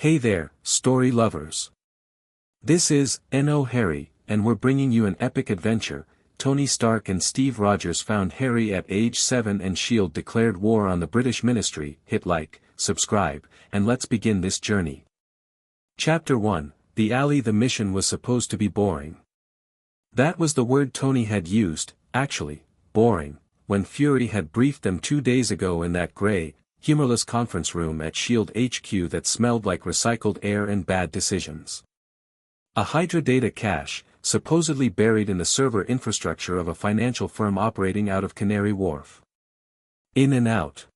Hey there, story lovers. This is N.O. Harry, and we're bringing you an epic adventure. Tony Stark and Steve Rogers found Harry at age 7 and S.H.I.E.L.D. declared war on the British ministry. Hit like, subscribe, and let's begin this journey. Chapter 1, The Alley. The mission was supposed to be boring. That was the word Tony had used, actually, boring, when Fury had briefed them 2 days ago in that grey, humorless conference room at S.H.I.E.L.D. HQ that smelled like recycled air and bad decisions. A Hydra data cache, supposedly buried in the server infrastructure of a financial firm operating out of Canary Wharf. In and out.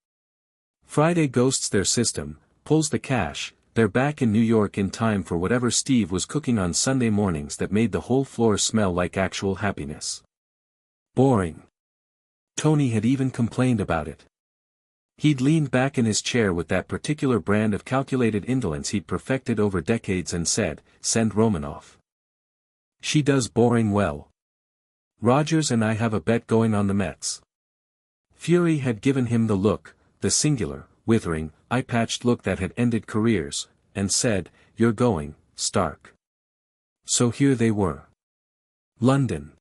Friday ghosts their system, pulls the cache. They're back in New York in time for whatever Steve was cooking on Sunday mornings that made the whole floor smell like actual happiness. Boring. Tony had even complained about it. He'd leaned back in his chair with that particular brand of calculated indolence he'd perfected over decades and said, "Send Romanoff. She does boring well. Rogers and I have a bet going on the Mets." Fury had given him the look, the singular, withering, eye-patched look that had ended careers, and said, "You're going, Stark." So here they were. London.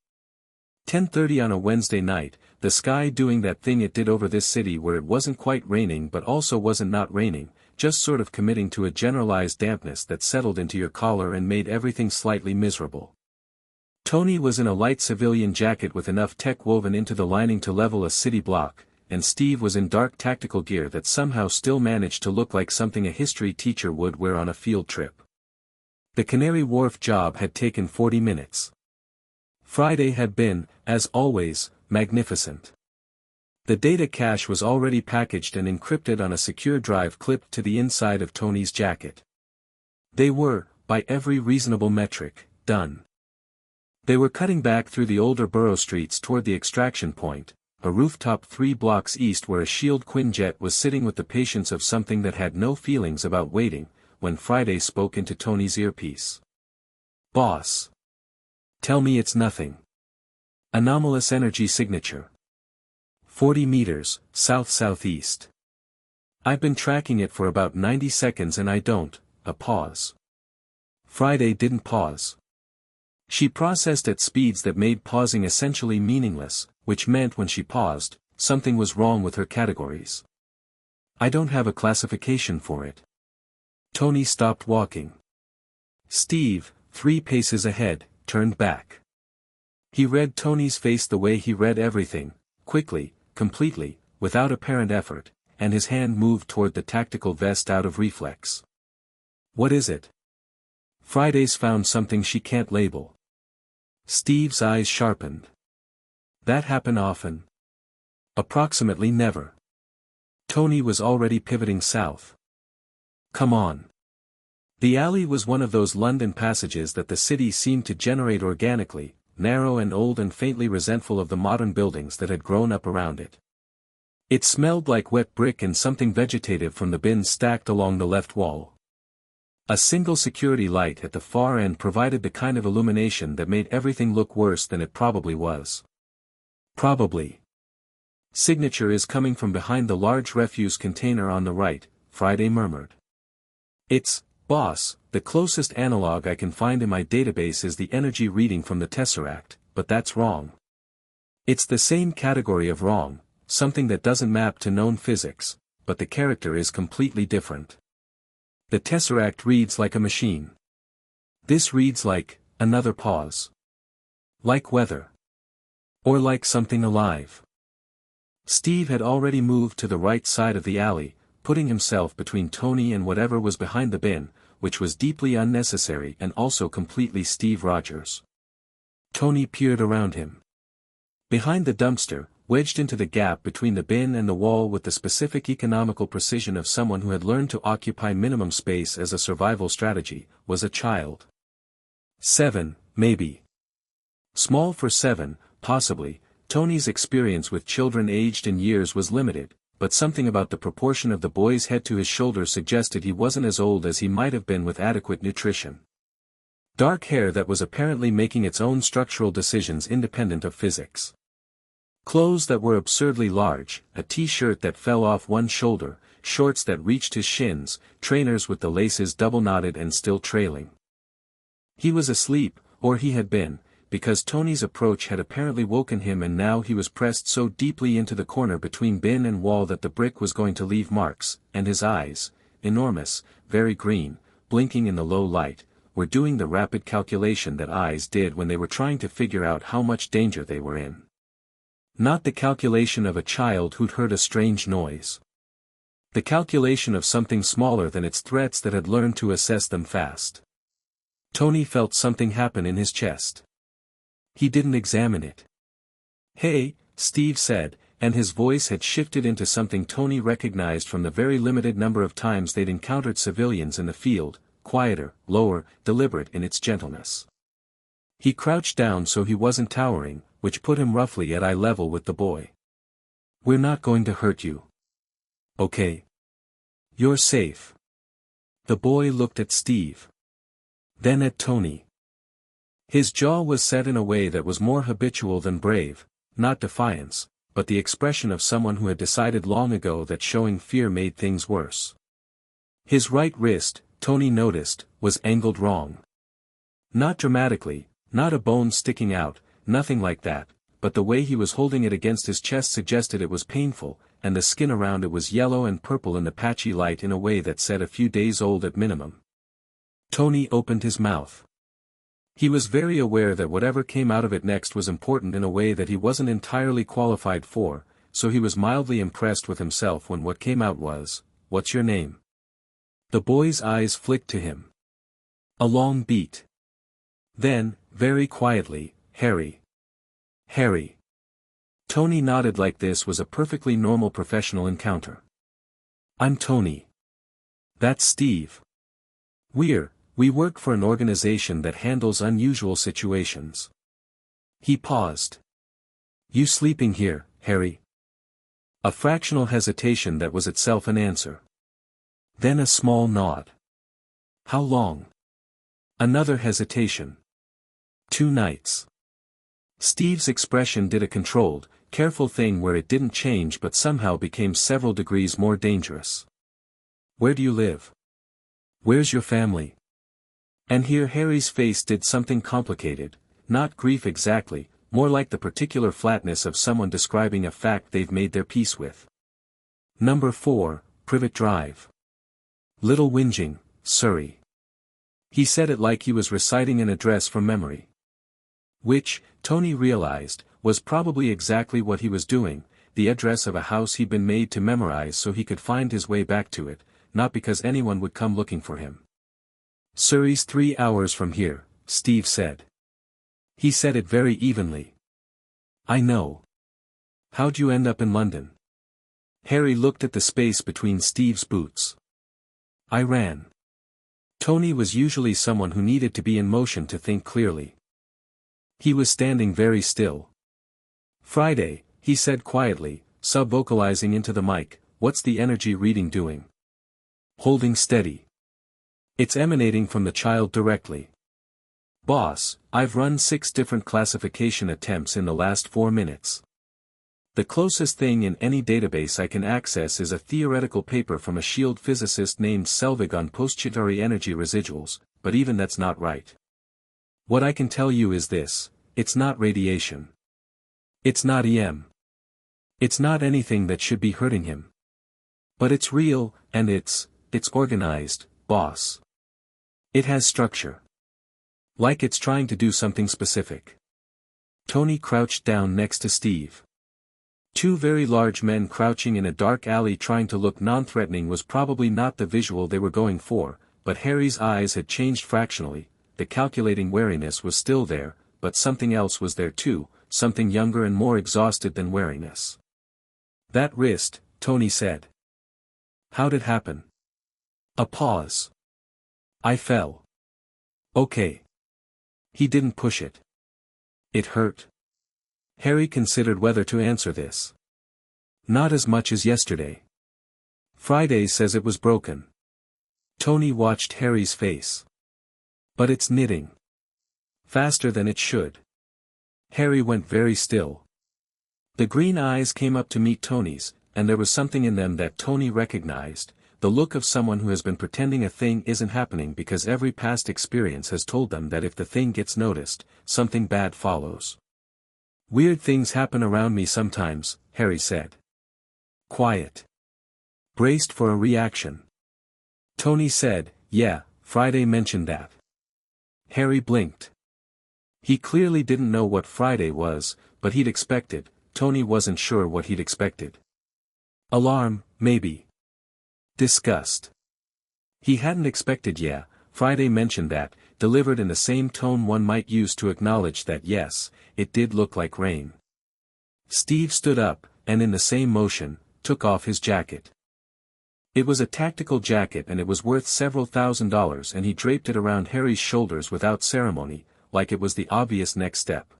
10:30 on a Wednesday night, the sky doing that thing it did over this city where it wasn't quite raining but also wasn't not raining, just sort of committing to a generalized dampness that settled into your collar and made everything slightly miserable. Tony was in a light civilian jacket with enough tech woven into the lining to level a city block, and Steve was in dark tactical gear that somehow still managed to look like something a history teacher would wear on a field trip. The Canary Wharf job had taken 40 minutes. Friday had been, as always, magnificent. The data cache was already packaged and encrypted on a secure drive clipped to the inside of Tony's jacket. They were, by every reasonable metric, done. They were cutting back through the older borough streets toward the extraction point, a rooftop 3 blocks east where a S.H.I.E.L.D. Quinjet was sitting with the patience of something that had no feelings about waiting, when Friday spoke into Tony's earpiece. "Boss. Tell me it's nothing. Anomalous energy signature. 40 meters, south-southeast. I've been tracking it for about 90 seconds and I don't." A pause. Friday didn't pause. She processed at speeds that made pausing essentially meaningless, which meant when she paused, something was wrong with her categories. "I don't have a classification for it." Tony stopped walking. Steve, 3 paces ahead, turned back. He read Tony's face the way he read everything, quickly, completely, without apparent effort, and his hand moved toward the tactical vest out of reflex. "What is it?" "Friday's found something she can't label." Steve's eyes sharpened. "That happen often?" "Approximately never." Tony was already pivoting south. "Come on." The alley was one of those London passages that the city seemed to generate organically, narrow and old and faintly resentful of the modern buildings that had grown up around it. It smelled like wet brick and something vegetative from the bins stacked along the left wall. A single security light at the far end provided the kind of illumination that made everything look worse than it probably was. "Probably. Signature is coming from behind the large refuse container on the right," Friday murmured. "It's, boss, the closest analog I can find in my database is the energy reading from the Tesseract, but that's wrong. It's the same category of wrong, something that doesn't map to known physics, but the character is completely different. The Tesseract reads like a machine. This reads like," another pause. "Like weather. Or like something alive." Steve had already moved to the right side of the alley, putting himself between Tony and whatever was behind the bin, which was deeply unnecessary and also completely Steve Rogers. Tony peered around him. Behind the dumpster, wedged into the gap between the bin and the wall with the specific economical precision of someone who had learned to occupy minimum space as a survival strategy, was a child. 7, maybe. Small for 7, possibly. Tony's experience with children aged in years was limited, but something about the proportion of the boy's head to his shoulders suggested he wasn't as old as he might have been with adequate nutrition. Dark hair that was apparently making its own structural decisions independent of physics. Clothes that were absurdly large, a t-shirt that fell off one shoulder, shorts that reached his shins, trainers with the laces double-knotted and still trailing. He was asleep, or he had been, because Tony's approach had apparently woken him, and now he was pressed so deeply into the corner between bin and wall that the brick was going to leave marks, and his eyes, enormous, very green, blinking in the low light, were doing the rapid calculation that eyes did when they were trying to figure out how much danger they were in. Not the calculation of a child who'd heard a strange noise. The calculation of something smaller than its threats that had learned to assess them fast. Tony felt something happen in his chest. He didn't examine it. "Hey," Steve said, and his voice had shifted into something Tony recognized from the very limited number of times they'd encountered civilians in the field, quieter, lower, deliberate in its gentleness. He crouched down so he wasn't towering, which put him roughly at eye level with the boy. "We're not going to hurt you. Okay? You're safe." The boy looked at Steve. Then at Tony. His jaw was set in a way that was more habitual than brave, not defiance, but the expression of someone who had decided long ago that showing fear made things worse. His right wrist, Tony noticed, was angled wrong. Not dramatically, not a bone sticking out, nothing like that, but the way he was holding it against his chest suggested it was painful, and the skin around it was yellow and purple in the patchy light in a way that said a few days old at minimum. Tony opened his mouth. He was very aware that whatever came out of it next was important in a way that he wasn't entirely qualified for, so he was mildly impressed with himself when what came out was, "What's your name?" The boy's eyes flicked to him. A long beat. Then, very quietly, "Harry." "Harry." Tony nodded like this was a perfectly normal professional encounter. "I'm Tony." "That's Steve. We work for an organization that handles unusual situations." He paused. "You sleeping here, Harry?" A fractional hesitation that was itself an answer. Then a small nod. "How long?" Another hesitation. 2 nights. Steve's expression did a controlled, careful thing where it didn't change but somehow became several degrees more dangerous. "Where do you live? Where's your family?" And here Harry's face did something complicated, not grief exactly, more like the particular flatness of someone describing a fact they've made their peace with. "Number 4, Privet Drive. Little Whinging, Surrey." He said it like he was reciting an address from memory. Which, Tony realized, was probably exactly what he was doing, the address of a house he'd been made to memorize so he could find his way back to it, not because anyone would come looking for him. "Surrey's 3 hours from here," Steve said. He said it very evenly. "I know. How'd you end up in London?" Harry looked at the space between Steve's boots. "I ran." Tony was usually someone who needed to be in motion to think clearly. He was standing very still. "Friday," he said quietly, sub-vocalizing into the mic, "what's the energy reading doing?" "Holding steady. It's emanating from the child directly." "Boss, I've run 6 different classification attempts in the last 4 minutes. The closest thing in any database I can access is a theoretical paper from a SHIELD physicist named Selvig on postulatory energy residuals, but even that's not right. What I can tell you is this: it's not radiation. It's not EM. It's not anything that should be hurting him. But it's real, and it's organized, boss. It has structure. Like it's trying to do something specific." Tony crouched down next to Steve. 2 very large men crouching in a dark alley trying to look non-threatening was probably not the visual they were going for, but Harry's eyes had changed fractionally, the calculating wariness was still there, but something else was there too, something younger and more exhausted than wariness. "That wrist," Tony said. "How'd it happen?" A pause. "I fell." "Okay. He didn't push it. It hurt?" Harry considered whether to answer this. "Not as much as yesterday. Friday says it was broken." Tony watched Harry's face. "But it's knitting. Faster than it should." Harry went very still. The green eyes came up to meet Tony's, and there was something in them that Tony recognized, the look of someone who has been pretending a thing isn't happening because every past experience has told them that if the thing gets noticed, something bad follows. "Weird things happen around me sometimes," Harry said. Quiet. Braced for a reaction. Tony said, "Yeah, Friday mentioned that." Harry blinked. He clearly didn't know what Friday was, but he'd expected. Tony wasn't sure what he'd expected. Alarm, maybe. Disgust. He hadn't expected "yeah, Friday mentioned that," delivered in the same tone one might use to acknowledge that yes, it did look like rain. Steve stood up, and in the same motion, took off his jacket. It was a tactical jacket and it was worth several $1,000s, and he draped it around Harry's shoulders without ceremony, like it was the obvious next step.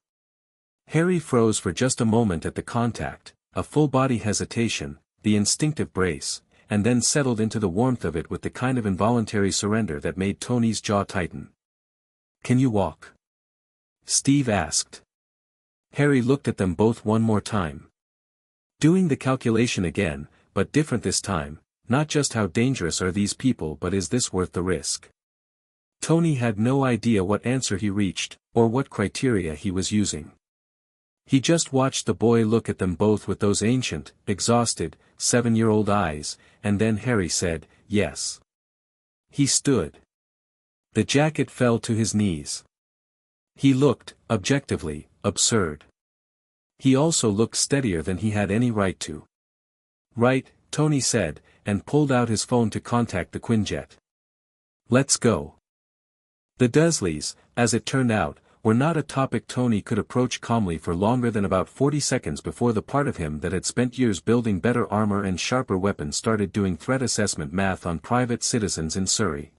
Harry froze for just a moment at the contact, a full-body hesitation, the instinctive brace, and then settled into the warmth of it with the kind of involuntary surrender that made Tony's jaw tighten. "Can you walk?" Steve asked. Harry looked at them both one more time. Doing the calculation again, but different this time, not just how dangerous are these people but is this worth the risk? Tony had no idea what answer he reached, or what criteria he was using. He just watched the boy look at them both with those ancient, exhausted, 7-year-old eyes, and then Harry said, "Yes." He stood. The jacket fell to his knees. He looked, objectively, absurd. He also looked steadier than he had any right to. "Right," Tony said, and pulled out his phone to contact the Quinjet. "Let's go." The Dursleys, as it turned out, were not a topic Tony could approach calmly for longer than about 40 seconds before the part of him that had spent years building better armor and sharper weapons started doing threat assessment math on private citizens in Surrey.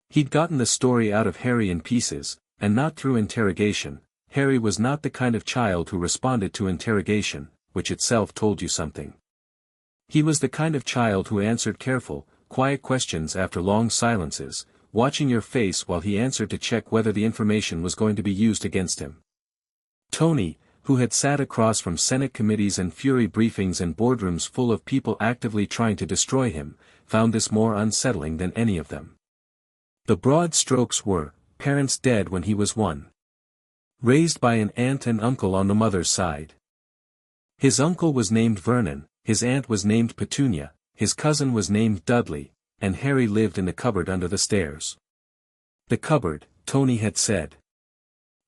He'd gotten the story out of Harry in pieces, and not through interrogation. Harry was not the kind of child who responded to interrogation, which itself told you something. He was the kind of child who answered careful, quiet questions after long silences, watching your face while he answered to check whether the information was going to be used against him. Tony, who had sat across from Senate committees and Fury briefings and boardrooms full of people actively trying to destroy him, found this more unsettling than any of them. The broad strokes were, parents dead when he was 1. Raised by an aunt and uncle on the mother's side. His uncle was named Vernon, his aunt was named Petunia, his cousin was named Dudley, and Harry lived in the cupboard under the stairs. The cupboard, Tony had said.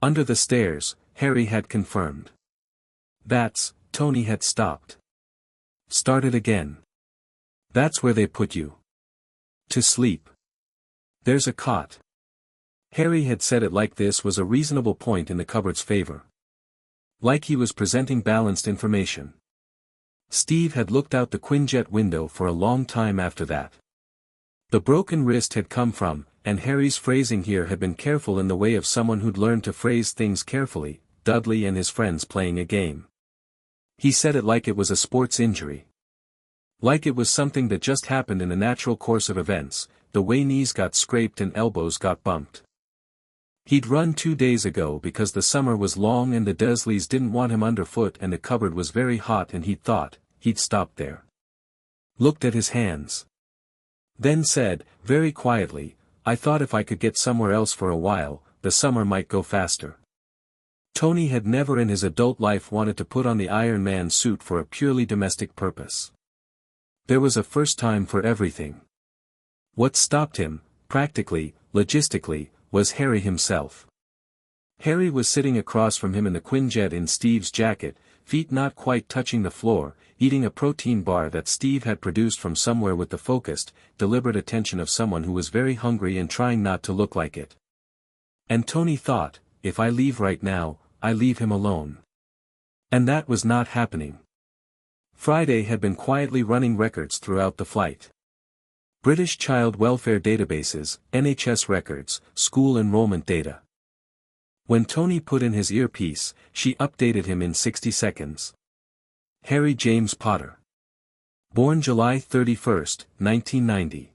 Under the stairs, Harry had confirmed. That's, Tony had stopped. Started again. That's where they put you. To sleep. There's a cot. Harry had said it like this was a reasonable point in the cupboard's favor. Like he was presenting balanced information. Steve had looked out the Quinjet window for a long time after that. The broken wrist had come from, and Harry's phrasing here had been careful in the way of someone who'd learned to phrase things carefully, Dudley and his friends playing a game. He said it like it was a sports injury. Like it was something that just happened in the natural course of events, the way knees got scraped and elbows got bumped. He'd run 2 days ago because the summer was long and the Dursleys didn't want him underfoot and the cupboard was very hot and he'd thought, he'd stopped there. Looked at his hands. Then said, very quietly, "I thought if I could get somewhere else for a while, the summer might go faster." Tony had never in his adult life wanted to put on the Iron Man suit for a purely domestic purpose. There was a first time for everything. What stopped him, practically, logistically, was Harry himself. Harry was sitting across from him in the Quinjet in Steve's jacket, feet not quite touching the floor, eating a protein bar that Steve had produced from somewhere with the focused, deliberate attention of someone who was very hungry and trying not to look like it. And Tony thought, if I leave right now, I leave him alone. And that was not happening. Friday had been quietly running records throughout the flight. British child welfare databases, NHS records, school enrollment data. When Tony put in his earpiece, she updated him in 60 seconds. Harry James Potter. Born July 31, 1990.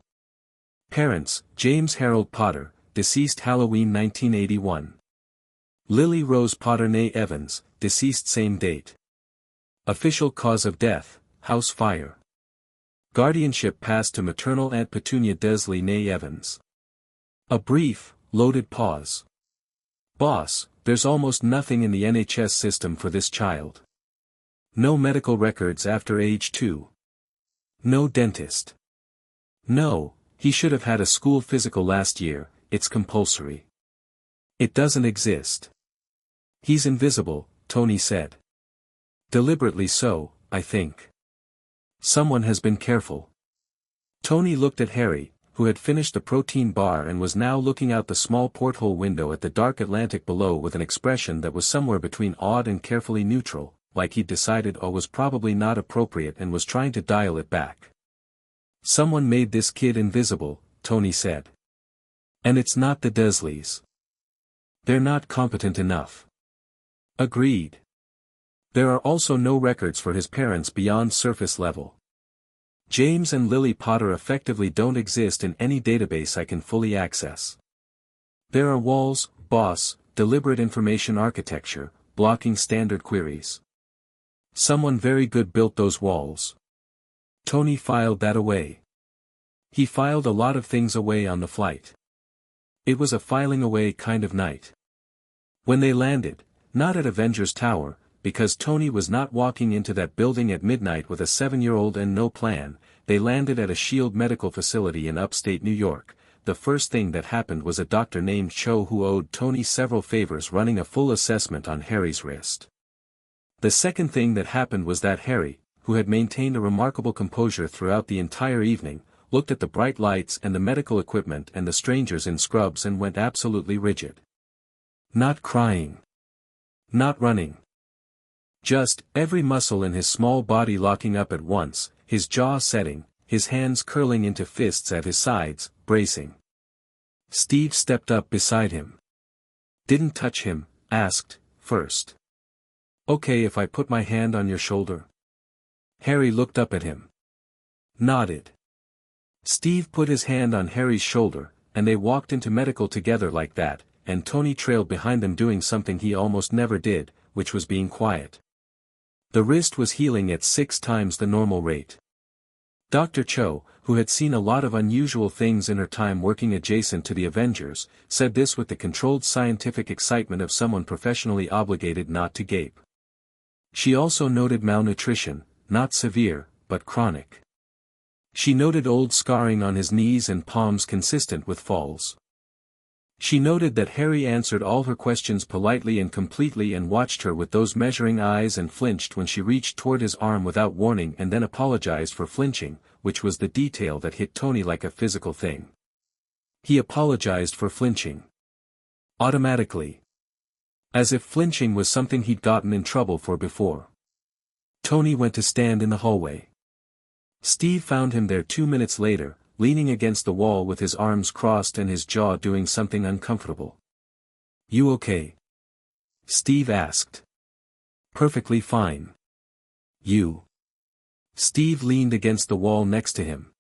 Parents, James Harold Potter, deceased Halloween 1981. Lily Rose Potter née Evans, deceased same date. Official cause of death, house fire. Guardianship passed to maternal Aunt Petunia Desley née Evans. A brief, loaded pause. Boss, there's almost nothing in the NHS system for this child. No medical records after age 2. No dentist. No, he should have had a school physical last year, it's compulsory. It doesn't exist. He's invisible, Tony said. Deliberately so, I think. Someone has been careful. Tony looked at Harry, who had finished the protein bar and was now looking out the small porthole window at the dark Atlantic below with an expression that was somewhere between awed and carefully neutral, like he'd decided awe was probably not appropriate and was trying to dial it back. Someone made this kid invisible, Tony said. And it's not the Desleys. They're not competent enough. Agreed. There are also no records for his parents beyond surface level. James and Lily Potter effectively don't exist in any database I can fully access. There are walls, boss, deliberate information architecture, blocking standard queries. Someone very good built those walls. Tony filed that away. He filed a lot of things away on the flight. It was a filing away kind of night. When they landed, not at Avengers Tower, because Tony was not walking into that building at midnight with a 7-year-old and no plan, they landed at a Shield medical facility in upstate New York. The first thing that happened was a doctor named Cho who owed Tony several favors running a full assessment on Harry's wrist. The second thing that happened was that Harry, who had maintained a remarkable composure throughout the entire evening, looked at the bright lights and the medical equipment and the strangers in scrubs and went absolutely rigid. Not crying. Not running. Just, every muscle in his small body locking up at once, his jaw setting, his hands curling into fists at his sides, bracing. Steve stepped up beside him. Didn't touch him, asked, first. Okay if I put my hand on your shoulder? Harry looked up at him. Nodded. Steve put his hand on Harry's shoulder, and they walked into medical together like that, and Tony trailed behind them doing something he almost never did, which was being quiet. The wrist was healing at 6 times the normal rate. Dr. Cho, who had seen a lot of unusual things in her time working adjacent to the Avengers, said this with the controlled scientific excitement of someone professionally obligated not to gape. She also noted malnutrition, not severe, but chronic. She noted old scarring on his knees and palms consistent with falls. She noted that Harry answered all her questions politely and completely and watched her with those measuring eyes and flinched when she reached toward his arm without warning and then apologized for flinching, which was the detail that hit Tony like a physical thing. He apologized for flinching. Automatically. As if flinching was something he'd gotten in trouble for before. Tony went to stand in the hallway. Steve found him there 2 minutes later, leaning against the wall with his arms crossed and his jaw doing something uncomfortable. You okay? Steve asked. Perfectly fine. You? Steve leaned against the wall next to him.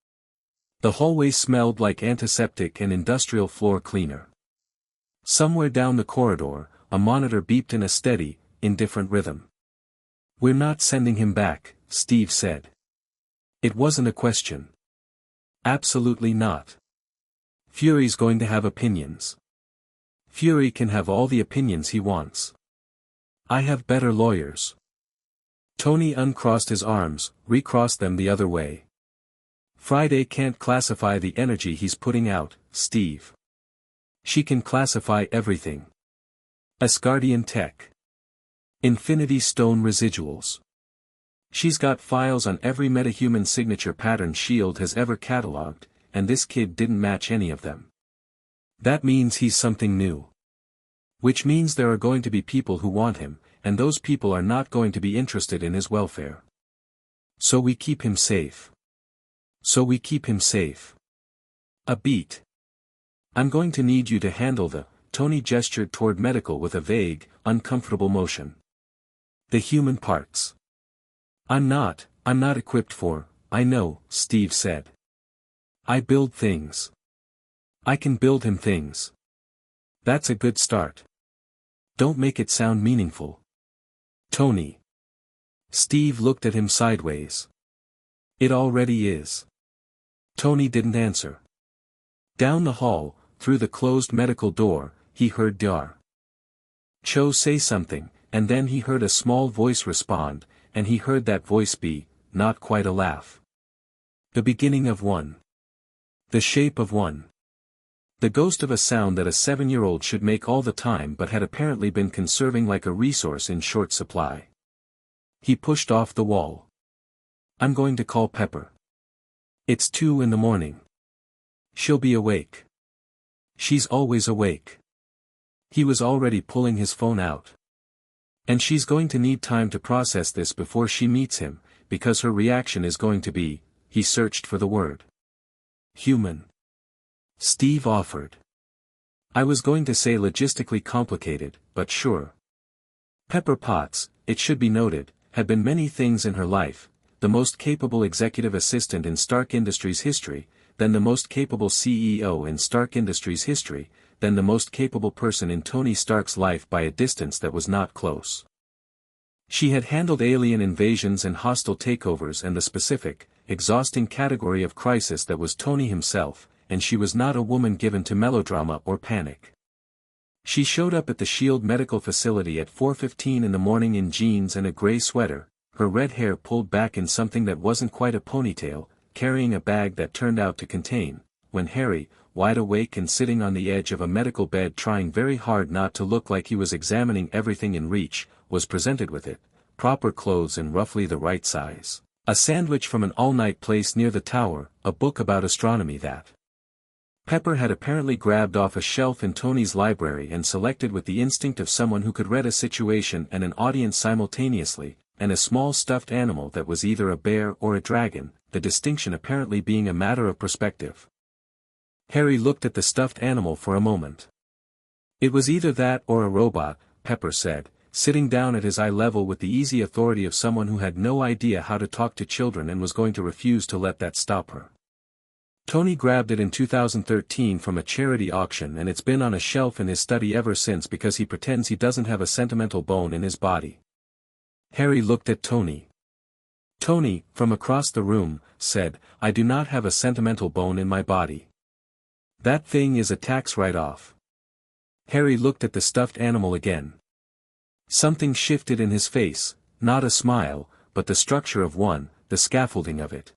The hallway smelled like antiseptic and industrial floor cleaner. Somewhere down the corridor, a monitor beeped in a steady, indifferent rhythm. We're not sending him back, Steve said. It wasn't a question. Absolutely not. Fury's going to have opinions. Fury can have all the opinions he wants. I have better lawyers. Tony uncrossed his arms, recrossed them the other way. Friday can't classify the energy he's putting out, Steve. She can classify everything. Asgardian tech. Infinity Stone residuals. She's got files on every metahuman signature pattern S.H.I.E.L.D. has ever catalogued, and this kid didn't match any of them. That means he's something new. Which means there are going to be people who want him, and those people are not going to be interested in his welfare. So we keep him safe. A beat. I'm going to need you to handle the, Tony gestured toward medical with a vague, uncomfortable motion. The human parts. I'm not equipped for, I know, Steve said. I build things. I can build him things. That's a good start. Don't make it sound meaningful. Tony. Steve looked at him sideways. It already is. Tony didn't answer. Down the hall, through the closed medical door, he heard Dar Cho say something, and then he heard a small voice respond, and he heard that voice be, not quite a laugh. The beginning of one. The shape of one. The ghost of a sound that a 7-year-old should make all the time but had apparently been conserving like a resource in short supply. He pushed off the wall. I'm going to call Pepper. It's 2 in the morning. She'll be awake. She's always awake. He was already pulling his phone out. And she's going to need time to process this before she meets him, because her reaction is going to be, he searched for the word. Human. Steve offered. I was going to say logistically complicated, but sure. Pepper Potts, it should be noted, had been many things in her life, the most capable executive assistant in Stark Industries history, then the most capable CEO in Stark Industries history, then the most capable person in Tony Stark's life by a distance that was not close. She had handled alien invasions and hostile takeovers and the specific, exhausting category of crisis that was Tony himself, and she was not a woman given to melodrama or panic. She showed up at the Shield Medical Facility at 4:15 in the morning in jeans and a gray sweater, her red hair pulled back in something that wasn't quite a ponytail, carrying a bag that turned out to contain, when Harry, wide awake and sitting on the edge of a medical bed trying very hard not to look like he was examining everything in reach, was presented with it, proper clothes and roughly the right size, a sandwich from an all-night place near the tower, a book about astronomy that Pepper had apparently grabbed off a shelf in Tony's library and selected with the instinct of someone who could read a situation and an audience simultaneously, and a small stuffed animal that was either a bear or a dragon, the distinction apparently being a matter of perspective. Harry looked at the stuffed animal for a moment. It was either that or a robot, Pepper said, sitting down at his eye level with the easy authority of someone who had no idea how to talk to children and was going to refuse to let that stop her. Tony grabbed it in 2013 from a charity auction and it's been on a shelf in his study ever since because he pretends he doesn't have a sentimental bone in his body. Harry looked at Tony. Tony, from across the room, said, I do not have a sentimental bone in my body. That thing is a tax write-off. Harry looked at the stuffed animal again. Something shifted in his face, not a smile, but the structure of one, the scaffolding of it.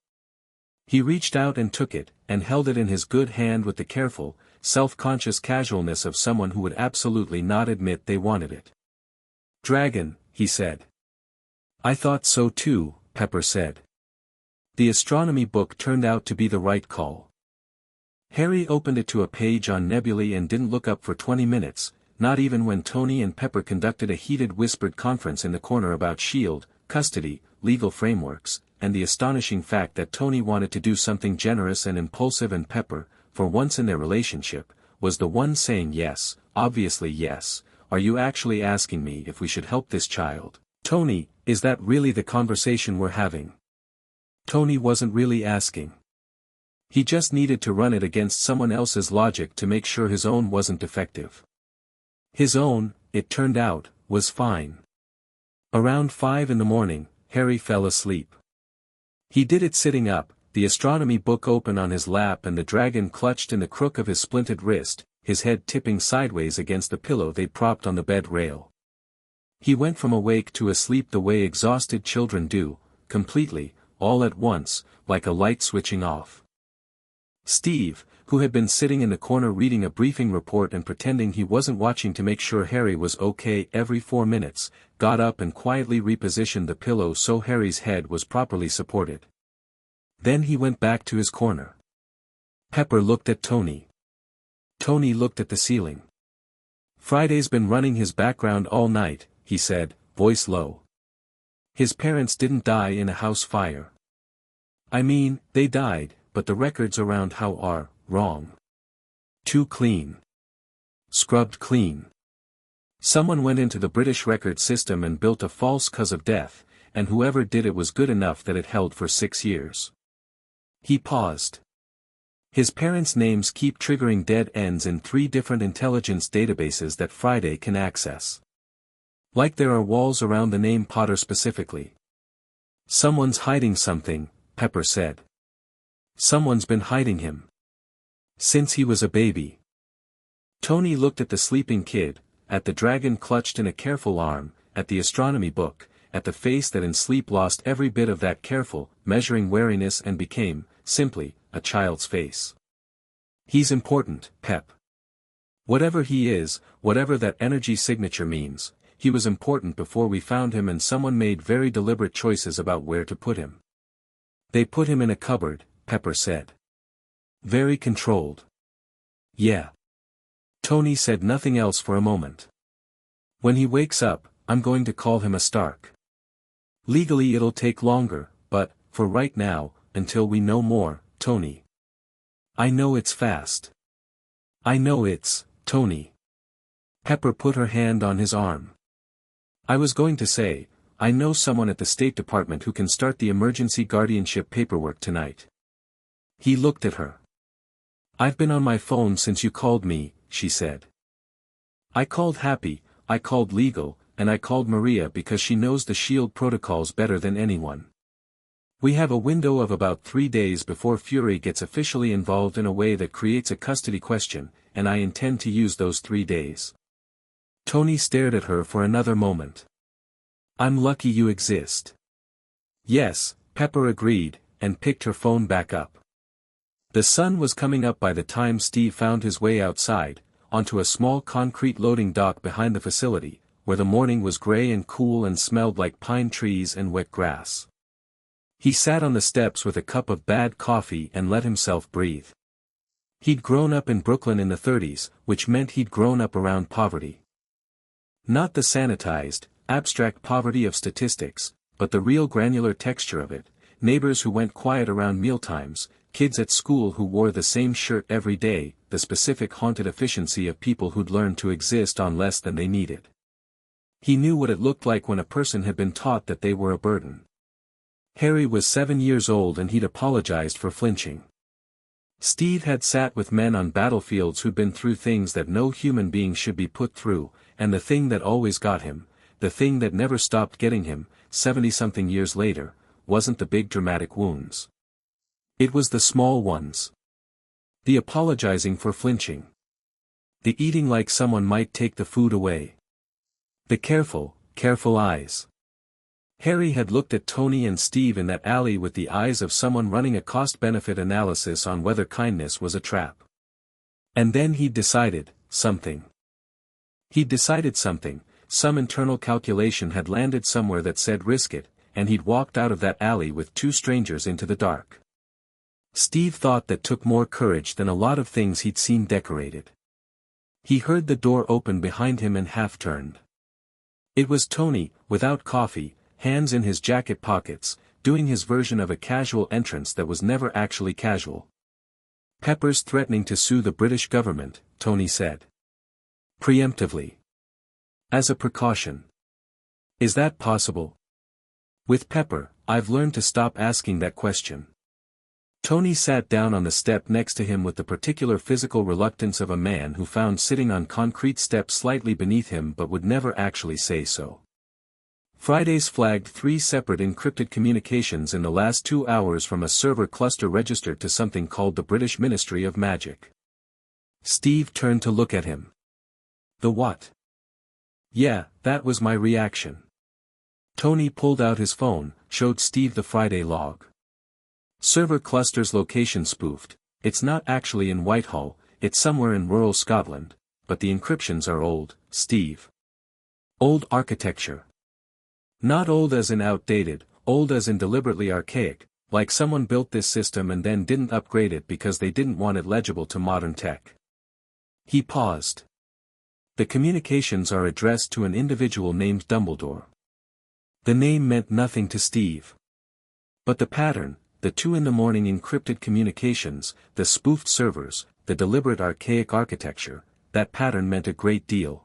He reached out and took it, and held it in his good hand with the careful, self-conscious casualness of someone who would absolutely not admit they wanted it. Dragon, he said. I thought so too, Pepper said. The astronomy book turned out to be the right call. Harry opened it to a page on nebulae and didn't look up for 20 minutes, not even when Tony and Pepper conducted a heated whispered conference in the corner about S.H.I.E.L.D., custody, legal frameworks, and the astonishing fact that Tony wanted to do something generous and impulsive and Pepper, for once in their relationship, was the one saying yes, obviously yes. Are you actually asking me if we should help this child? Tony, is that really the conversation we're having? Tony wasn't really asking. He just needed to run it against someone else's logic to make sure his own wasn't defective. His own, it turned out, was fine. Around 5 in the morning, Harry fell asleep. He did it sitting up, the astronomy book open on his lap and the dragon clutched in the crook of his splinted wrist, his head tipping sideways against the pillow they propped on the bed rail. He went from awake to asleep the way exhausted children do, completely, all at once, like a light switching off. Steve, who had been sitting in the corner reading a briefing report and pretending he wasn't watching to make sure Harry was okay every 4 minutes, got up and quietly repositioned the pillow so Harry's head was properly supported. Then he went back to his corner. Pepper looked at Tony. Tony looked at the ceiling. Friday's been running his background all night, he said, voice low. His parents didn't die in a house fire. I mean, they died, but the records around how are wrong. Too clean. Scrubbed clean. Someone went into the British record system and built a false cause of death, and whoever did it was good enough that it held for 6 years. He paused. His parents' names keep triggering dead ends in 3 different intelligence databases that Friday can access. Like there are walls around the name Potter specifically. Someone's hiding something, Pepper said. Someone's been hiding him. Since he was a baby. Tony looked at the sleeping kid, at the dragon clutched in a careful arm, at the astronomy book, at the face that in sleep lost every bit of that careful, measuring wariness and became, simply, a child's face. He's important, Pep. Whatever he is, whatever that energy signature means, he was important before we found him and someone made very deliberate choices about where to put him. They put him in a cupboard, Pepper said. Very controlled. Yeah. Tony said nothing else for a moment. When he wakes up, I'm going to call him a Stark. Legally it'll take longer, but, for right now, until we know more, Tony. I know it's fast. I know it's, Tony. Pepper put her hand on his arm. I was going to say, I know someone at the State Department who can start the emergency guardianship paperwork tonight. He looked at her. I've been on my phone since you called me, she said. I called Happy, I called Legal, and I called Maria because she knows the SHIELD protocols better than anyone. We have a window of about 3 days before Fury gets officially involved in a way that creates a custody question, and I intend to use those 3 days. Tony stared at her for another moment. I'm lucky you exist. Yes, Pepper agreed, and picked her phone back up. The sun was coming up by the time Steve found his way outside, onto a small concrete loading dock behind the facility, where the morning was gray and cool and smelled like pine trees and wet grass. He sat on the steps with a cup of bad coffee and let himself breathe. He'd grown up in Brooklyn in the 30s, which meant he'd grown up around poverty. Not the sanitized, abstract poverty of statistics, but the real granular texture of it, neighbors who went quiet around mealtimes, kids at school who wore the same shirt every day, the specific haunted efficiency of people who'd learned to exist on less than they needed. He knew what it looked like when a person had been taught that they were a burden. Harry was 7 years old and he'd apologized for flinching. Steve had sat with men on battlefields who'd been through things that no human being should be put through, and the thing that always got him, the thing that never stopped getting him, 70-something years later, wasn't the big dramatic wounds. It was the small ones. The apologizing for flinching. The eating like someone might take the food away. The careful eyes. Harry had looked at Tony and Steve in that alley with the eyes of someone running a cost-benefit analysis on whether kindness was a trap. And then he'd decided, something. He'd decided something, some internal calculation had landed somewhere that said risk it, and he'd walked out of that alley with 2 strangers into the dark. Steve thought that took more courage than a lot of things he'd seen decorated. He heard the door open behind him and half turned. It was Tony, without coffee, hands in his jacket pockets, doing his version of a casual entrance that was never actually casual. Pepper's threatening to sue the British government, Tony said. Preemptively. As a precaution. Is that possible? With Pepper, I've learned to stop asking that question. Tony sat down on the step next to him with the particular physical reluctance of a man who found sitting on concrete steps slightly beneath him but would never actually say so. Fridays flagged 3 separate encrypted communications in the last 2 hours from a server cluster registered to something called the British Ministry of Magic. Steve turned to look at him. The what? Yeah, that was my reaction. Tony pulled out his phone, showed Steve the Friday log. Server cluster's location spoofed. It's not actually in Whitehall, it's somewhere in rural Scotland, but the encryptions are old, Steve. Old architecture. Not old as in outdated, old as in deliberately archaic, like someone built this system and then didn't upgrade it because they didn't want it legible to modern tech. He paused. The communications are addressed to an individual named Dumbledore. The name meant nothing to Steve. But the pattern, the 2 in the morning encrypted communications, the spoofed servers, the deliberate archaic architecture, that pattern meant a great deal.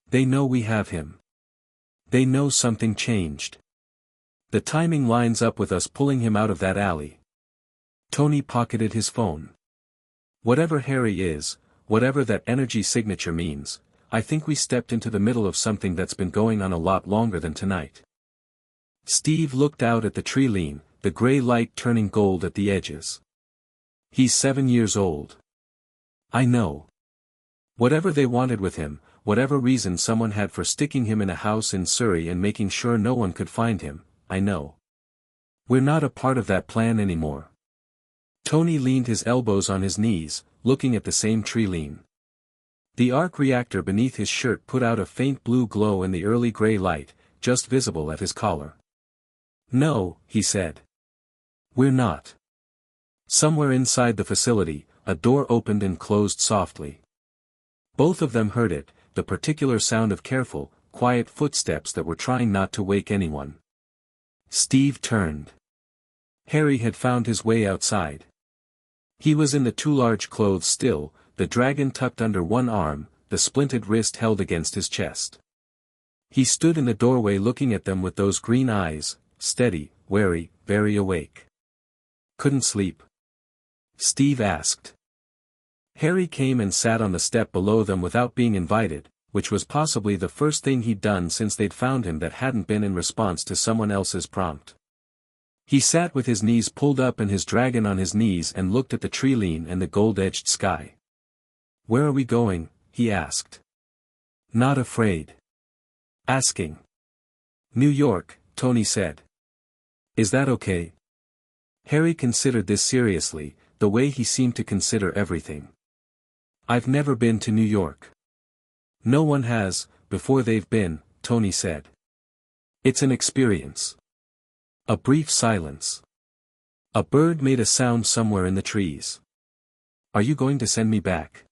They know we have him. They know something changed. The timing lines up with us pulling him out of that alley. Tony pocketed his phone. Whatever Harry is, whatever that energy signature means, I think we stepped into the middle of something that's been going on a lot longer than tonight. Steve looked out at the tree lean, the gray light turning gold at the edges. He's 7 years old. I know. Whatever they wanted with him, whatever reason someone had for sticking him in a house in Surrey and making sure no one could find him, I know. We're not a part of that plan anymore. Tony leaned his elbows on his knees, looking at the same tree lean. The arc reactor beneath his shirt put out a faint blue glow in the early gray light, just visible at his collar. No, he said. We're not. Somewhere inside the facility, a door opened and closed softly. Both of them heard it, the particular sound of careful, quiet footsteps that were trying not to wake anyone. Steve turned. Harry had found his way outside. He was in the too large clothes still, the dragon tucked under one arm, the splinted wrist held against his chest. He stood in the doorway looking at them with those green eyes, steady, wary, very awake. Couldn't sleep? Steve asked. Harry came and sat on the step below them without being invited, which was possibly the first thing he'd done since they'd found him that hadn't been in response to someone else's prompt. He sat with his knees pulled up and his dragon on his knees and looked at the tree lean and the gold-edged sky. Where are we going? He asked. Not afraid. Asking. New York, Tony said. Is that okay? Harry considered this seriously, the way he seemed to consider everything. I've never been to New York. No one has, before they've been, Tony said. It's an experience. A brief silence. A bird made a sound somewhere in the trees. Are you going to send me back?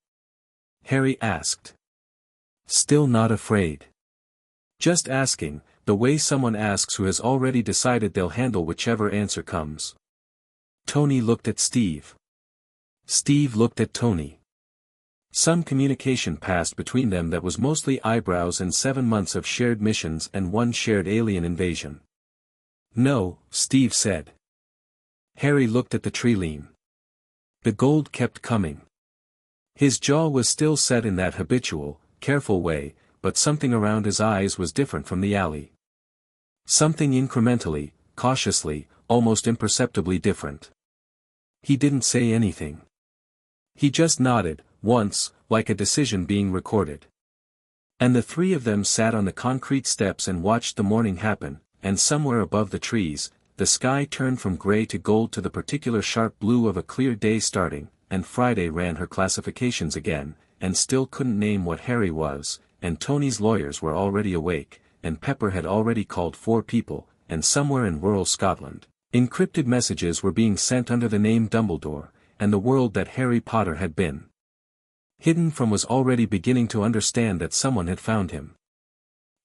Harry asked. Still not afraid. Just asking, the way someone asks who has already decided they'll handle whichever answer comes. Tony looked at Steve. Steve looked at Tony. Some communication passed between them that was mostly eyebrows and 7 months of shared missions and one shared alien invasion. No, Steve said. Harry looked at the tree lean. The gold kept coming. His jaw was still set in that habitual, careful way, but something around his eyes was different from the alley. Something incrementally, cautiously, almost imperceptibly different. He didn't say anything. He just nodded, once, like a decision being recorded. And the three of them sat on the concrete steps and watched the morning happen, and somewhere above the trees, the sky turned from gray to gold to the particular sharp blue of a clear day starting, and Friday ran her classifications again, and still couldn't name what Harry was, and Tony's lawyers were already awake, and Pepper had already called 4 people, and somewhere in rural Scotland, encrypted messages were being sent under the name Dumbledore, and the world that Harry Potter had been hidden from was already beginning to understand that someone had found him.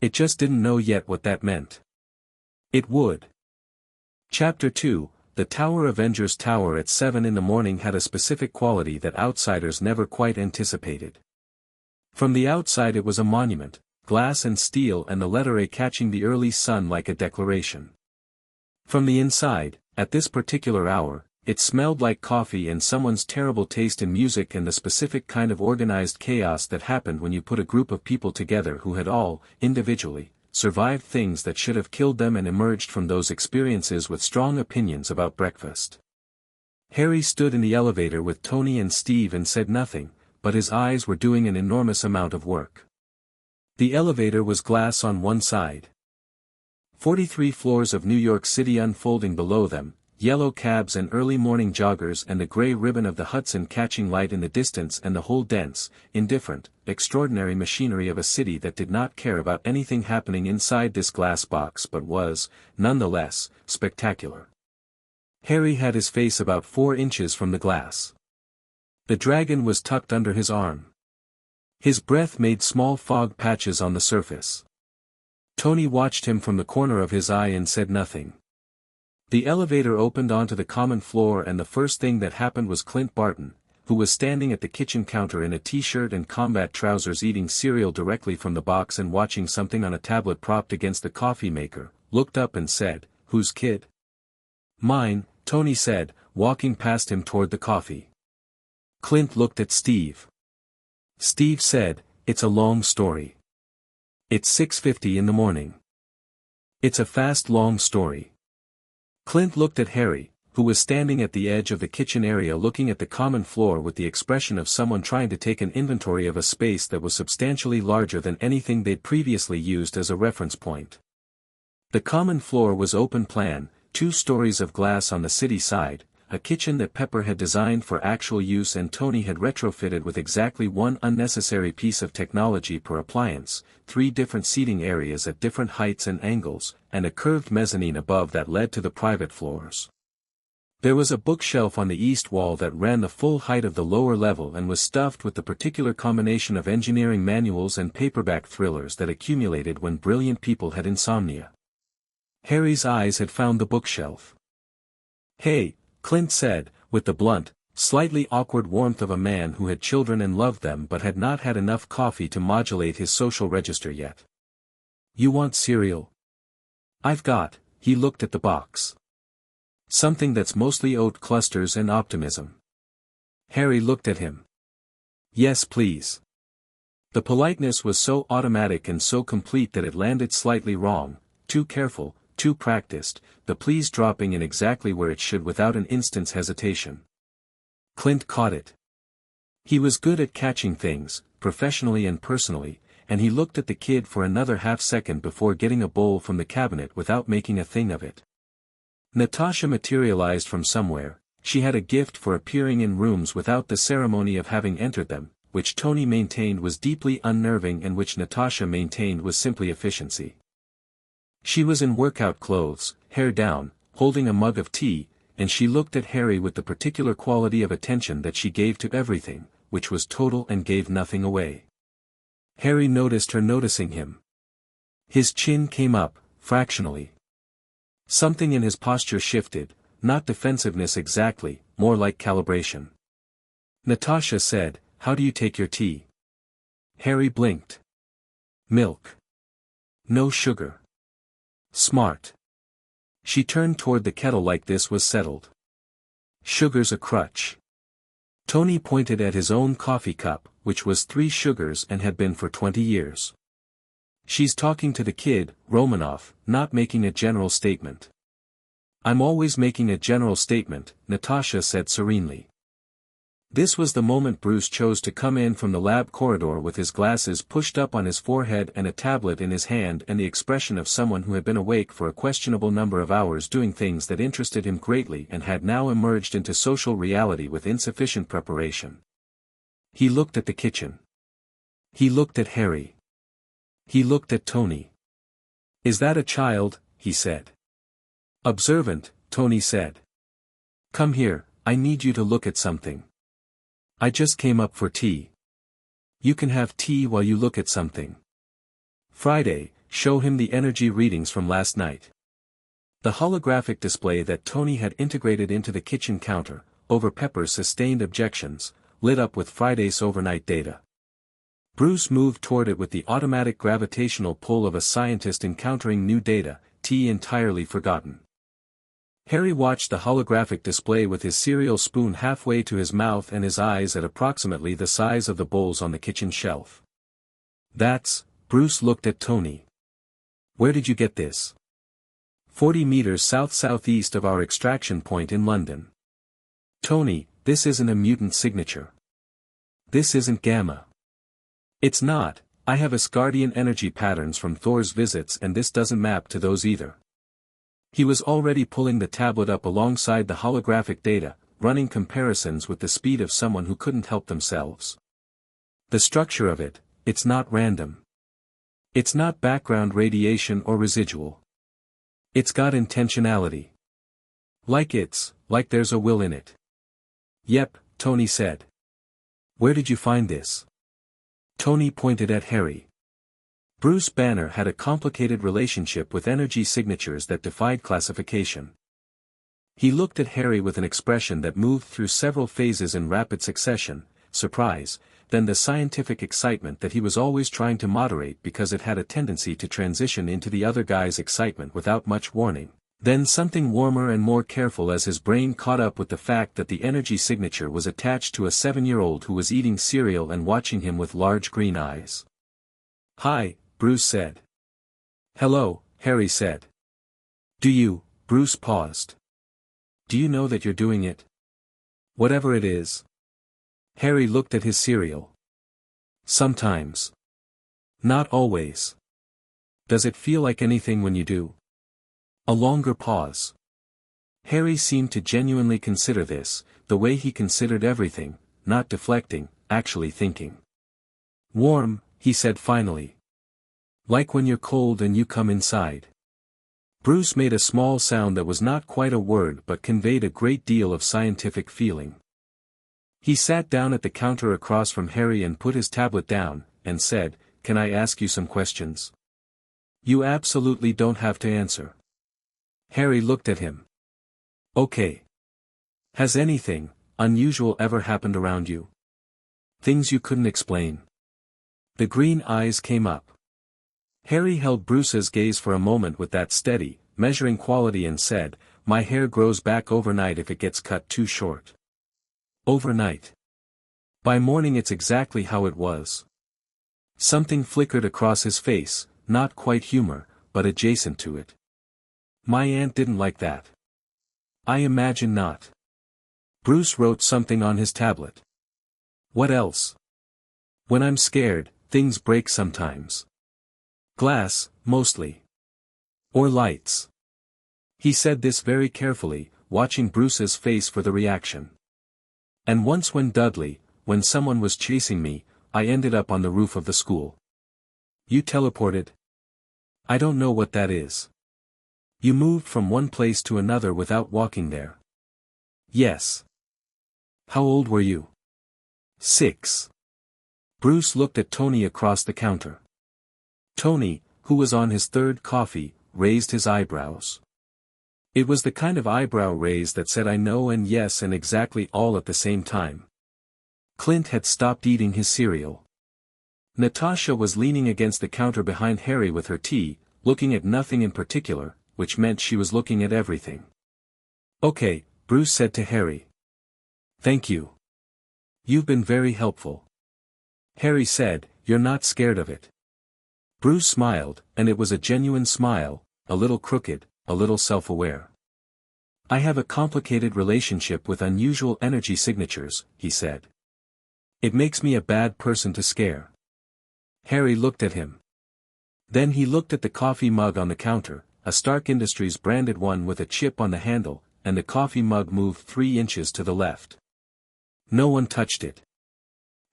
It just didn't know yet what that meant. It would. Chapter 2, The Tower. Avengers Tower at 7 in the morning had a specific quality that outsiders never quite anticipated. From the outside it was a monument, glass and steel and the letter A catching the early sun like a declaration. From the inside, at this particular hour, it smelled like coffee and someone's terrible taste in music and the specific kind of organized chaos that happened when you put a group of people together who had all, individually, survived things that should have killed them and emerged from those experiences with strong opinions about breakfast. Harry stood in the elevator with Tony and Steve and said nothing, but his eyes were doing an enormous amount of work. The elevator was glass on one side. 43 floors of New York City unfolding below them, yellow cabs and early morning joggers and the gray ribbon of the Hudson catching light in the distance and the whole dense, indifferent, extraordinary machinery of a city that did not care about anything happening inside this glass box but was, nonetheless, spectacular. Harry had his face about 4 inches from the glass. The dragon was tucked under his arm. His breath made small fog patches on the surface. Tony watched him from the corner of his eye and said nothing. The elevator opened onto the common floor and the first thing that happened was Clint Barton, who was standing at the kitchen counter in a t-shirt and combat trousers eating cereal directly from the box and watching something on a tablet propped against the coffee maker, looked up and said, "Whose kid?" "Mine," Tony said, walking past him toward the coffee. Clint looked at Steve. Steve said, "It's a long story. It's 6:50 in the morning. It's a fast long story." Clint looked at Harry, who was standing at the edge of the kitchen area looking at the common floor with the expression of someone trying to take an inventory of a space that was substantially larger than anything they'd previously used as a reference point. The common floor was open plan, 2 stories of glass on the city side, a kitchen that Pepper had designed for actual use and Tony had retrofitted with exactly 1 unnecessary piece of technology per appliance, 3 different seating areas at different heights and angles, and a curved mezzanine above that led to the private floors. There was a bookshelf on the east wall that ran the full height of the lower level and was stuffed with the particular combination of engineering manuals and paperback thrillers that accumulated when brilliant people had insomnia. Harry's eyes had found the bookshelf. "Hey," Clint said, with the blunt, slightly awkward warmth of a man who had children and loved them but had not had enough coffee to modulate his social register yet. "You want cereal?" "I've got," he looked at the box. "Something that's mostly oat clusters and optimism." Harry looked at him. "Yes please." The politeness was so automatic and so complete that it landed slightly wrong, too careful, too practiced, the please dropping in exactly where it should without an instant's hesitation. Clint caught it. He was good at catching things, professionally and personally, and he looked at the kid for another half-second before getting a bowl from the cabinet without making a thing of it. Natasha materialized from somewhere. She had a gift for appearing in rooms without the ceremony of having entered them, which Tony maintained was deeply unnerving and which Natasha maintained was simply efficiency. She was in workout clothes, hair down, holding a mug of tea, and she looked at Harry with the particular quality of attention that she gave to everything, which was total and gave nothing away. Harry noticed her noticing him. His chin came up, fractionally. Something in his posture shifted, not defensiveness exactly, more like calibration. Natasha said, "How do you take your tea?" Harry blinked. "Milk. No sugar." "Smart." She turned toward the kettle like this was settled. "Sugar's a crutch." Tony pointed at his own coffee cup, which was 3 sugars and had been for 20 years. "She's talking to the kid, Romanoff, not making a general statement." "I'm always making a general statement," Natasha said serenely. This was the moment Bruce chose to come in from the lab corridor with his glasses pushed up on his forehead and a tablet in his hand and the expression of someone who had been awake for a questionable number of hours doing things that interested him greatly and had now emerged into social reality with insufficient preparation. He looked at the kitchen. He looked at Harry. He looked at Tony. "Is that a child?" he said. "Observant," Tony said. "Come here, I need you to look at something." "I just came up for tea." "You can have tea while you look at something." "Friday, show him the energy readings from last night." The holographic display that Tony had integrated into the kitchen counter, over Pepper's sustained objections, lit up with Friday's overnight data. Bruce moved toward it with the automatic gravitational pull of a scientist encountering new data, tea entirely forgotten. Harry watched the holographic display with his cereal spoon halfway to his mouth and his eyes at approximately the size of the bowls on the kitchen shelf. "That's," Bruce looked at Tony. "Where did you get this?" 40 meters south-southeast of our extraction point in London." "Tony, this isn't a mutant signature. This isn't gamma." "It's not, I have Asgardian energy patterns from Thor's visits and this doesn't map to those either." He was already pulling the tablet up alongside the holographic data, running comparisons with the speed of someone who couldn't help themselves. "The structure of it, it's not random. It's not background radiation or residual. It's got intentionality. Like there's a will in it." "Yep," Tony said. "Where did you find this?" Tony pointed at Harry. Bruce Banner had a complicated relationship with energy signatures that defied classification. He looked at Harry with an expression that moved through several phases in rapid succession, surprise, then the scientific excitement that he was always trying to moderate because it had a tendency to transition into the other guy's excitement without much warning, then something warmer and more careful as his brain caught up with the fact that the energy signature was attached to a 7-year-old who was eating cereal and watching him with large green eyes. "Hi," Bruce said. "Hello," Harry said. "Do you," Bruce paused. Do you know that you're doing it? Whatever it is. Harry looked at his cereal. Sometimes. Not always. Does it feel like anything when you do? A longer pause. Harry seemed to genuinely consider this, the way he considered everything, not deflecting, actually thinking. Warm, he said finally. Like when you're cold and you come inside. Bruce made a small sound that was not quite a word but conveyed a great deal of scientific feeling. He sat down at the counter across from Harry and put his tablet down, and said, "Can I ask you some questions?" "You absolutely don't have to answer." Harry looked at him. "Okay. Has anything unusual ever happened around you? Things you couldn't explain?" The green eyes came up. Harry held Bruce's gaze for a moment with that steady, measuring quality and said, "My hair grows back overnight if it gets cut too short." Overnight. By morning it's exactly how it was. Something flickered across his face, not quite humor, but adjacent to it. "My aunt didn't like that." "I imagine not." Bruce wrote something on his tablet. "What else?" "When I'm scared, things break sometimes. Glass, mostly. Or lights." He said this very carefully, watching Bruce's face for the reaction. "And once when someone was chasing me, I ended up on the roof of the school." "You teleported?" "I don't know what that is." "You moved from one place to another without walking there?" "Yes." "How old were you?" 6. Bruce looked at Tony across the counter. Tony, who was on his third coffee, raised his eyebrows. It was the kind of eyebrow raise that said I know and yes and exactly all at the same time. Clint had stopped eating his cereal. Natasha was leaning against the counter behind Harry with her tea, looking at nothing in particular, which meant she was looking at everything. "Okay," Bruce said to Harry. "Thank you. You've been very helpful." Harry said, "You're not scared of it?" Bruce smiled, and it was a genuine smile, a little crooked, a little self-aware. "I have a complicated relationship with unusual energy signatures," he said. "It makes me a bad person to scare." Harry looked at him. Then he looked at the coffee mug on the counter, a Stark Industries branded one with a chip on the handle, and the coffee mug moved 3 inches to the left. No one touched it.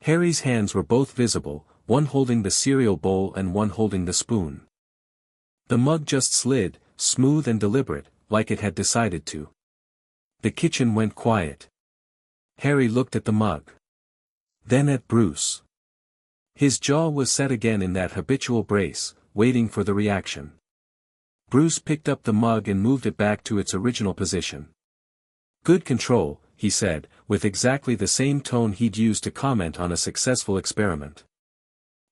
Harry's hands were both visible, one holding the cereal bowl and one holding the spoon. The mug just slid, smooth and deliberate, like it had decided to. The kitchen went quiet. Harry looked at the mug. Then at Bruce. His jaw was set again in that habitual brace, waiting for the reaction. Bruce picked up the mug and moved it back to its original position. "Good control," he said, with exactly the same tone he'd used to comment on a successful experiment.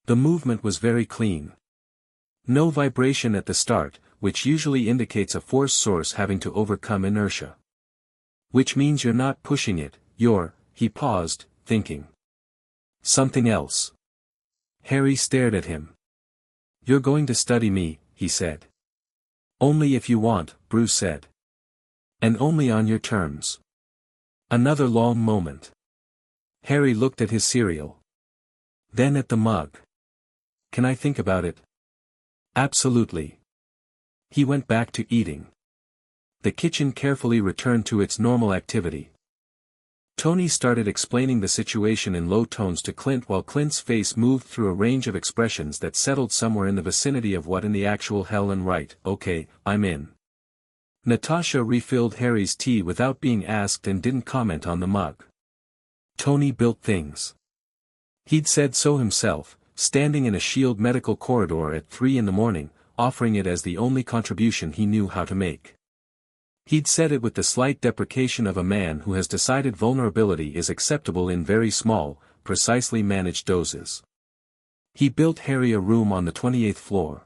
The movement was very clean. No vibration at the start, which usually indicates a force source having to overcome inertia. "Which means you're not pushing it, he paused, thinking. "Something else." Harry stared at him. "You're going to study me," he said. "Only if you want," Bruce said. "And only on your terms." Another long moment. Harry looked at his cereal. Then at the mug. "Can I think about it?" "Absolutely." He went back to eating. The kitchen carefully returned to its normal activity. Tony started explaining the situation in low tones to Clint while Clint's face moved through a range of expressions that settled somewhere in the vicinity of what in the actual hell and right, "Okay, I'm in." Natasha refilled Harry's tea without being asked and didn't comment on the mug. Tony built things. He'd said so himself, standing in a SHIELD medical corridor at 3 in the morning, offering it as the only contribution he knew how to make. He'd said it with the slight deprecation of a man who has decided vulnerability is acceptable in very small, precisely managed doses. He built Harry a room on the 28th floor.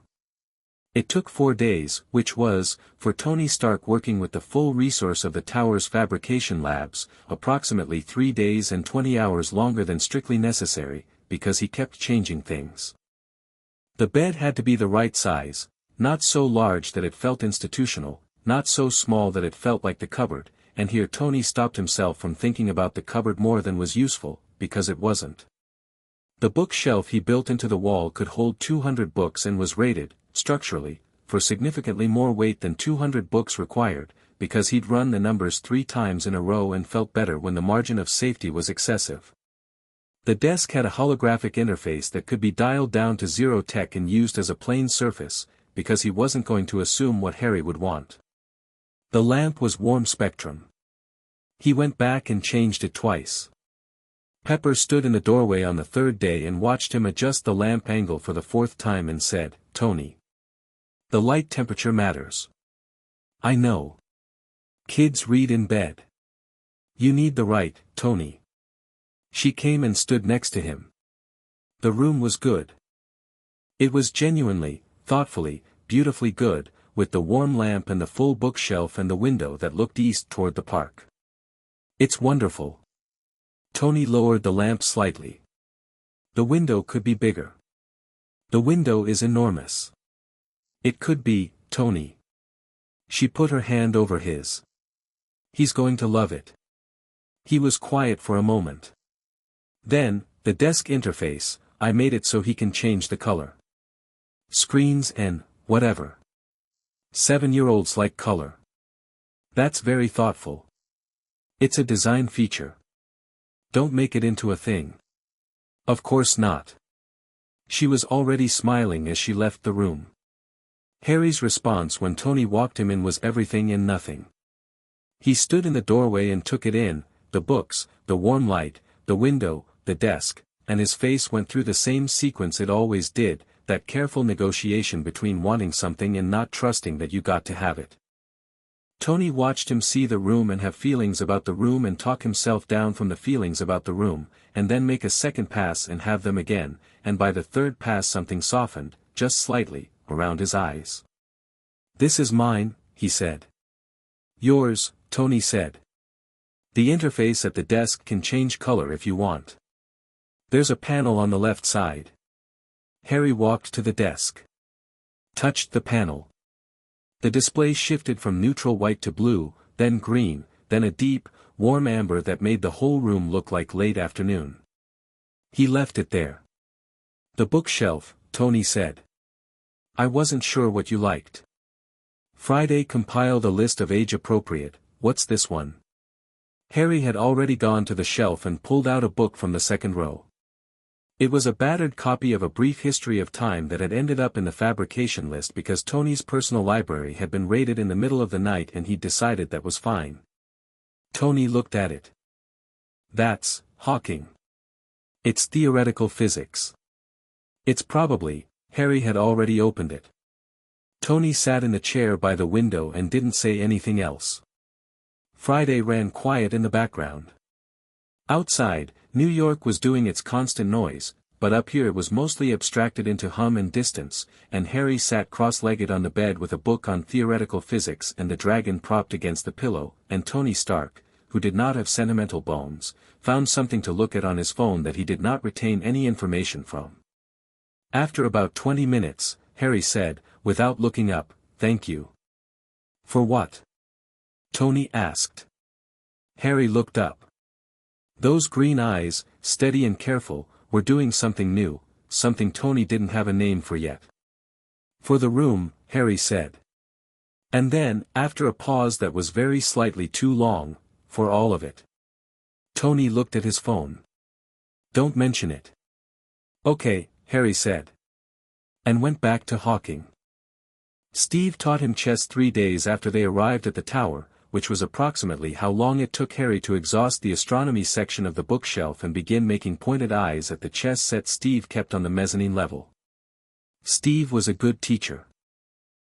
It took 4 days, which was, for Tony Stark working with the full resource of the tower's fabrication labs, approximately 3 days and 20 hours longer than strictly necessary, because he kept changing things. The bed had to be the right size, not so large that it felt institutional, not so small that it felt like the cupboard, and here Tony stopped himself from thinking about the cupboard more than was useful, because it wasn't. The bookshelf he built into the wall could hold 200 books and was rated, structurally, for significantly more weight than 200 books required, because he'd run the numbers 3 times in a row and felt better when the margin of safety was excessive. The desk had a holographic interface that could be dialed down to 0 tech and used as a plain surface, because he wasn't going to assume what Harry would want. The lamp was warm spectrum. He went back and changed it twice. Pepper stood in the doorway on the 3rd day and watched him adjust the lamp angle for the 4th time and said, "Tony, the light temperature matters. I know. Kids read in bed. You need the right, Tony." She came and stood next to him. The room was good. It was genuinely, thoughtfully, beautifully good, with the warm lamp and the full bookshelf and the window that looked east toward the park. "It's wonderful." Tony lowered the lamp slightly. "The window could be bigger." "The window is enormous." "It could be, Tony." She put her hand over his. "He's going to love it." He was quiet for a moment. "Then, the desk interface, I made it so he can change the color. Screens and, whatever. 7-year-olds like color." "That's very thoughtful." "It's a design feature. Don't make it into a thing." "Of course not." She was already smiling as she left the room. Harry's response when Tony walked him in was everything and nothing. He stood in the doorway and took it in, the books, the warm light, the window, the desk, and his face went through the same sequence it always did, that careful negotiation between wanting something and not trusting that you got to have it. Tony watched him see the room and have feelings about the room and talk himself down from the feelings about the room, and then make a second pass and have them again, and by the 3rd pass something softened, just slightly, around his eyes. "This is mine," he said. "Yours," Tony said. "The interface at the desk can change color if you want. There's a panel on the left side." Harry walked to the desk. Touched the panel. The display shifted from neutral white to blue, then green, then a deep, warm amber that made the whole room look like late afternoon. He left it there. "The bookshelf," Tony said. "I wasn't sure what you liked." Friday compiled a list of age-appropriate, "What's this one?" Harry had already gone to the shelf and pulled out a book from the 2nd row. It was a battered copy of A Brief History of Time that had ended up in the fabrication list because Tony's personal library had been raided in the middle of the night and he'd decided that was fine. Tony looked at it. "That's Hawking. It's theoretical physics." "It's probably," Harry had already opened it. Tony sat in the chair by the window and didn't say anything else. Friday ran quiet in the background. Outside, New York was doing its constant noise, but up here it was mostly abstracted into hum and distance, and Harry sat cross-legged on the bed with a book on theoretical physics and the dragon propped against the pillow, and Tony Stark, who did not have sentimental bones, found something to look at on his phone that he did not retain any information from. After about 20 minutes, Harry said, without looking up, "Thank you." "For what?" Tony asked. Harry looked up. Those green eyes, steady and careful, were doing something new, something Tony didn't have a name for yet. "For the room," Harry said. And then, after a pause that was very slightly too long, "for all of it." Tony looked at his phone. "Don't mention it." "Okay," Harry said. And went back to Hawking. Steve taught him chess 3 days after they arrived at the tower, which was approximately how long it took Harry to exhaust the astronomy section of the bookshelf and begin making pointed eyes at the chess set Steve kept on the mezzanine level. Steve was a good teacher.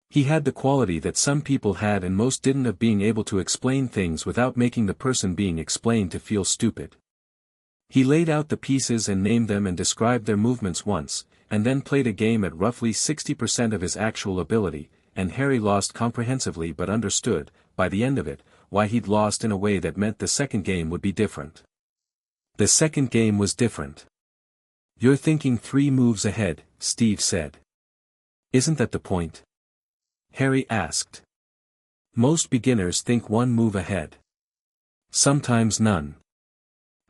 He had the quality that some people had and most didn't of being able to explain things without making the person being explained to feel stupid. He laid out the pieces and named them and described their movements once, and then played a game at roughly 60% of his actual ability, and Harry lost comprehensively but understood, by the end of it, why he'd lost in a way that meant the second game would be different. The second game was different. "You're thinking 3 moves ahead," Steve said. "Isn't that the point?" Harry asked. Most beginners think one move ahead. Sometimes none.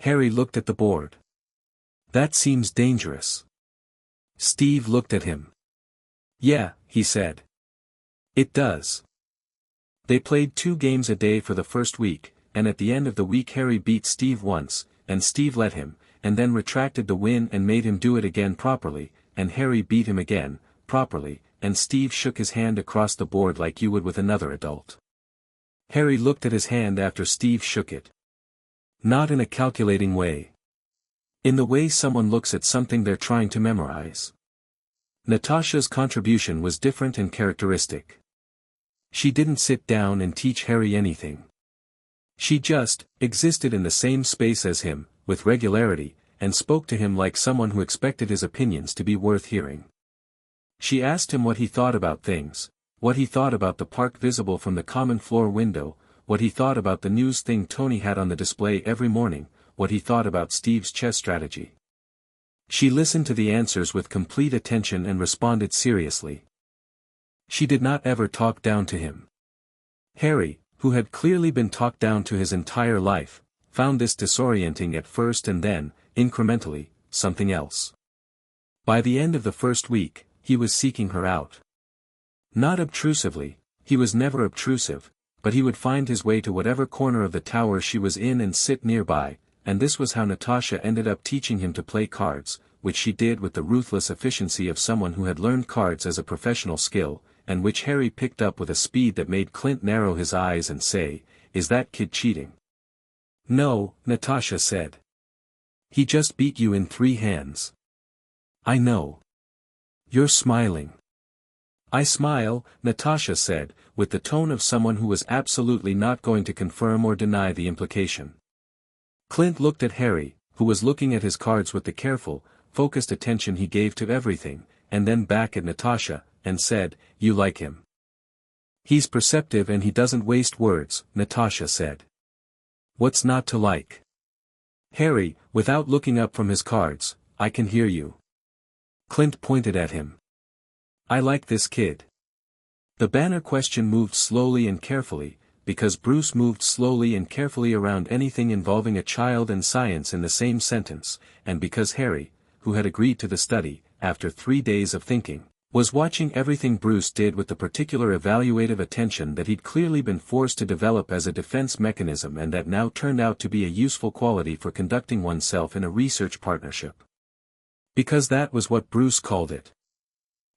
Harry looked at the board. That seems dangerous. Steve looked at him. Yeah, he said. It does. They played 2 games a day for the first week, and at the end of the week Harry beat Steve once, and Steve let him, and then retracted the win and made him do it again properly, and Harry beat him again, properly, and Steve shook his hand across the board like you would with another adult. Harry looked at his hand after Steve shook it. Not in a calculating way. In the way someone looks at something they're trying to memorize. Natasha's contribution was different and characteristic. She didn't sit down and teach Harry anything. She just existed in the same space as him, with regularity, and spoke to him like someone who expected his opinions to be worth hearing. She asked him what he thought about things, what he thought about the park visible from the common floor window, what he thought about the news thing Tony had on the display every morning, what he thought about Steve's chess strategy. She listened to the answers with complete attention and responded seriously. She did not ever talk down to him. Harry, who had clearly been talked down to his entire life, found this disorienting at first and then, incrementally, something else. By the end of the first week, he was seeking her out. Not obtrusively, he was never obtrusive, but he would find his way to whatever corner of the tower she was in and sit nearby, and this was how Natasha ended up teaching him to play cards, which she did with the ruthless efficiency of someone who had learned cards as a professional skill, and which Harry picked up with a speed that made Clint narrow his eyes and say, "Is that kid cheating?" "No," Natasha said. "He just beat you in 3 hands." "I know. You're smiling." "I smile," Natasha said, with the tone of someone who was absolutely not going to confirm or deny the implication. Clint looked at Harry, who was looking at his cards with the careful, focused attention he gave to everything, and then back at Natasha, and said, "You like him." "He's perceptive and he doesn't waste words," Natasha said. "What's not to like?" Harry, without looking up from his cards, "I can hear you." Clint pointed at him. "I like this kid." The banner question moved slowly and carefully, because Bruce moved slowly and carefully around anything involving a child and science in the same sentence, and because Harry, who had agreed to the study, after 3 days of thinking, was watching everything Bruce did with the particular evaluative attention that he'd clearly been forced to develop as a defense mechanism and that now turned out to be a useful quality for conducting oneself in a research partnership. Because that was what Bruce called it.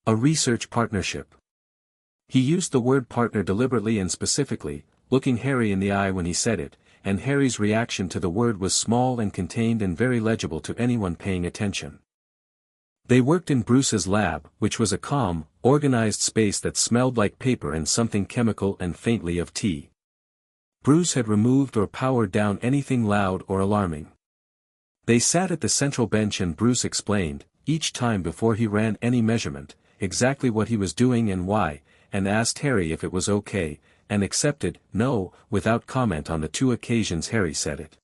A research partnership. He used the word partner deliberately and specifically, looking Harry in the eye when he said it, and Harry's reaction to the word was small and contained and very legible to anyone paying attention. They worked in Bruce's lab, which was a calm, organized space that smelled like paper and something chemical and faintly of tea. Bruce had removed or powered down anything loud or alarming. They sat at the central bench and Bruce explained, each time before he ran any measurement, exactly what he was doing and why, and asked Harry if it was okay, and accepted, no, without comment on the 2 occasions Harry said it.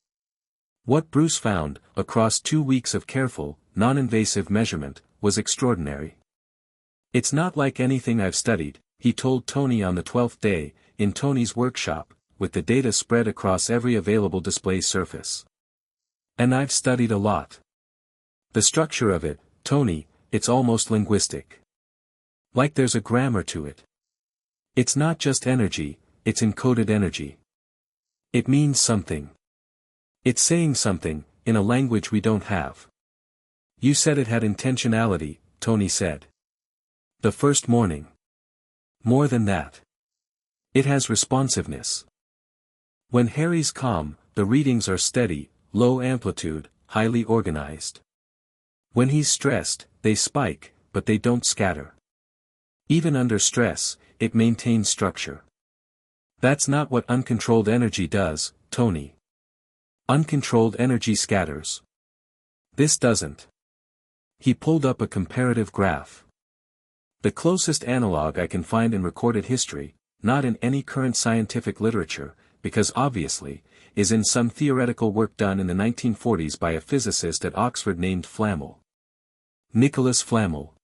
What Bruce found, across 2 weeks of careful, non-invasive measurement, was extraordinary. "It's not like anything I've studied," he told Tony on the 12th day, in Tony's workshop, with the data spread across every available display surface. "And I've studied a lot. The structure of it, Tony, it's almost linguistic. Like there's a grammar to it. It's not just energy, it's encoded energy. It means something. It's saying something, in a language we don't have." "You said it had intentionality," Tony said. "The first morning. More than that. It has responsiveness. When Harry's calm, the readings are steady, low amplitude, highly organized. When he's stressed, they spike, but they don't scatter. Even under stress, it maintains structure. That's not what uncontrolled energy does, Tony. Uncontrolled energy scatters. This doesn't." He pulled up a comparative graph. "The closest analog I can find in recorded history, not in any current scientific literature, because obviously, is in some theoretical work done in the 1940s by a physicist at Oxford named Flamel. Nicholas Flamel.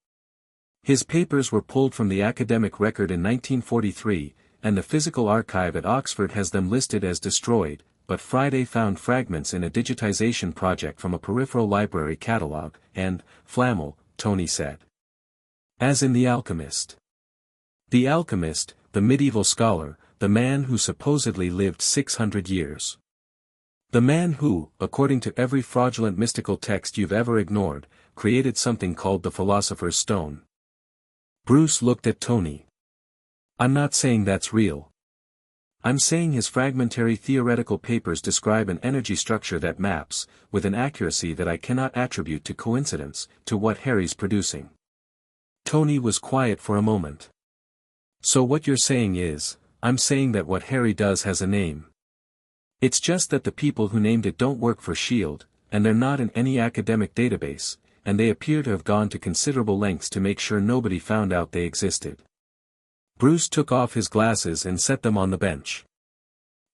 His papers were pulled from the academic record in 1943, and the physical archive at Oxford has them listed as destroyed, but Friday found fragments in a digitization project from a peripheral library catalogue, and flammable, Tony said. As in The Alchemist. The Alchemist, the medieval scholar, the man who supposedly lived 600 years. The man who, according to every fraudulent mystical text you've ever ignored, created something called the Philosopher's Stone. Bruce looked at Tony. I'm not saying that's real. I'm saying his fragmentary theoretical papers describe an energy structure that maps, with an accuracy that I cannot attribute to coincidence, to what Harry's producing. Tony was quiet for a moment. So what you're saying is, I'm saying that what Harry does has a name. It's just that the people who named it don't work for S.H.I.E.L.D., and they're not in any academic database, and they appear to have gone to considerable lengths to make sure nobody found out they existed. Bruce took off his glasses and set them on the bench.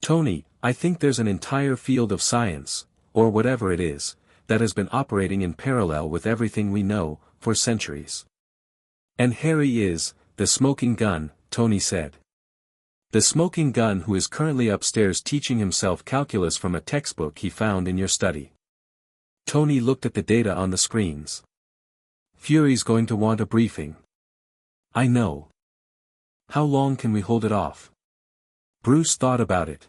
Tony, I think there's an entire field of science, or whatever it is, that has been operating in parallel with everything we know, for centuries. And Harry is, the smoking gun, Tony said. The smoking gun who is currently upstairs teaching himself calculus from a textbook he found in your study. Tony looked at the data on the screens. Fury's going to want a briefing. I know. How long can we hold it off? Bruce thought about it.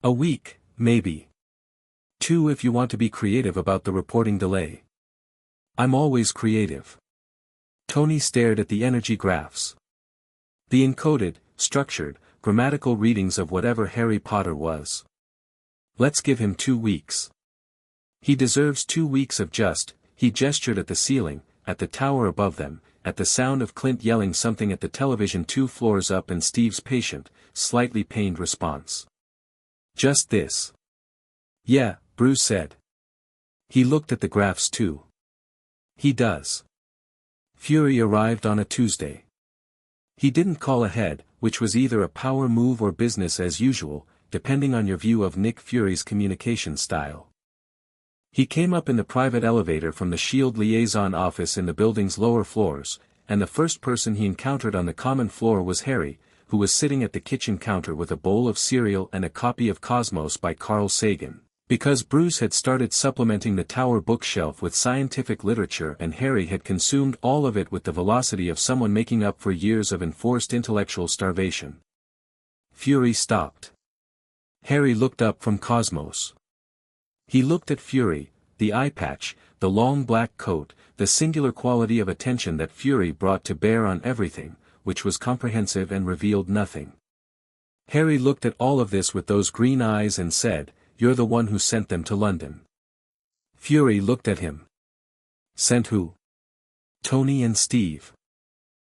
A week, maybe. 2 if you want to be creative about the reporting delay. I'm always creative. Tony stared at the energy graphs. The encoded, structured, grammatical readings of whatever Harry Potter was. Let's give him 2 weeks. He deserves 2 weeks of just, he gestured at the ceiling, at the tower above them, at the sound of Clint yelling something at the television 2 floors up and Steve's patient, slightly pained response. Just this. Yeah, Bruce said. He looked at the graphs too. He does. Fury arrived on a Tuesday. He didn't call ahead, which was either a power move or business as usual, depending on your view of Nick Fury's communication style. He came up in the private elevator from the S.H.I.E.L.D. liaison office in the building's lower floors, and the first person he encountered on the common floor was Harry, who was sitting at the kitchen counter with a bowl of cereal and a copy of Cosmos by Carl Sagan. Because Bruce had started supplementing the tower bookshelf with scientific literature and Harry had consumed all of it with the velocity of someone making up for years of enforced intellectual starvation. Fury stopped. Harry looked up from Cosmos. He looked at Fury, the eye patch, the long black coat, the singular quality of attention that Fury brought to bear on everything, which was comprehensive and revealed nothing. Harry looked at all of this with those green eyes and said, "You're the one who sent them to London." Fury looked at him. Sent who? Tony and Steve.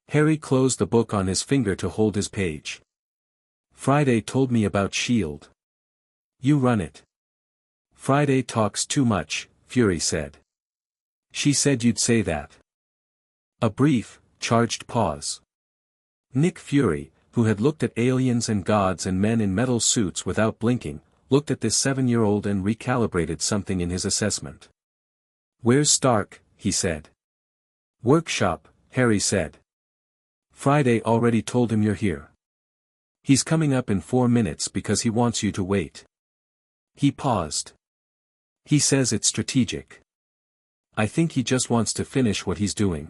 Harry closed the book on his finger to hold his page. Friday told me about S.H.I.E.L.D. You run it. Friday talks too much, Fury said. She said you'd say that. A brief, charged pause. Nick Fury, who had looked at aliens and gods and men in metal suits without blinking, looked at this 7-year-old and recalibrated something in his assessment. Where's Stark? He said. Workshop, Harry said. Friday already told him you're here. He's coming up in 4 minutes because he wants you to wait. He paused. He says it's strategic. I think he just wants to finish what he's doing.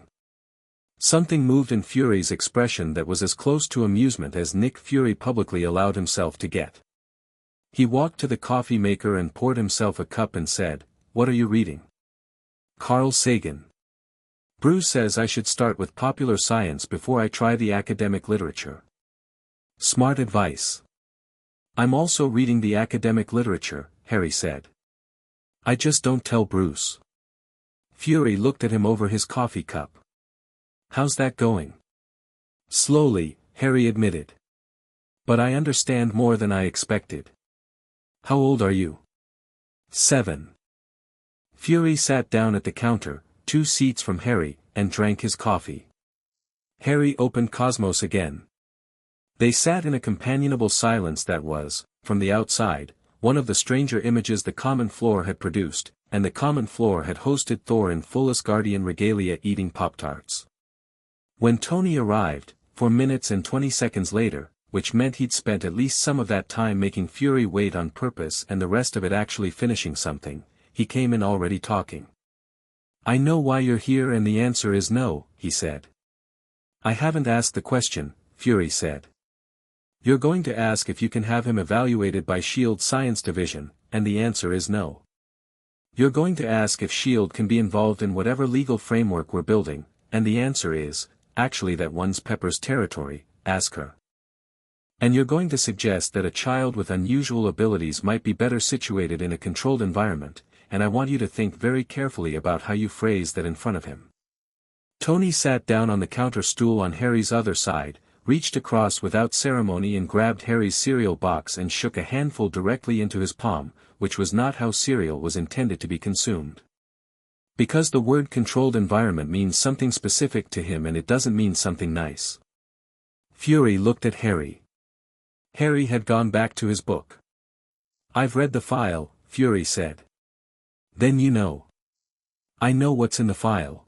Something moved in Fury's expression that was as close to amusement as Nick Fury publicly allowed himself to get. He walked to the coffee maker and poured himself a cup and said, "What are you reading?" Carl Sagan. Bruce says I should start with popular science before I try the academic literature. Smart advice. I'm also reading the academic literature, Harry said. I just don't tell Bruce. Fury looked at him over his coffee cup. How's that going? Slowly, Harry admitted. But I understand more than I expected. How old are you? 7. Fury sat down at the counter, 2 seats from Harry, and drank his coffee. Harry opened Cosmos again. They sat in a companionable silence that was, from the outside, one of the stranger images the common floor had produced, and the common floor had hosted Thor in full Asgardian regalia eating Pop-Tarts. When Tony arrived, 4 minutes and 20 seconds later, which meant he'd spent at least some of that time making Fury wait on purpose and the rest of it actually finishing something. He came in already talking. "I know why you're here and the answer is no," he said. "I haven't asked the question," Fury said. "You're going to ask if you can have him evaluated by S.H.I.E.L.D. Science Division, and the answer is no. You're going to ask if S.H.I.E.L.D. can be involved in whatever legal framework we're building, and the answer is, actually that one's Pepper's territory, ask her. And you're going to suggest that a child with unusual abilities might be better situated in a controlled environment, and I want you to think very carefully about how you phrase that in front of him." Tony sat down on the counter stool on Harry's other side, reached across without ceremony and grabbed Harry's cereal box and shook a handful directly into his palm, which was not how cereal was intended to be consumed. Because the word controlled environment means something specific to him and it doesn't mean something nice. Fury looked at Harry. Harry had gone back to his book. "I've read the file," Fury said. "Then you know." "I know what's in the file.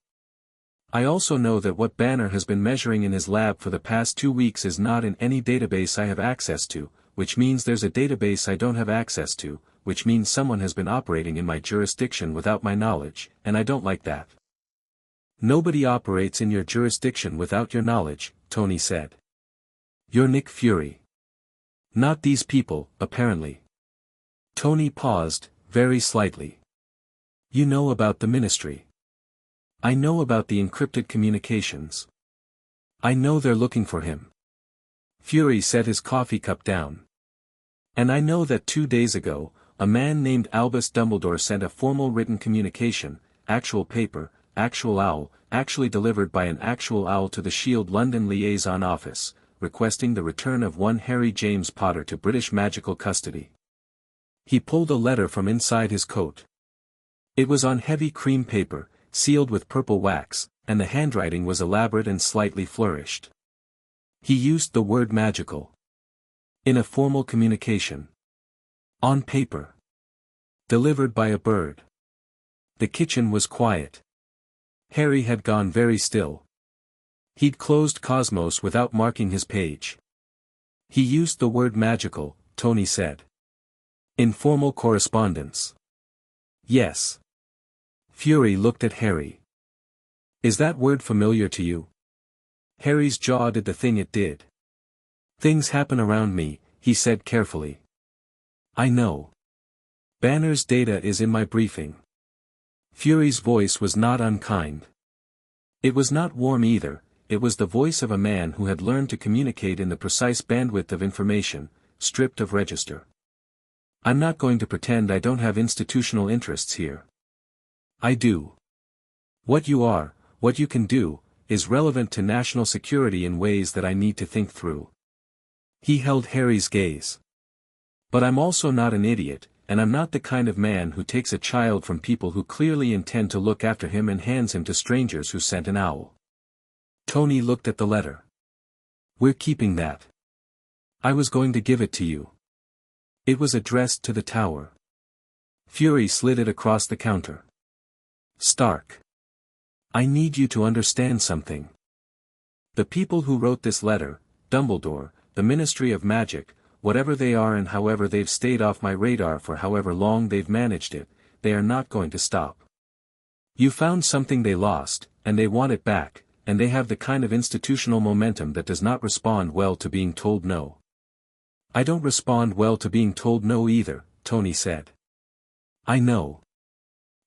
I also know that what Banner has been measuring in his lab for the past 2 weeks is not in any database I have access to, which means there's a database I don't have access to, which means someone has been operating in my jurisdiction without my knowledge, and I don't like that." "Nobody operates in your jurisdiction without your knowledge," Tony said. "You're Nick Fury. Not these people, apparently." Tony paused, very slightly. "You know about the Ministry. I know about the encrypted communications. I know they're looking for him." Fury set his coffee cup down. "And I know that 2 days ago, a man named Albus Dumbledore sent a formal written communication, actual paper, actual owl, actually delivered by an actual owl to the S.H.I.E.L.D. London Liaison Office, requesting the return of one Harry James Potter to British magical custody. He pulled a letter from inside his coat. It was on heavy cream paper, sealed with purple wax, and the handwriting was elaborate and slightly flourished. He used the word magical. In a formal communication. On paper. Delivered by a bird. The kitchen was quiet. Harry had gone very still. He'd closed Cosmos without marking his page. He used the word magical, Tony said. In formal correspondence. Yes. Fury looked at Harry. Is that word familiar to you? Harry's jaw did the thing it did. Things happen around me, he said carefully. I know. Banner's data is in my briefing. Fury's voice was not unkind. It was not warm either, it was the voice of a man who had learned to communicate in the precise bandwidth of information, stripped of register. I'm not going to pretend I don't have institutional interests here. I do. What you are, what you can do, is relevant to national security in ways that I need to think through. He held Harry's gaze. But I'm also not an idiot, and I'm not the kind of man who takes a child from people who clearly intend to look after him and hands him to strangers who sent an owl. Tony looked at the letter. We're keeping that. I was going to give it to you. It was addressed to the tower. Fury slid it across the counter. Stark. I need you to understand something. The people who wrote this letter, Dumbledore, the Ministry of Magic, whatever they are and however they've stayed off my radar for however long they've managed it, they are not going to stop. You found something they lost, and they want it back, and they have the kind of institutional momentum that does not respond well to being told no. I don't respond well to being told no either, Tony said. I know.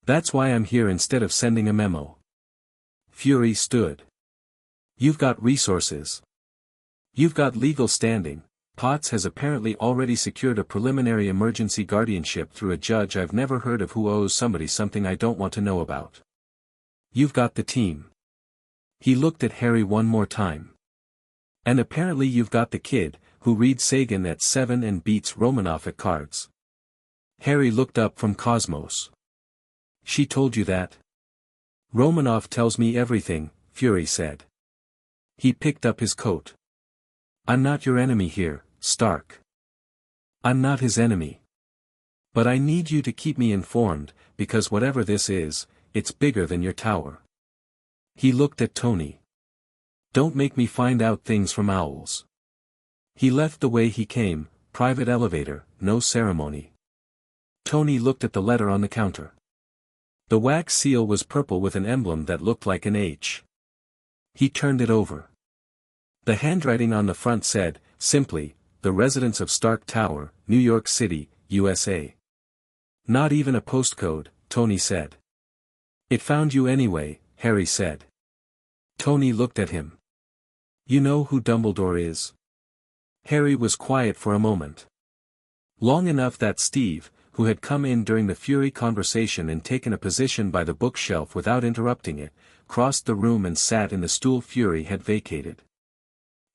That's why I'm here instead of sending a memo. Fury stood. You've got resources. You've got legal standing. Potts has apparently already secured a preliminary emergency guardianship through a judge I've never heard of who owes somebody something I don't want to know about. You've got the team. He looked at Harry one more time. And apparently you've got the kid, who reads Sagan at 7 and beats Romanoff at cards. Harry looked up from Cosmos. She told you that? Romanoff tells me everything, Fury said. He picked up his coat. I'm not your enemy here, Stark. I'm not his enemy. But I need you to keep me informed, because whatever this is, it's bigger than your tower. He looked at Tony. Don't make me find out things from owls. He left the way he came, private elevator, no ceremony. Tony looked at the letter on the counter. The wax seal was purple with an emblem that looked like an H. He turned it over. The handwriting on the front said, simply, "The residence of Stark Tower, New York City, USA." Not even a postcode, Tony said. "It found you anyway," Harry said. Tony looked at him. "You know who Dumbledore is?" Harry was quiet for a moment. Long enough that Steve, who had come in during the Fury conversation and taken a position by the bookshelf without interrupting it, crossed the room and sat in the stool Fury had vacated.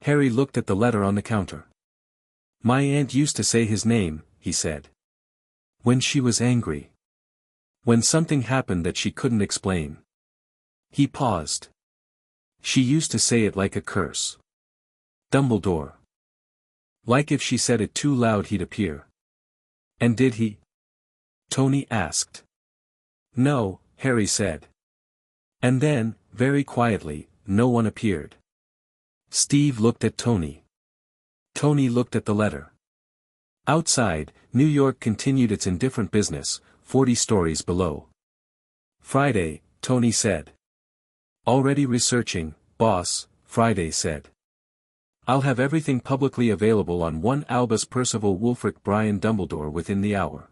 Harry looked at the letter on the counter. "My aunt used to say his name," he said. "When she was angry. When something happened that she couldn't explain." He paused. "She used to say it like a curse. Dumbledore. Like if she said it too loud he'd appear." "And did he?" Tony asked. "No," Harry said. And then, very quietly, no one appeared. Steve looked at Tony. Tony looked at the letter. Outside, New York continued its indifferent business, 40 stories below. "Friday," Tony said. "Already researching, boss," Friday said. "I'll have everything publicly available on one Albus Percival Wulfric Brian Dumbledore within the hour.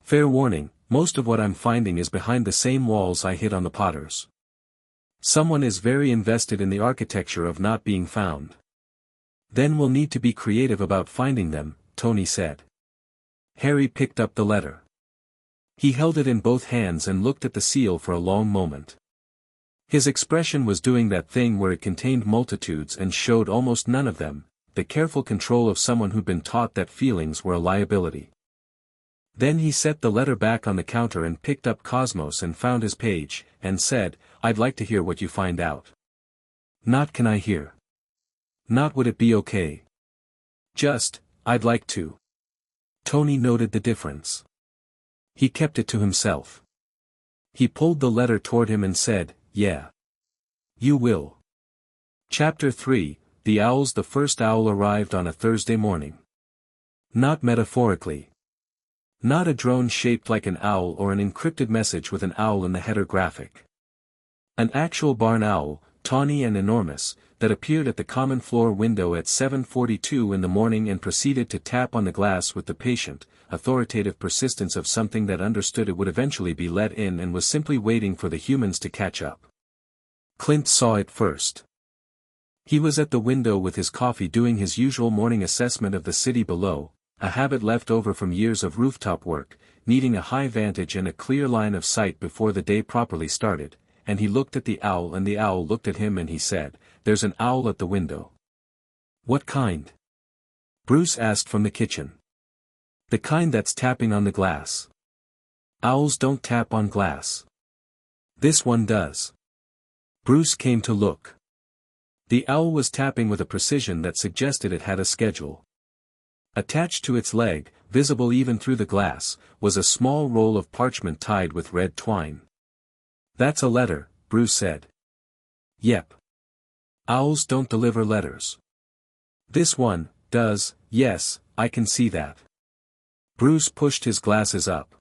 Fair warning, most of what I'm finding is behind the same walls I hit on the Potters. Someone is very invested in the architecture of not being found. Then we'll need to be creative about finding them," Tony said. Harry picked up the letter. He held it in both hands and looked at the seal for a long moment. His expression was doing that thing where it contained multitudes and showed almost none of them, the careful control of someone who'd been taught that feelings were a liability. Then he set the letter back on the counter and picked up Cosmos and found his page, and said, "I'd like to hear what you find out." Not "can I hear?" Not "would it be okay?" Just, "I'd like to." Tony noted the difference. He kept it to himself. He pulled the letter toward him and said, "Yeah. You will." Chapter 3, The Owls. The first owl arrived on a Thursday morning. Not metaphorically. Not a drone shaped like an owl or an encrypted message with an owl in the header graphic. An actual barn owl, tawny and enormous, that appeared at the common floor window at 7:42 in the morning and proceeded to tap on the glass with the patient, authoritative persistence of something that understood it would eventually be let in and was simply waiting for the humans to catch up. Clint saw it first. He was at the window with his coffee doing his usual morning assessment of the city below, a habit left over from years of rooftop work, needing a high vantage and a clear line of sight before the day properly started, and he looked at the owl and the owl looked at him and he said, "There's an owl at the window." "What kind?" Bruce asked from the kitchen. "The kind that's tapping on the glass." "Owls don't tap on glass." "This one does." Bruce came to look. The owl was tapping with a precision that suggested it had a schedule. Attached to its leg, visible even through the glass, was a small roll of parchment tied with red twine. "That's a letter," Bruce said. "Yep. Owls don't deliver letters." "This one does, yes, I can see that." Bruce pushed his glasses up.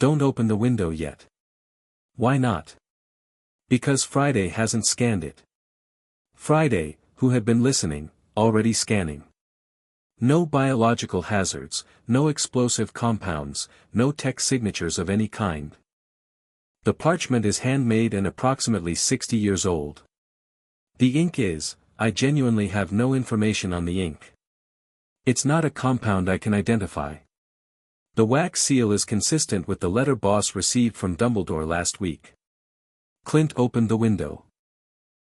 "Don't open the window yet." "Why not?" "Because Friday hasn't scanned it." Friday, who had been listening, already scanning. No biological hazards, no explosive compounds, no tech signatures of any kind. The parchment is handmade and approximately 60 years old. The ink is, I genuinely have no information on the ink. It's not a compound I can identify. The wax seal is consistent with the letter Boss received from Dumbledore last week. Clint opened the window.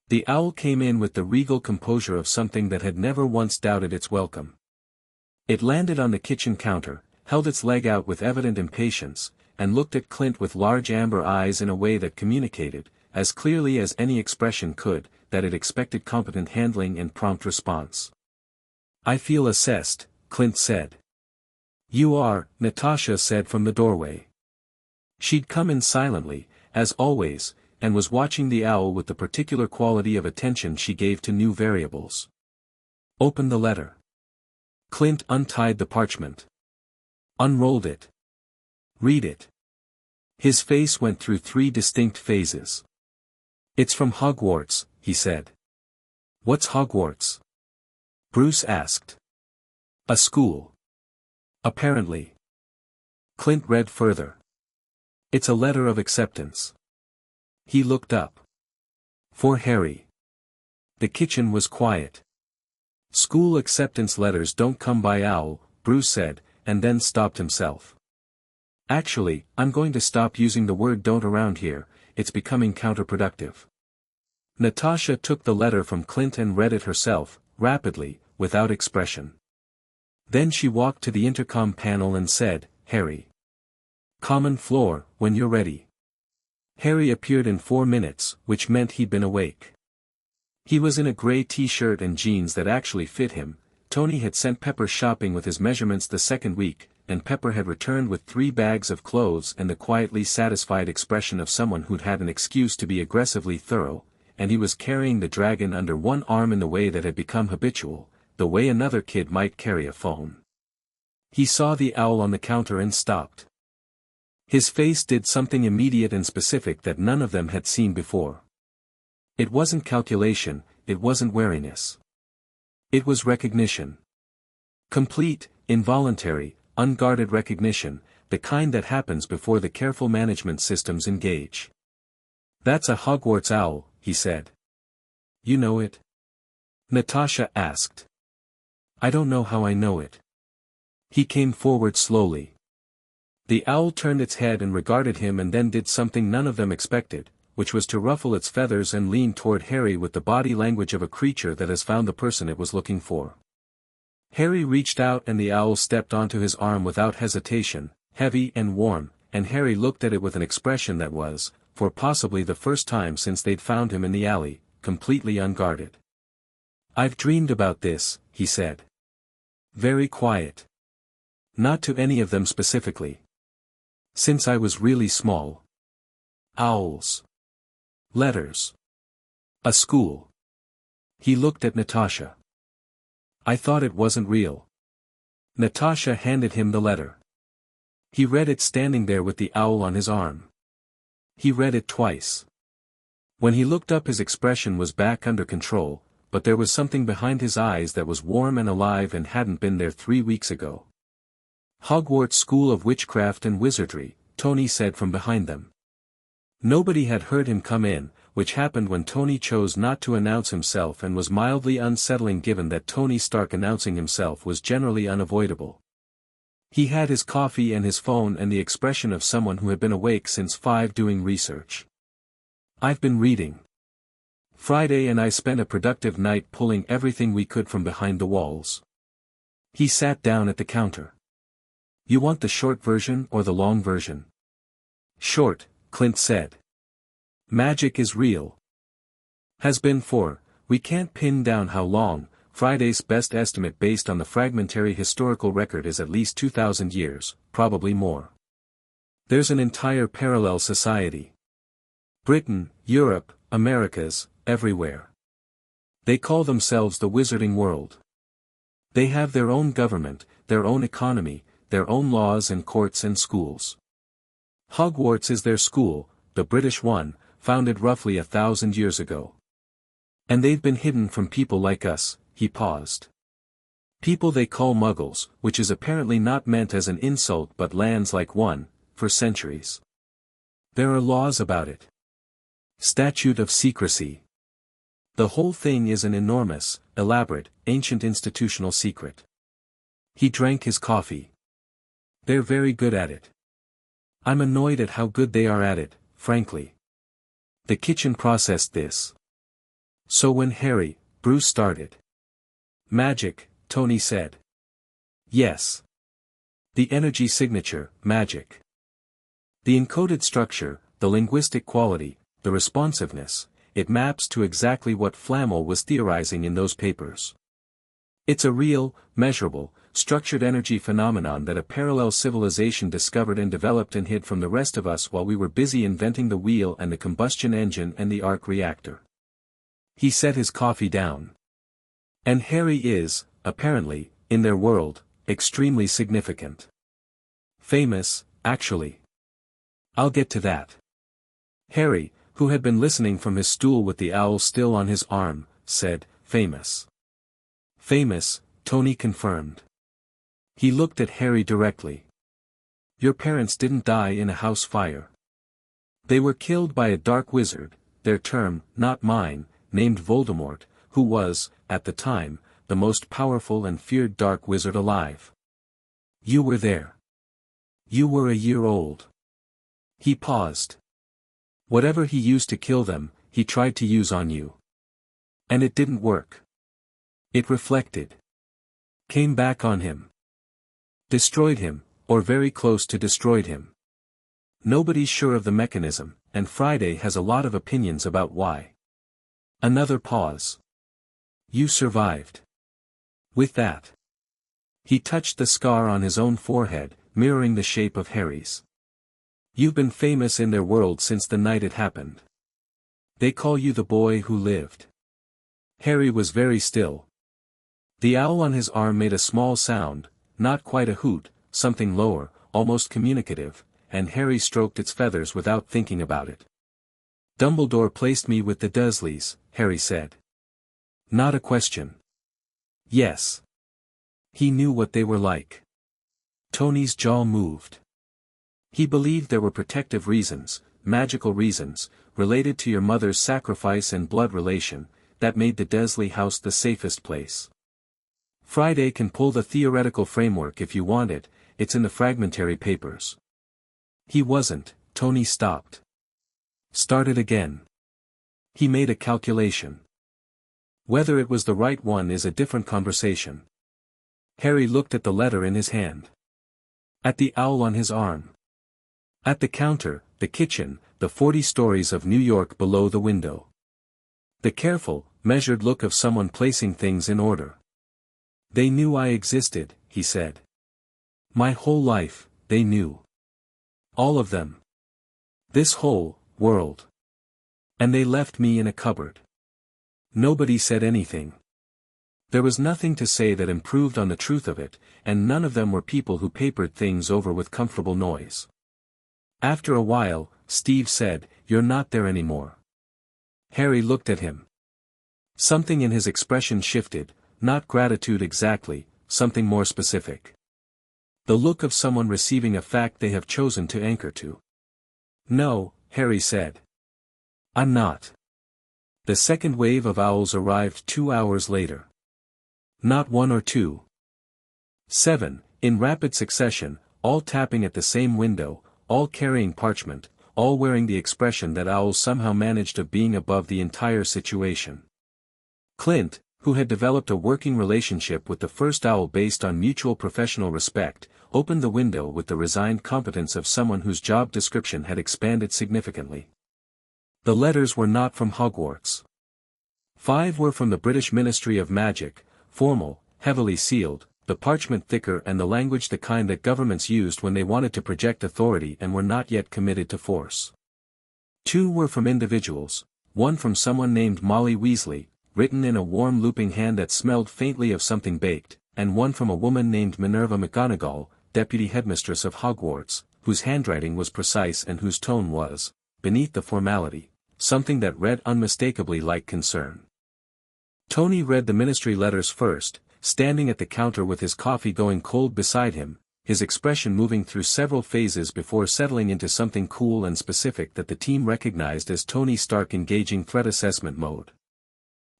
The owl came in with the regal composure of something that had never once doubted its welcome. It landed on the kitchen counter, held its leg out with evident impatience, and looked at Clint with large amber eyes in a way that communicated, as clearly as any expression could, that it expected competent handling and prompt response. "I feel assessed," Clint said. "You are," Natasha said from the doorway. She'd come in silently, as always, and was watching the owl with the particular quality of attention she gave to new variables. Open the letter. Clint untied the parchment. Unrolled it. Read it. His face went through 3 distinct phases. It's from Hogwarts, he said. What's Hogwarts? Bruce asked. A school. Apparently. Clint read further. It's a letter of acceptance. He looked up. For Harry. The kitchen was quiet. School acceptance letters don't come by owl, Bruce said, and then stopped himself. Actually, I'm going to stop using the word don't around here, it's becoming counterproductive. Natasha took the letter from Clint and read it herself, rapidly, without expression. Then she walked to the intercom panel and said, Harry. Common floor, when you're ready. Harry appeared in 4 minutes, which meant he'd been awake. He was in a gray t-shirt and jeans that actually fit him. Tony had sent Pepper shopping with his measurements the second week, and Pepper had returned with 3 bags of clothes and the quietly satisfied expression of someone who'd had an excuse to be aggressively thorough, and he was carrying the dragon under one arm in the way that had become habitual, the way another kid might carry a phone. He saw the owl on the counter and stopped. His face did something immediate and specific that none of them had seen before. It wasn't calculation, it wasn't wariness. It was recognition. Complete, involuntary, unguarded recognition, the kind that happens before the careful management systems engage. That's a Hogwarts owl, he said. You know it? Natasha asked. I don't know how I know it. He came forward slowly. The owl turned its head and regarded him and then did something none of them expected, which was to ruffle its feathers and lean toward Harry with the body language of a creature that has found the person it was looking for. Harry reached out and the owl stepped onto his arm without hesitation, heavy and warm, and Harry looked at it with an expression that was, for possibly the first time since they'd found him in the alley, completely unguarded. I've dreamed about this, he said. Very quiet. Not to any of them specifically. Since I was really small. Owls. Letters. A school. He looked at Natasha. I thought it wasn't real. Natasha handed him the letter. He read it standing there with the owl on his arm. He read it twice. When he looked up his expression was back under control, but there was something behind his eyes that was warm and alive and hadn't been there 3 weeks ago. Hogwarts School of Witchcraft and Wizardry, Tony said from behind them. Nobody had heard him come in, which happened when Tony chose not to announce himself and was mildly unsettling given that Tony Stark announcing himself was generally unavoidable. He had his coffee and his phone and the expression of someone who had been awake since 5 doing research. I've been reading. Friday and I spent a productive night pulling everything we could from behind the walls. He sat down at the counter. You want the short version or the long version? Short, Clint said. Magic is real. Has been for, we can't pin down how long. Friday's best estimate based on the fragmentary historical record is at least 2,000 years, probably more. There's an entire parallel society. Britain, Europe, Americas, everywhere. They call themselves the Wizarding World. They have their own government, their own economy, their own laws and courts and schools. Hogwarts is their school, the British one, founded roughly 1,000 years ago. And they've been hidden from people like us, he paused. People they call muggles, which is apparently not meant as an insult but lands like one, for centuries. There are laws about it. Statute of secrecy. The whole thing is an enormous, elaborate, ancient institutional secret. He drank his coffee. They're very good at it. I'm annoyed at how good they are at it, frankly. The kitchen processed this. So when Bruce started. Magic, Tony said. Yes. The energy signature, magic. The encoded structure, the linguistic quality, the responsiveness, it maps to exactly what Flamel was theorizing in those papers. It's a real, measurable, structured energy phenomenon that a parallel civilization discovered and developed and hid from the rest of us while we were busy inventing the wheel and the combustion engine and the arc reactor. He set his coffee down. And Harry is, apparently, in their world, extremely significant. Famous, actually. I'll get to that. Harry, who had been listening from his stool with the owl still on his arm, said, famous. Famous, Tony confirmed. He looked at Harry directly. Your parents didn't die in a house fire. They were killed by a dark wizard, their term, not mine, named Voldemort, who was, at the time, the most powerful and feared dark wizard alive. You were there. You were a year old. He paused. Whatever he used to kill them, he tried to use on you. And it didn't work. It reflected. Came back on him. Destroyed him, or very close to destroyed him. Nobody's sure of the mechanism, and Friday has a lot of opinions about why. Another pause. You survived. With that. He touched the scar on his own forehead, mirroring the shape of Harry's. You've been famous in their world since the night it happened. They call you the boy who lived. Harry was very still. The owl on his arm made a small sound, not quite a hoot, something lower, almost communicative, and Harry stroked its feathers without thinking about it. Dumbledore placed me with the Dursleys, Harry said. Not a question. Yes. He knew what they were like. Tony's jaw moved. He believed there were protective reasons, magical reasons, related to your mother's sacrifice and blood relation, that made the Dursley house the safest place. Friday can pull the theoretical framework if you want it, it's in the fragmentary papers. He wasn't, Tony stopped. Started again. He made a calculation. Whether it was the right one is a different conversation. Harry looked at the letter in his hand. At the owl on his arm. At the counter, the kitchen, the 40 stories of New York below the window. The careful, measured look of someone placing things in order. They knew I existed, he said. My whole life, they knew. All of them. This whole world. And they left me in a cupboard. Nobody said anything. There was nothing to say that improved on the truth of it, and none of them were people who papered things over with comfortable noise. After a while, Steve said, "You're not there anymore." Harry looked at him. Something in his expression shifted, not gratitude exactly, something more specific. The look of someone receiving a fact they have chosen to anchor to. "No," Harry said. "I'm not." The second wave of owls arrived 2 hours later. Not one or two. 7, in rapid succession, all tapping at the same window, all carrying parchment, all wearing the expression that owls somehow managed of being above the entire situation. Clint, who had developed a working relationship with the first owl based on mutual professional respect, opened the window with the resigned competence of someone whose job description had expanded significantly. The letters were not from Hogwarts. 5 were from the British Ministry of Magic, formal, heavily sealed, the parchment thicker and the language the kind that governments used when they wanted to project authority and were not yet committed to force. 2 were from individuals, one from someone named Molly Weasley, written in a warm looping hand that smelled faintly of something baked, and one from a woman named Minerva McGonagall, deputy headmistress of Hogwarts, whose handwriting was precise and whose tone was, beneath the formality, something that read unmistakably like concern. Tony read the ministry letters first, standing at the counter with his coffee going cold beside him, his expression moving through several phases before settling into something cool and specific that the team recognized as Tony Stark engaging threat assessment mode.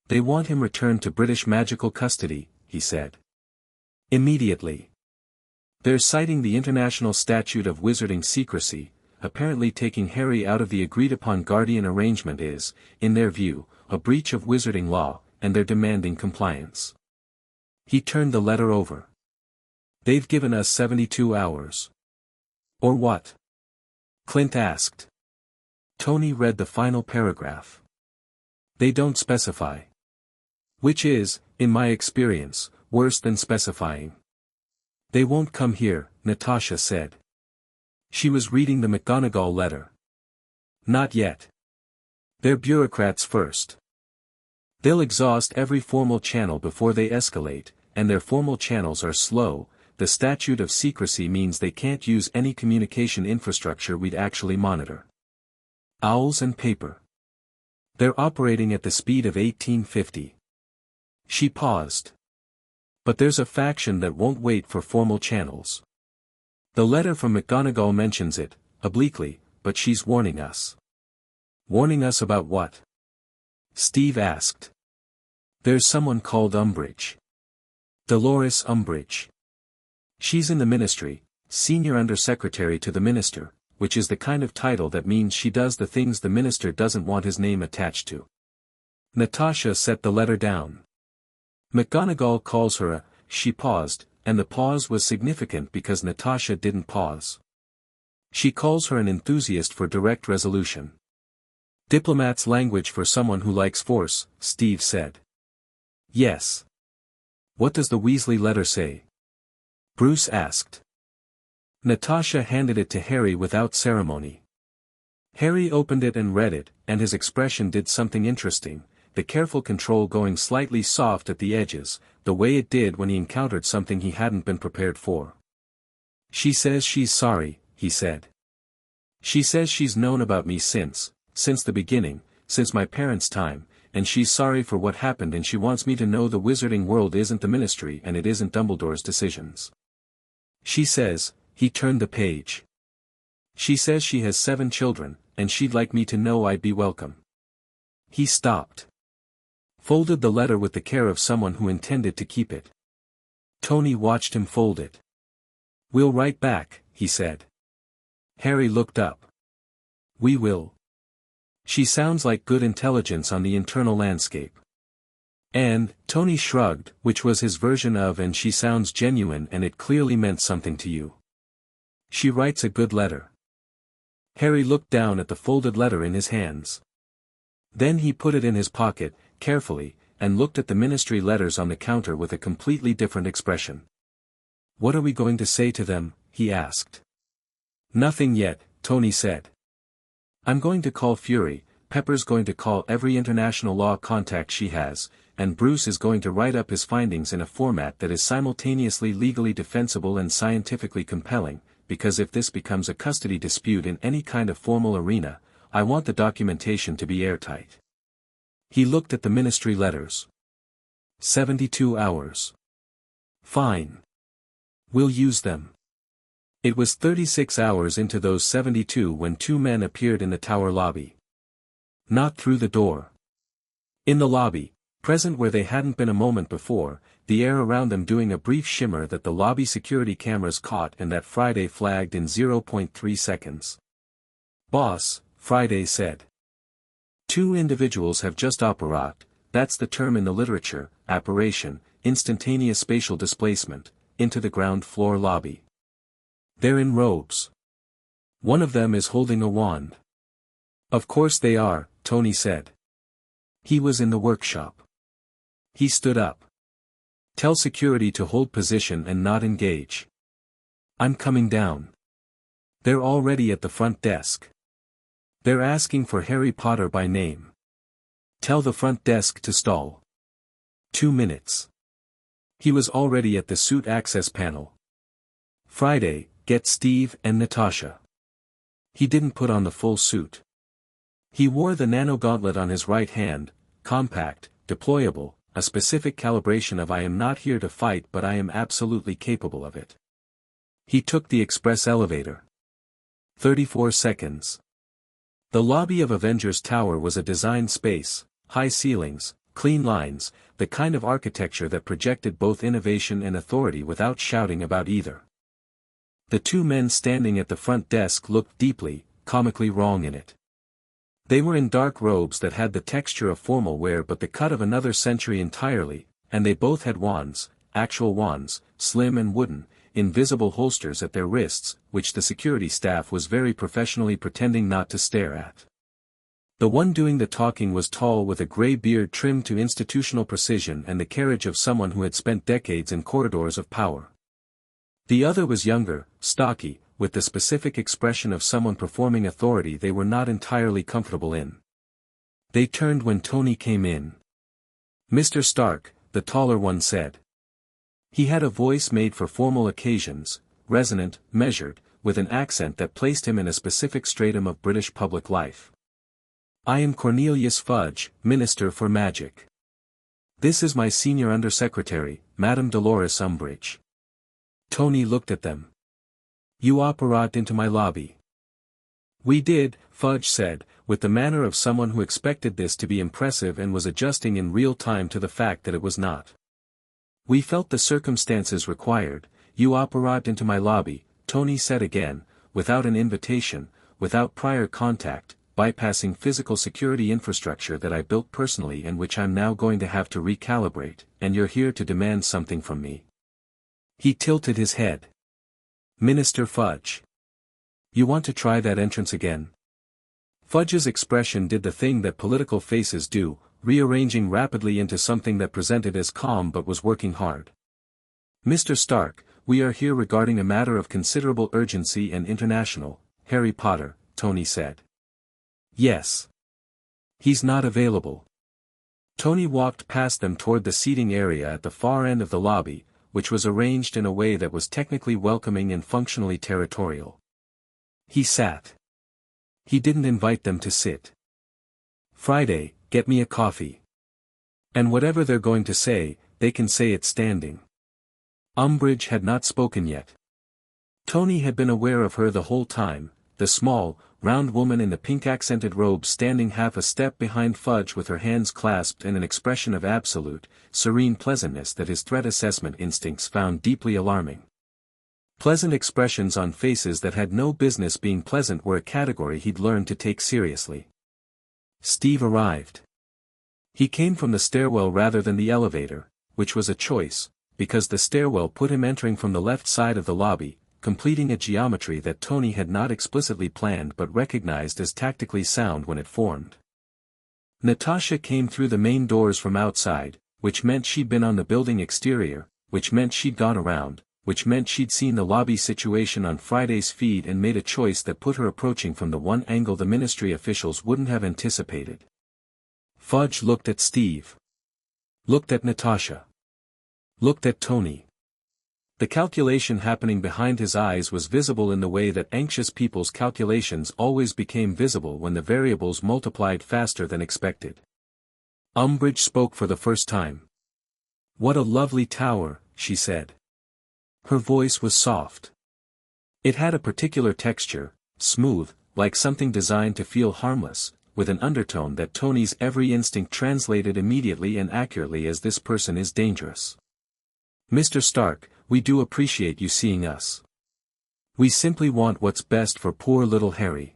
"They want him returned to British magical custody," he said. "Immediately. They're citing the International Statute of Wizarding Secrecy, apparently taking Harry out of the agreed-upon guardian arrangement is, in their view, a breach of wizarding law, and they're demanding compliance." He turned the letter over. "They've given us 72 hours. Or what?" Clint asked. Tony read the final paragraph. "They don't specify. Which is, in my experience, worse than specifying." "They won't come here," Natasha said. She was reading the McGonagall letter. "Not yet. They're bureaucrats first. They'll exhaust every formal channel before they escalate, and their formal channels are slow. The statute of secrecy means they can't use any communication infrastructure we'd actually monitor. Owls and paper. They're operating at the speed of 1850. She paused. But there's a faction that won't wait for formal channels. The letter from McGonagall mentions it, obliquely, but she's warning us. Warning us about what? Steve asked. There's someone called Umbridge. Dolores Umbridge. She's in the ministry, senior undersecretary to the minister, which is the kind of title that means she does the things the minister doesn't want his name attached to. Natasha set the letter down. McGonagall calls her a, she paused, and the pause was significant because Natasha didn't pause. She calls her an enthusiast for direct resolution. Diplomat's language for someone who likes force, Steve said. Yes. What does the Weasley letter say? Bruce asked. Natasha handed it to Harry without ceremony. Harry opened it and read it, and his expression did something interesting, the careful control going slightly soft at the edges, the way it did when he encountered something he hadn't been prepared for. She says she's sorry, he said. She says she's known about me since the beginning, since my parents' time, and she's sorry for what happened and she wants me to know the wizarding world isn't the ministry and it isn't Dumbledore's decisions. She says, he turned the page. She says she has 7 children, and she'd like me to know I'd be welcome. He stopped. Folded the letter with the care of someone who intended to keep it. Tony watched him fold it. We'll write back, he said. Harry looked up. We will. She sounds like good intelligence on the internal landscape. And, Tony shrugged, which was his version of and she sounds genuine and it clearly meant something to you. She writes a good letter. Harry looked down at the folded letter in his hands. Then he put it in his pocket, carefully, and looked at the ministry letters on the counter with a completely different expression. What are we going to say to them? He asked. Nothing yet, Tony said. I'm going to call Fury, Pepper's going to call every international law contact she has, and Bruce is going to write up his findings in a format that is simultaneously legally defensible and scientifically compelling, because if this becomes a custody dispute in any kind of formal arena, I want the documentation to be airtight. He looked at the ministry letters. 72 hours. Fine. We'll use them. It was 36 hours into those 72 when 2 men appeared in the tower lobby. Not through the door. In the lobby, present where they hadn't been a moment before, the air around them doing a brief shimmer that the lobby security cameras caught and that Friday flagged in 0.3 seconds. Boss, Friday said. 2 individuals have just apparat, that's the term in the literature, apparition, instantaneous spatial displacement, into the ground floor lobby. They're in robes. One of them is holding a wand. Of course they are, Tony said. He was in the workshop. He stood up. Tell security to hold position and not engage. I'm coming down. They're already at the front desk. They're asking for Harry Potter by name. Tell the front desk to stall. 2 minutes. He was already at the suit access panel. Friday, get Steve and Natasha. He didn't put on the full suit. He wore the nano gauntlet on his right hand, compact, deployable, a specific calibration of I am not here to fight but I am absolutely capable of it. He took the express elevator. 34 seconds. The lobby of Avengers Tower was a designed space, high ceilings, clean lines, the kind of architecture that projected both innovation and authority without shouting about either. The 2 men standing at the front desk looked deeply, comically wrong in it. They were in dark robes that had the texture of formal wear but the cut of another century entirely, and they both had wands, actual wands, slim and wooden, in visible holsters at their wrists, which the security staff was very professionally pretending not to stare at. The one doing the talking was tall with a gray beard trimmed to institutional precision and the carriage of someone who had spent decades in corridors of power. The other was younger, stocky, with the specific expression of someone performing authority they were not entirely comfortable in. They turned when Tony came in. Mr. Stark, the taller one said. He had a voice made for formal occasions, resonant, measured, with an accent that placed him in a specific stratum of British public life. I am Cornelius Fudge, Minister for Magic. This is my senior undersecretary, Madame Dolores Umbridge. Tony looked at them. You operat into my lobby. We did, Fudge said, with the manner of someone who expected this to be impressive and was adjusting in real time to the fact that it was not. We felt the circumstances required. You operat into my lobby, Tony said again, without an invitation, without prior contact, bypassing physical security infrastructure that I built personally and which I'm now going to have to recalibrate, and you're here to demand something from me. He tilted his head. Minister Fudge. You want to try that entrance again? Fudge's expression did the thing that political faces do, rearranging rapidly into something that presented as calm but was working hard. Mr. Stark, we are here regarding a matter of considerable urgency and international, Harry Potter, Tony said. Yes. He's not available. Tony walked past them toward the seating area at the far end of the lobby, which was arranged in a way that was technically welcoming and functionally territorial. He sat. He didn't invite them to sit. Friday, get me a coffee. And whatever they're going to say, they can say it standing. Umbridge had not spoken yet. Tony had been aware of her the whole time, the small, round woman in the pink-accented robe standing half a step behind Fudge with her hands clasped in an expression of absolute, serene pleasantness that his threat assessment instincts found deeply alarming. Pleasant expressions on faces that had no business being pleasant were a category he'd learned to take seriously. Steve arrived. He came from the stairwell rather than the elevator, which was a choice, because the stairwell put him entering from the left side of the lobby, completing a geometry that Tony had not explicitly planned but recognized as tactically sound when it formed. Natasha came through the main doors from outside, which meant she'd been on the building exterior, which meant she'd gone around, which meant she'd seen the lobby situation on Friday's feed and made a choice that put her approaching from the one angle the ministry officials wouldn't have anticipated. Fudge looked at Steve. Looked at Natasha. Looked at Tony. The calculation happening behind his eyes was visible in the way that anxious people's calculations always became visible when the variables multiplied faster than expected. Umbridge spoke for the first time. What a lovely tower, she said. Her voice was soft. It had a particular texture, smooth, like something designed to feel harmless, with an undertone that Tony's every instinct translated immediately and accurately as this person is dangerous. Mr. Stark, we do appreciate you seeing us. We simply want what's best for poor little Harry.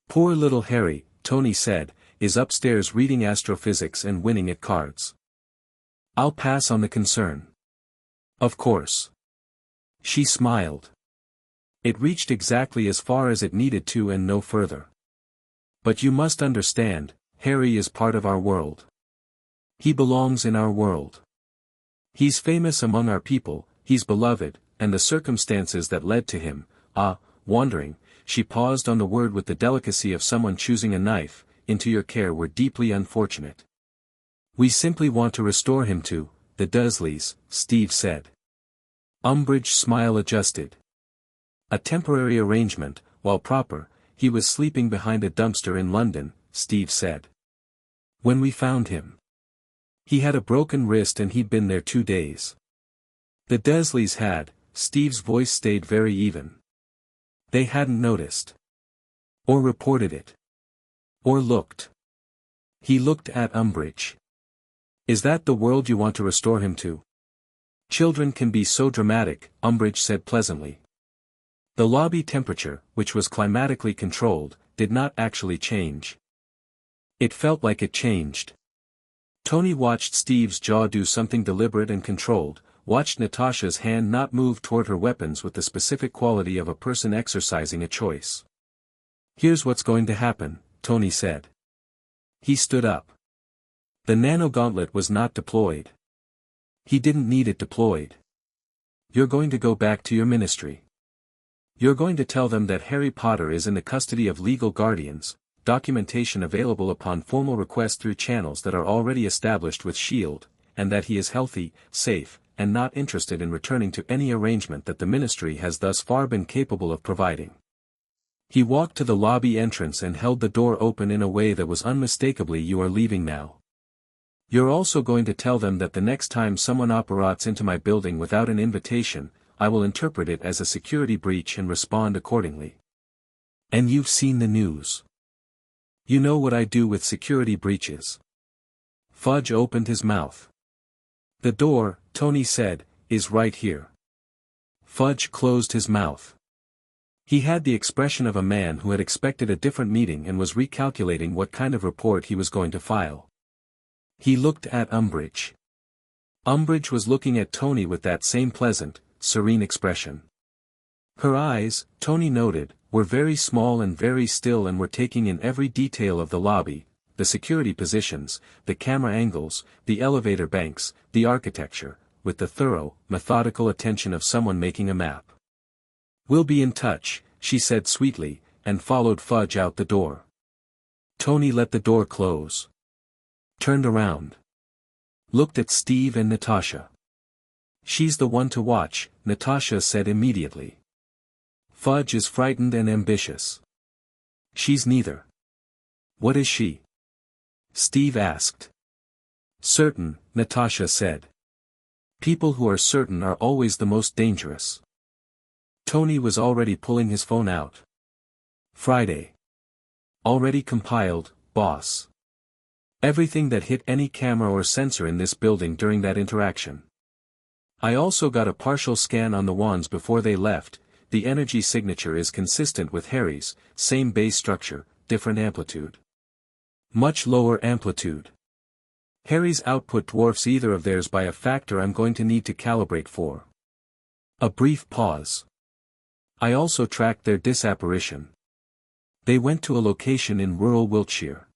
Poor little Harry, Tony said, is upstairs reading astrophysics and winning at cards. I'll pass on the concern. Of course. She smiled. It reached exactly as far as it needed to and no further. But you must understand, Harry is part of our world. He belongs in our world. He's famous among our people, he's beloved, and the circumstances that led to him, wandering, she paused on the word with the delicacy of someone choosing a knife, into your care were deeply unfortunate. We simply want to restore him to, the Dursleys, Steve said. Umbridge's smile adjusted. A temporary arrangement, while proper, he was sleeping behind a dumpster in London, Steve said. When we found him. He had a broken wrist and he'd been there 2 days. The Dursleys had, Steve's voice stayed very even. They hadn't noticed. Or reported it. Or looked. He looked at Umbridge. Is that the world you want to restore him to? Children can be so dramatic, Umbridge said pleasantly. The lobby temperature, which was climatically controlled, did not actually change. It felt like it changed. Tony watched Steve's jaw do something deliberate and controlled, watched Natasha's hand not move toward her weapons with the specific quality of a person exercising a choice. Here's what's going to happen, Tony said. He stood up. The nanogauntlet was not deployed. He didn't need it deployed. You're going to go back to your ministry. You're going to tell them that Harry Potter is in the custody of legal guardians, documentation available upon formal request through channels that are already established with SHIELD, and that he is healthy, safe, and not interested in returning to any arrangement that the ministry has thus far been capable of providing. He walked to the lobby entrance and held the door open in a way that was unmistakably, "You are leaving now. You're also going to tell them that the next time someone operates into my building without an invitation, I will interpret it as a security breach and respond accordingly. And you've seen the news. You know what I do with security breaches." Fudge opened his mouth. "The door," Tony said, "is right here." Fudge closed his mouth. He had the expression of a man who had expected a different meeting and was recalculating what kind of report he was going to file. He looked at Umbridge. Umbridge was looking at Tony with that same pleasant, serene expression. Her eyes, Tony noted, were very small and very still and were taking in every detail of the lobby, the security positions, the camera angles, the elevator banks, the architecture, with the thorough, methodical attention of someone making a map. "We'll be in touch," she said sweetly, and followed Fudge out the door. Tony let the door close. Turned around. Looked at Steve and Natasha. "She's the one to watch," Natasha said immediately. "Fudge is frightened and ambitious." "She's neither." "What is she?" Steve asked. "Certain," Natasha said. "People who are certain are always the most dangerous." Tony was already pulling his phone out. "Friday. Already compiled, boss. Everything that hit any camera or sensor in this building during that interaction. I also got a partial scan on the wands before they left. The energy signature is consistent with Harry's, same base structure, different amplitude. Much lower amplitude. Harry's output dwarfs either of theirs by a factor I'm going to need to calibrate for." A brief pause. "I also tracked their disapparition. They went to a location in rural Wiltshire.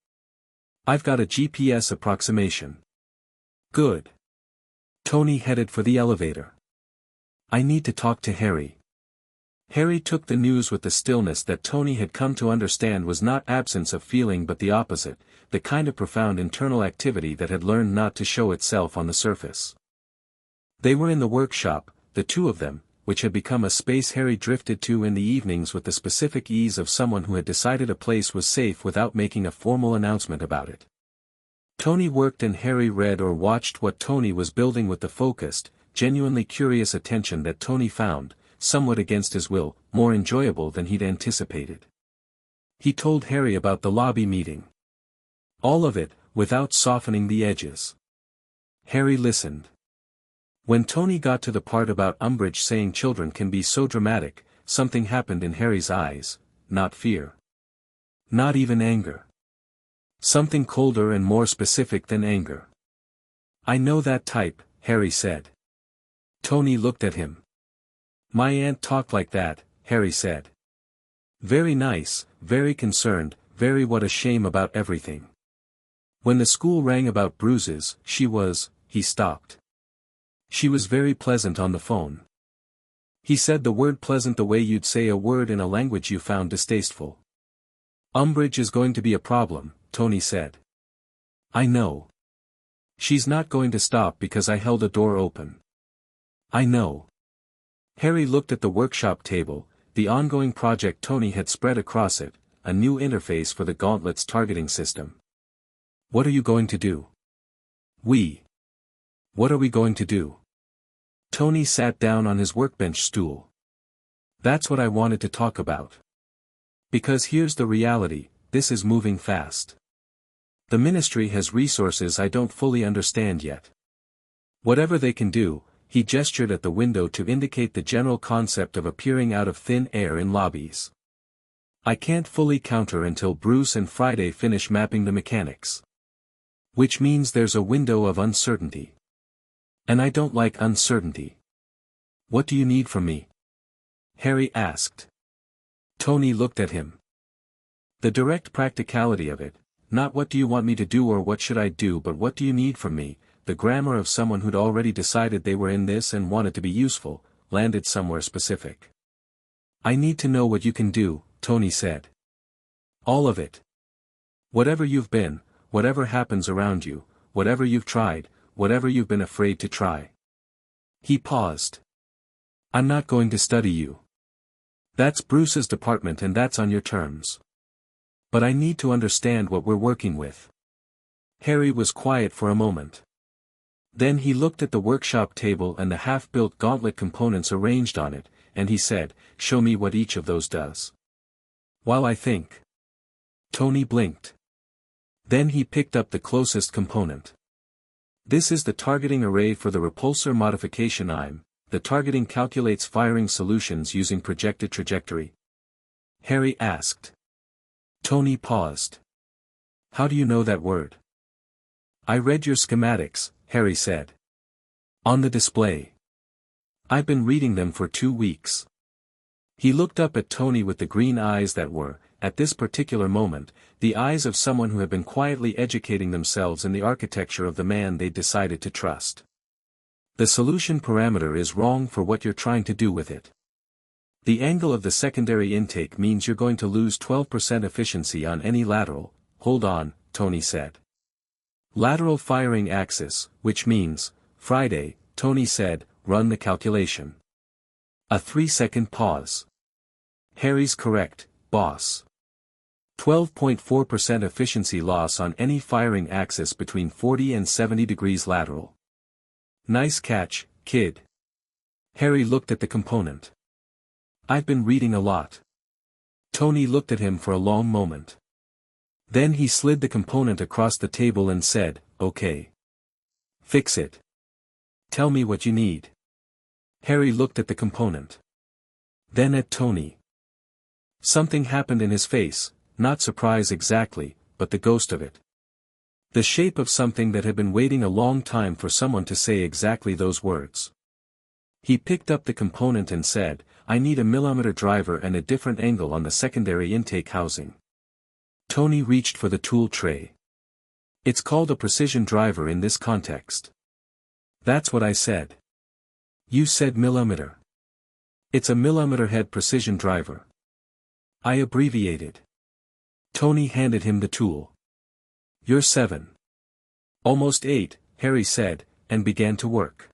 I've got a GPS approximation." "Good." Tony headed for the elevator. "I need to talk to Harry." Harry took the news with the stillness that Tony had come to understand was not absence of feeling but the opposite, the kind of profound internal activity that had learned not to show itself on the surface. They were in the workshop, the two of them, which had become a space Harry drifted to in the evenings with the specific ease of someone who had decided a place was safe without making a formal announcement about it. Tony worked and Harry read or watched what Tony was building with the focused, genuinely curious attention that Tony found, somewhat against his will, more enjoyable than he'd anticipated. He told Harry about the lobby meeting. All of it, without softening the edges. Harry listened. When Tony got to the part about Umbridge saying children can be so dramatic, something happened in Harry's eyes, not fear. Not even anger. Something colder and more specific than anger. "I know that type," Harry said. Tony looked at him. "My aunt talked like that," Harry said. "Very nice, very concerned, very what a shame about everything. When the school rang about bruises, she was," he stopped. "She was very pleasant on the phone." He said the word pleasant the way you'd say a word in a language you found distasteful. "Umbridge is going to be a problem," Tony said. "I know. She's not going to stop because I held a door open." "I know." Harry looked at the workshop table, the ongoing project Tony had spread across it, a new interface for the Gauntlet's targeting system. "What are you going to do?" What are we going to do?" Tony sat down on his workbench stool. "That's what I wanted to talk about. Because here's the reality, this is moving fast. The ministry has resources I don't fully understand yet. Whatever they can do," he gestured at the window to indicate the general concept of appearing out of thin air in lobbies. "I can't fully counter until Bruce and Friday finish mapping the mechanics. Which means there's a window of uncertainty. And I don't like uncertainty. What do you need from me?" Harry asked. Tony looked at him. "The direct practicality of it, not what do you want me to do or what should I do but what do you need from me," the grammar of someone who'd already decided they were in this and wanted to be useful, landed somewhere specific. "I need to know what you can do," Tony said. "All of it. Whatever you've been, whatever happens around you, whatever you've tried, whatever you've been afraid to try. He paused. I'm not going to study you. That's Bruce's department and that's on your terms. But I need to understand what we're working with. Harry was quiet for a moment. Then he looked at the workshop table and the half-built gauntlet components arranged on it, and he said, "Show me what each of those does." "While I think." Tony blinked. Then he picked up the closest component. "This is the targeting array for the repulsor modification IM. The targeting calculates firing solutions using projected trajectory." Harry asked. Tony paused. "How do you know that word?" "I read your schematics," Harry said. "On the display. I've been reading them for 2 weeks." He looked up at Tony with the green eyes that were, at this particular moment, the eyes of someone who had been quietly educating themselves in the architecture of the man they'd decided to trust. "The solution parameter is wrong for what you're trying to do with it. The angle of the secondary intake means you're going to lose 12% efficiency on any lateral." "Hold on," Tony said. "Lateral firing axis, which means, Friday," Tony said, "run the calculation." A 3-second pause. "Harry's correct, boss. 12.4% efficiency loss on any firing axis between 40 and 70 degrees lateral. Nice catch, kid." Harry looked at the component. "I've been reading a lot." Tony looked at him for a long moment. Then he slid the component across the table and said, "Okay. Fix it. Tell me what you need." Harry looked at the component. Then at Tony. Something happened in his face, not surprise exactly, but the ghost of it. The shape of something that had been waiting a long time for someone to say exactly those words. He picked up the component and said, "I need a millimeter driver and a different angle on the secondary intake housing." Tony reached for the tool tray. "It's called a precision driver in this context." "That's what I said." "You said millimeter." "It's a millimeter head precision driver." I abbreviated. Tony handed him the tool. "You're 7. Almost 8, Harry said, and began to work.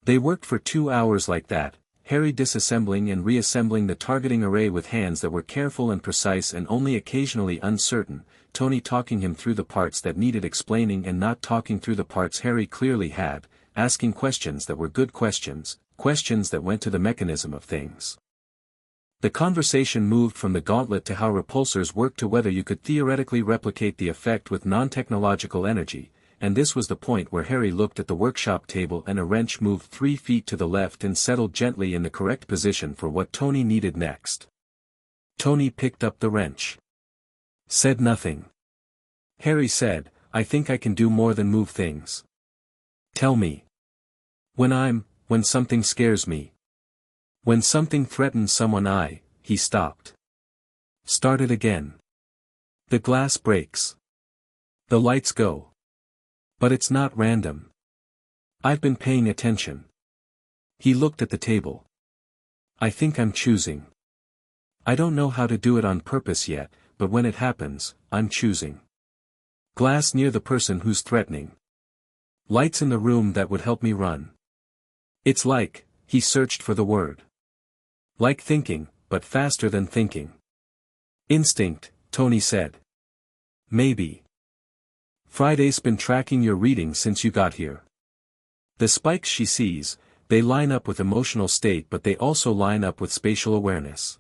They worked for 2 hours like that, Harry disassembling and reassembling the targeting array with hands that were careful and precise and only occasionally uncertain, Tony talking him through the parts that needed explaining and not talking through the parts Harry clearly had, asking questions that were good questions, questions that went to the mechanism of things. The conversation moved from the gauntlet to how repulsors work to whether you could theoretically replicate the effect with non-technological energy, and this was the point where Harry looked at the workshop table and a wrench moved 3 feet to the left and settled gently in the correct position for what Tony needed next. Tony picked up the wrench. Said nothing. Harry said, "I think I can do more than move things." "Tell me." When something scares me. When something threatens someone he stopped. Started again. The glass breaks. The lights go. But it's not random. I've been paying attention. He looked at the table. I think I'm choosing. I don't know how to do it on purpose yet, but when it happens, I'm choosing. Glass near the person who's threatening. Lights in the room that would help me run. It's like, he searched for the word. Like thinking, but faster than thinking. Instinct, Tony said. Maybe. Friday's been tracking your reading since you got here. The spikes she sees, they line up with emotional state but they also line up with spatial awareness.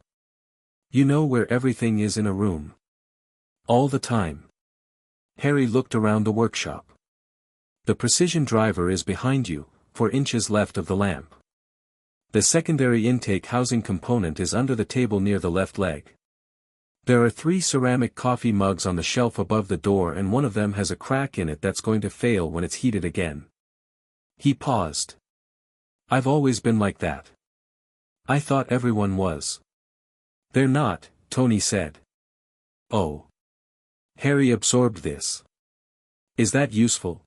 You know where everything is in a room. All the time. Harry looked around the workshop. The precision driver is behind you, 4 inches left of the lamp. The secondary intake housing component is under the table near the left leg. There are 3 ceramic coffee mugs on the shelf above the door and one of them has a crack in it that's going to fail when it's heated again. He paused. I've always been like that. I thought everyone was. They're not, Tony said. Oh. Harry absorbed this. Is that useful?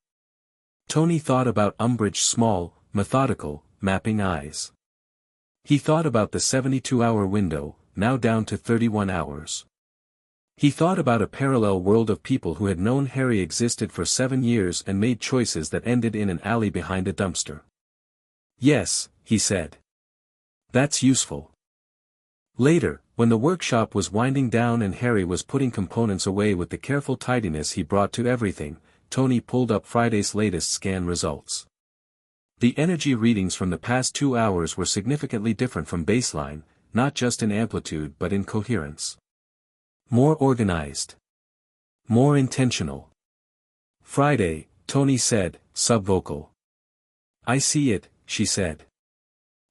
Tony thought about Umbridge's small, methodical, mapping eyes. He thought about the 72-hour window, now down to 31 hours. He thought about a parallel world of people who had known Harry existed for 7 years and made choices that ended in an alley behind a dumpster. Yes, he said. That's useful. Later, when the workshop was winding down and Harry was putting components away with the careful tidiness he brought to everything, Tony pulled up Friday's latest scan results. The energy readings from the past 2 hours were significantly different from baseline, not just in amplitude but in coherence. More organized. More intentional. Friday, Tony said, subvocal. I see it, she said.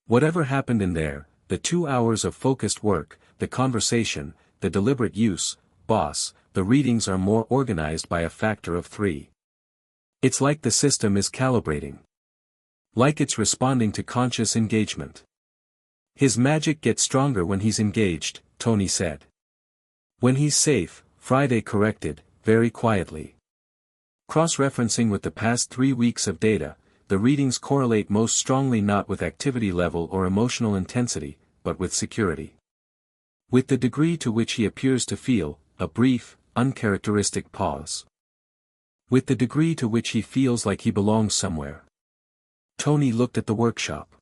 Whatever happened in there, the 2 hours of focused work, the conversation, the deliberate use, boss, the readings are more organized by a factor of 3. It's like the system is calibrating. Like it's responding to conscious engagement. His magic gets stronger when he's engaged, Tony said. When he's safe, Friday corrected, very quietly. Cross-referencing with the past 3 weeks of data, the readings correlate most strongly not with activity level or emotional intensity, but with security. With the degree to which he appears to feel, a brief, uncharacteristic pause. With the degree to which he feels like he belongs somewhere. Tony looked at the workshop.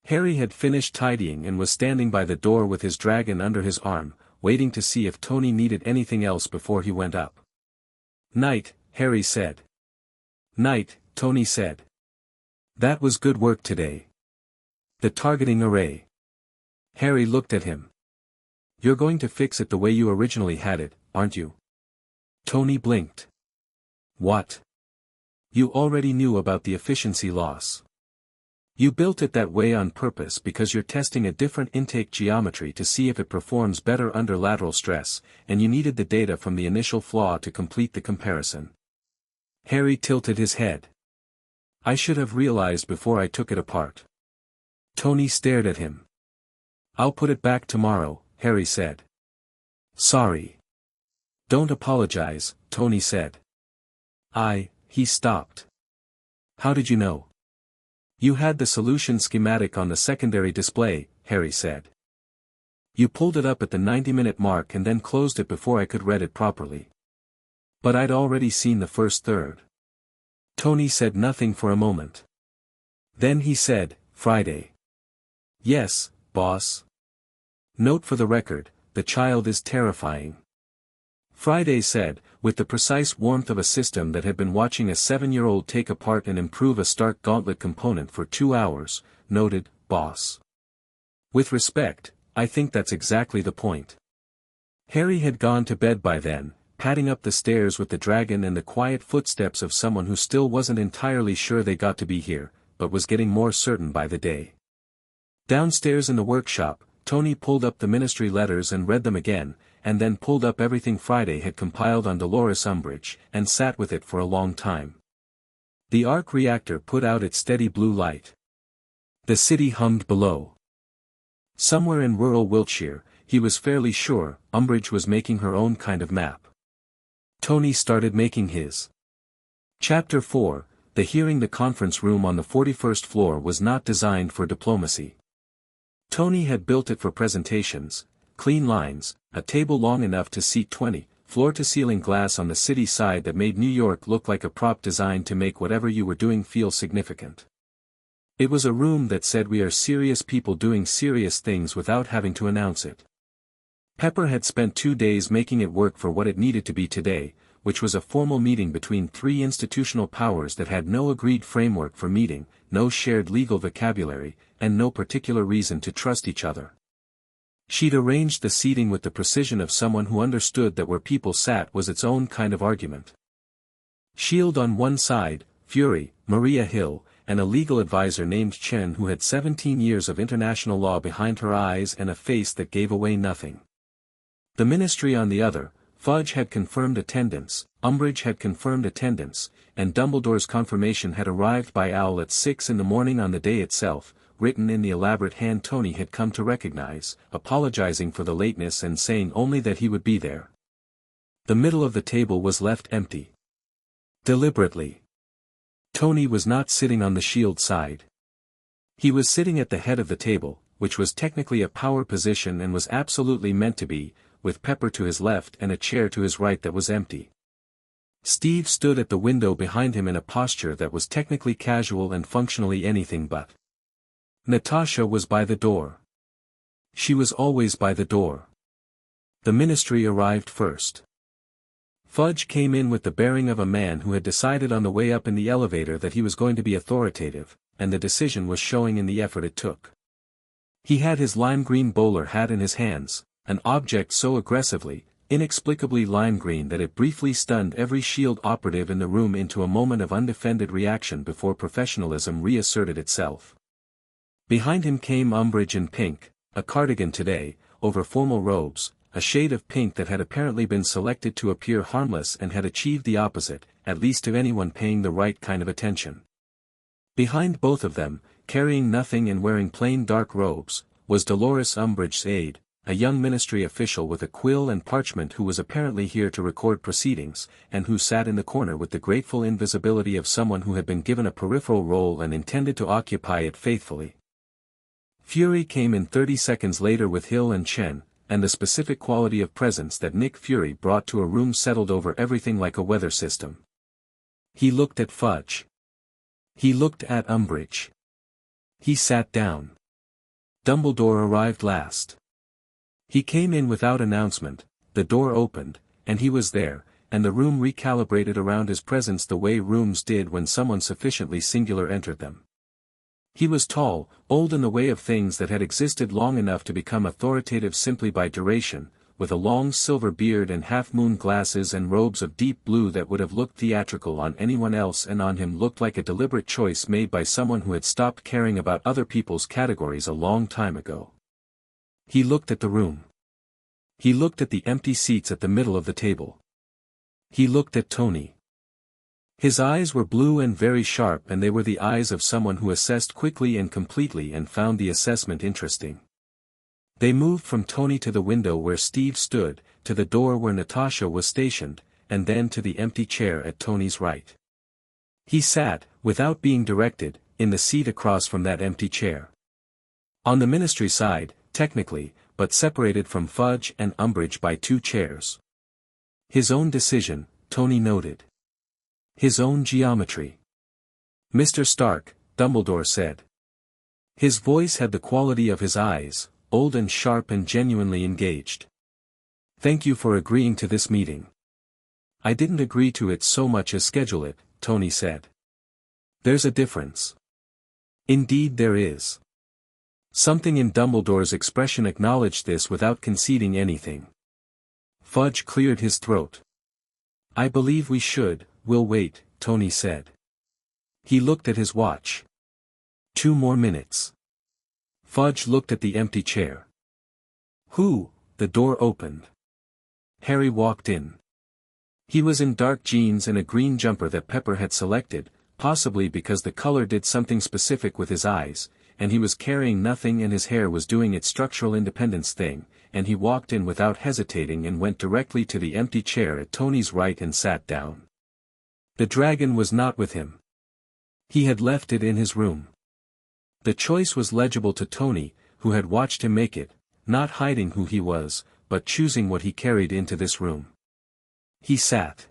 Harry had finished tidying and was standing by the door with his dragon under his arm, waiting to see if Tony needed anything else before he went up. Night, Harry said. Night, Tony said. That was good work today. The targeting array. Harry looked at him. You're going to fix it the way you originally had it, aren't you? Tony blinked. What? You already knew about the efficiency loss. You built it that way on purpose because you're testing a different intake geometry to see if it performs better under lateral stress, and you needed the data from the initial flaw to complete the comparison. Harry tilted his head. I should have realized before I took it apart. Tony stared at him. I'll put it back tomorrow, Harry said. Sorry. Don't apologize, Tony said. He stopped. How did you know? You had the solution schematic on the secondary display, Harry said. You pulled it up at the 90-minute mark and then closed it before I could read it properly. But I'd already seen the first third. Tony said nothing for a moment. Then he said, Friday. Yes, boss. Note for the record, the child is terrifying. Friday said, with the precise warmth of a system that had been watching a 7-year-old take apart and improve a Stark Gauntlet component for 2 hours, noted, boss. With respect, I think that's exactly the point. Harry had gone to bed by then, padding up the stairs with the dragon and the quiet footsteps of someone who still wasn't entirely sure they got to be here, but was getting more certain by the day. Downstairs in the workshop, Tony pulled up the ministry letters and read them again, and then pulled up everything Friday had compiled on Dolores Umbridge, and sat with it for a long time. The arc reactor put out its steady blue light. The city hummed below. Somewhere in rural Wiltshire, he was fairly sure, Umbridge was making her own kind of map. Tony started making his. Chapter 4, the hearing. The conference room on the 41st floor was not designed for diplomacy. Tony had built it for presentations, clean lines, a table long enough to seat 20, floor-to-ceiling glass on the city side that made New York look like a prop designed to make whatever you were doing feel significant. It was a room that said we are serious people doing serious things without having to announce it. Pepper had spent 2 days making it work for what it needed to be today, which was a formal meeting between 3 institutional powers that had no agreed framework for meeting, no shared legal vocabulary, and no particular reason to trust each other. She'd arranged the seating with the precision of someone who understood that where people sat was its own kind of argument. Shield on one side, Fury, Maria Hill, and a legal advisor named Chen who had 17 years of international law behind her eyes and a face that gave away nothing. The ministry on the other, Fudge had confirmed attendance, Umbridge had confirmed attendance, and Dumbledore's confirmation had arrived by owl at 6 in the morning on the day itself, written in the elaborate hand Tony had come to recognize, apologizing for the lateness and saying only that he would be there. The middle of the table was left empty. Deliberately. Tony was not sitting on the Shield side. He was sitting at the head of the table, which was technically a power position and was absolutely meant to be, with Pepper to his left and a chair to his right that was empty. Steve stood at the window behind him in a posture that was technically casual and functionally anything but. Natasha was by the door. She was always by the door. The ministry arrived first. Fudge came in with the bearing of a man who had decided on the way up in the elevator that he was going to be authoritative, and the decision was showing in the effort it took. He had his lime green bowler hat in his hands, an object so aggressively, inexplicably lime green that it briefly stunned every S.H.I.E.L.D. operative in the room into a moment of undefended reaction before professionalism reasserted itself. Behind him came Umbridge in pink, a cardigan today, over formal robes, a shade of pink that had apparently been selected to appear harmless and had achieved the opposite, at least to anyone paying the right kind of attention. Behind both of them, carrying nothing and wearing plain dark robes, was Dolores Umbridge's aide, a young ministry official with a quill and parchment who was apparently here to record proceedings, and who sat in the corner with the grateful invisibility of someone who had been given a peripheral role and intended to occupy it faithfully. Fury came in 30 seconds later with Hill and Chen, and the specific quality of presence that Nick Fury brought to a room settled over everything like a weather system. He looked at Fudge. He looked at Umbridge. He sat down. Dumbledore arrived last. He came in without announcement, the door opened, and he was there, and the room recalibrated around his presence the way rooms did when someone sufficiently singular entered them. He was tall, old in the way of things that had existed long enough to become authoritative simply by duration, with a long silver beard and half-moon glasses and robes of deep blue that would have looked theatrical on anyone else, and on him looked like a deliberate choice made by someone who had stopped caring about other people's categories a long time ago. He looked at the room. He looked at the empty seats at the middle of the table. He looked at Tony. His eyes were blue and very sharp, and they were the eyes of someone who assessed quickly and completely and found the assessment interesting. They moved from Tony to the window where Steve stood, to the door where Natasha was stationed, and then to the empty chair at Tony's right. He sat, without being directed, in the seat across from that empty chair. On the ministry side, technically, but separated from Fudge and Umbridge by 2 chairs. His own decision, Tony noted. His own geometry. Mr. Stark, Dumbledore said. His voice had the quality of his eyes, old and sharp and genuinely engaged. Thank you for agreeing to this meeting. I didn't agree to it so much as schedule it, Tony said. There's a difference. Indeed there is. Something in Dumbledore's expression acknowledged this without conceding anything. Fudge cleared his throat. I believe we should. We'll wait, Tony said. He looked at his watch. 2 more minutes. Fudge looked at the empty chair. Who? The door opened. Harry walked in. He was in dark jeans and a green jumper that Pepper had selected, possibly because the color did something specific with his eyes, and he was carrying nothing and his hair was doing its structural independence thing, and he walked in without hesitating and went directly to the empty chair at Tony's right and sat down. The dragon was not with him. He had left it in his room. The choice was legible to Tony, who had watched him make it, not hiding who he was, but choosing what he carried into this room. He sat.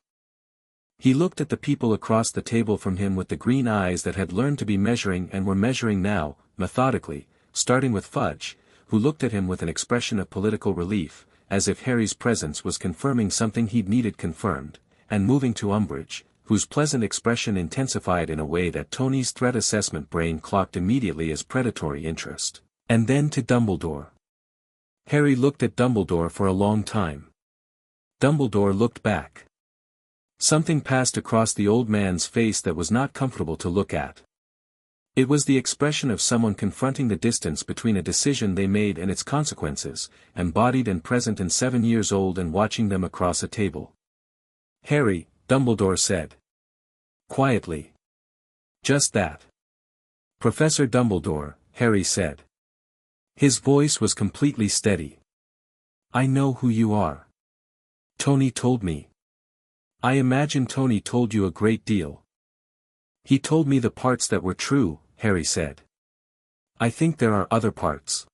He looked at the people across the table from him with the green eyes that had learned to be measuring and were measuring now, methodically, starting with Fudge, who looked at him with an expression of political relief, as if Harry's presence was confirming something he'd needed confirmed, and moving to Umbridge, whose pleasant expression intensified in a way that Tony's threat assessment brain clocked immediately as predatory interest, and then to Dumbledore. Harry looked at Dumbledore for a long time. Dumbledore looked back. Something passed across the old man's face that was not comfortable to look at. It was the expression of someone confronting the distance between a decision they made and its consequences, embodied and present and 7 years old and watching them across a table. Harry, Dumbledore said. Quietly. Just that. Professor Dumbledore, Harry said. His voice was completely steady. I know who you are. Tony told me. I imagine Tony told you a great deal. He told me the parts that were true, Harry said. I think there are other parts.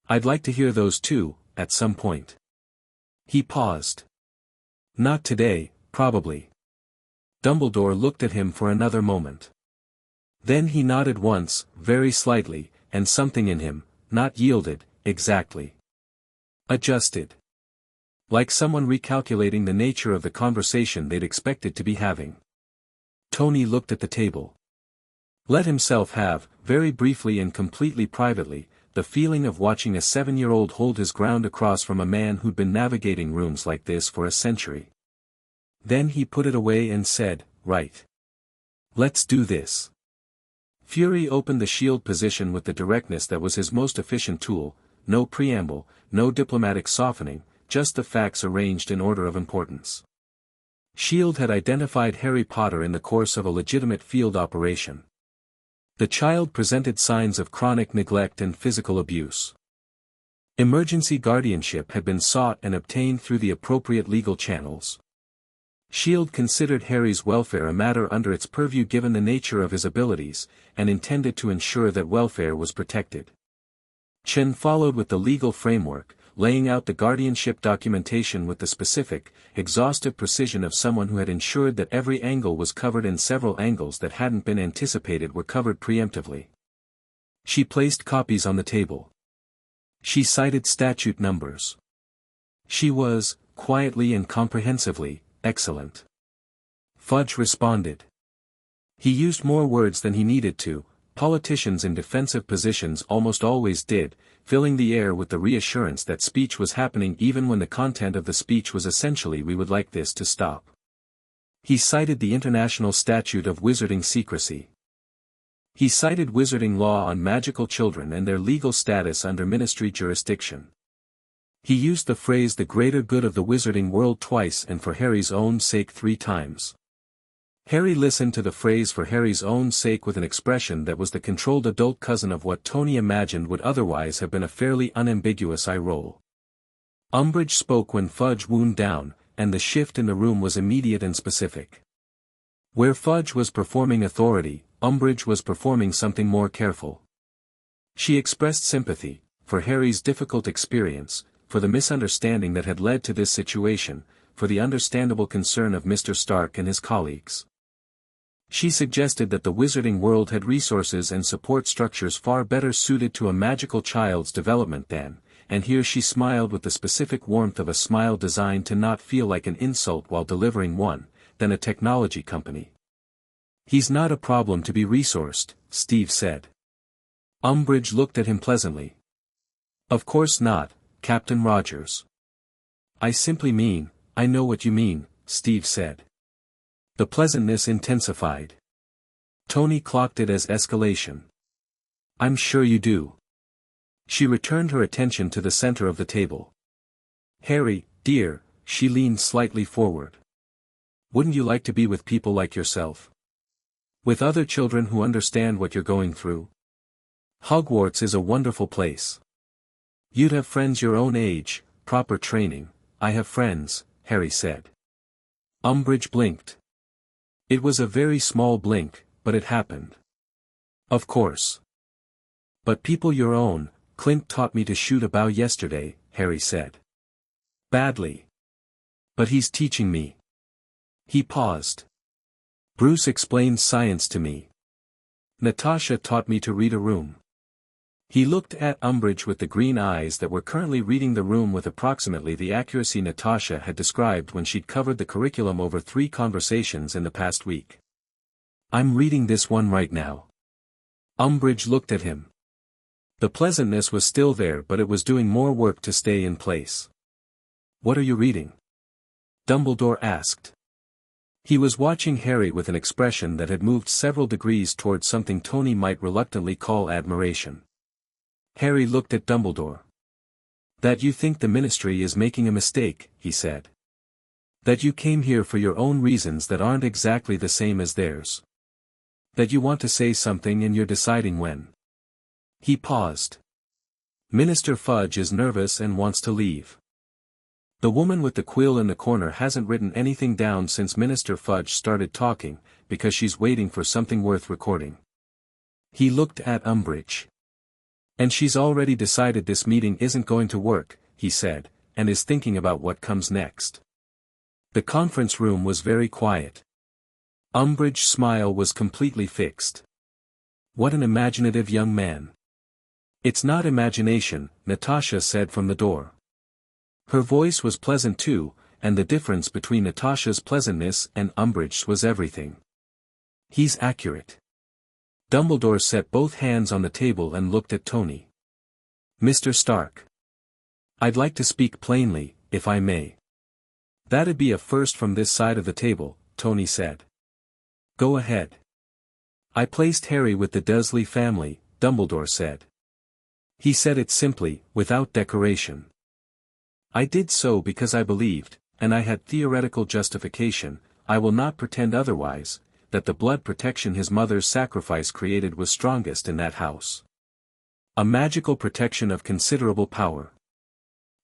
I'd like to hear those too, at some point. He paused. Not today, probably. Dumbledore looked at him for another moment. Then he nodded once, very slightly, and something in him, not yielded, exactly. Adjusted. Like someone recalculating the nature of the conversation they'd expected to be having. Tony looked at the table. Let himself have, very briefly and completely privately, the feeling of watching a 7-year-old hold his ground across from a man who'd been navigating rooms like this for a century. Then he put it away and said, "Right. Let's do this." Fury opened the shield position with the directness that was his most efficient tool, no preamble, no diplomatic softening, just the facts arranged in order of importance. SHIELD had identified Harry Potter in the course of a legitimate field operation. The child presented signs of chronic neglect and physical abuse. Emergency guardianship had been sought and obtained through the appropriate legal channels. SHIELD considered Harry's welfare a matter under its purview given the nature of his abilities, and intended to ensure that welfare was protected. Chen followed with the legal framework, laying out the guardianship documentation with the specific, exhaustive precision of someone who had ensured that every angle was covered and several angles that hadn't been anticipated were covered preemptively. She placed copies on the table. She cited statute numbers. She was, quietly and comprehensively, excellent. Fudge responded. He used more words than he needed to. Politicians in defensive positions almost always did, filling the air with the reassurance that speech was happening even when the content of the speech was essentially "we would like this to stop." He cited the International Statute of Wizarding Secrecy. He cited wizarding law on magical children and their legal status under ministry jurisdiction. He used the phrase "the greater good of the wizarding world" twice and for Harry's own sake 3 times. Harry listened to the phrase "for Harry's own sake" with an expression that was the controlled adult cousin of what Tony imagined would otherwise have been a fairly unambiguous eye roll. Umbridge spoke when Fudge wound down, and the shift in the room was immediate and specific. Where Fudge was performing authority, Umbridge was performing something more careful. She expressed sympathy, for Harry's difficult experience, for the misunderstanding that had led to this situation, for the understandable concern of Mr. Stark and his colleagues. She suggested that the wizarding world had resources and support structures far better suited to a magical child's development than, and here she smiled with the specific warmth of a smile designed to not feel like an insult while delivering one, than a technology company. "He's not a problem to be resourced," Steve said. Umbridge looked at him pleasantly. "Of course not, Captain Rogers." "I simply mean, I know what you mean," Steve said. The pleasantness intensified. Tony clocked it as escalation. "I'm sure you do." She returned her attention to the center of the table. "Harry, dear," she leaned slightly forward. "Wouldn't you like to be with people like yourself? With other children who understand what you're going through? Hogwarts is a wonderful place. You'd have friends your own age, proper training." "I have friends," Harry said. Umbridge blinked. It was a very small blink, but it happened. "Of course. But people your own. Clint taught me to shoot a bow yesterday," Harry said. "Badly. But he's teaching me." He paused. "Bruce explained science to me. Natasha taught me to read a room." He looked at Umbridge with the green eyes that were currently reading the room with approximately the accuracy Natasha had described when she'd covered the curriculum over 3 conversations in the past week. "I'm reading this one right now." Umbridge looked at him. The pleasantness was still there, but it was doing more work to stay in place. "What are you reading?" Dumbledore asked. He was watching Harry with an expression that had moved several degrees towards something Tony might reluctantly call admiration. Harry looked at Dumbledore. "That you think the Ministry is making a mistake," he said. "That you came here for your own reasons that aren't exactly the same as theirs. That you want to say something and you're deciding when." He paused. "Minister Fudge is nervous and wants to leave. The woman with the quill in the corner hasn't written anything down since Minister Fudge started talking, because she's waiting for something worth recording." He looked at Umbridge. "And she's already decided this meeting isn't going to work," he said, and is thinking about what comes next. The conference room was very quiet. Umbridge's smile was completely fixed. What an imaginative young man. It's not imagination, Natasha said from the door. Her voice was pleasant too, and the difference between Natasha's pleasantness and Umbridge's was everything. He's accurate. Dumbledore set both hands on the table and looked at Tony. Mr. Stark. I'd like to speak plainly, if I may. That'd be a first from this side of the table, Tony said. Go ahead. I placed Harry with the Dursley family, Dumbledore said. He said it simply, without decoration. I did so because I believed, and I had theoretical justification, I will not pretend otherwise, that the blood protection his mother's sacrifice created was strongest in that house. A magical protection of considerable power.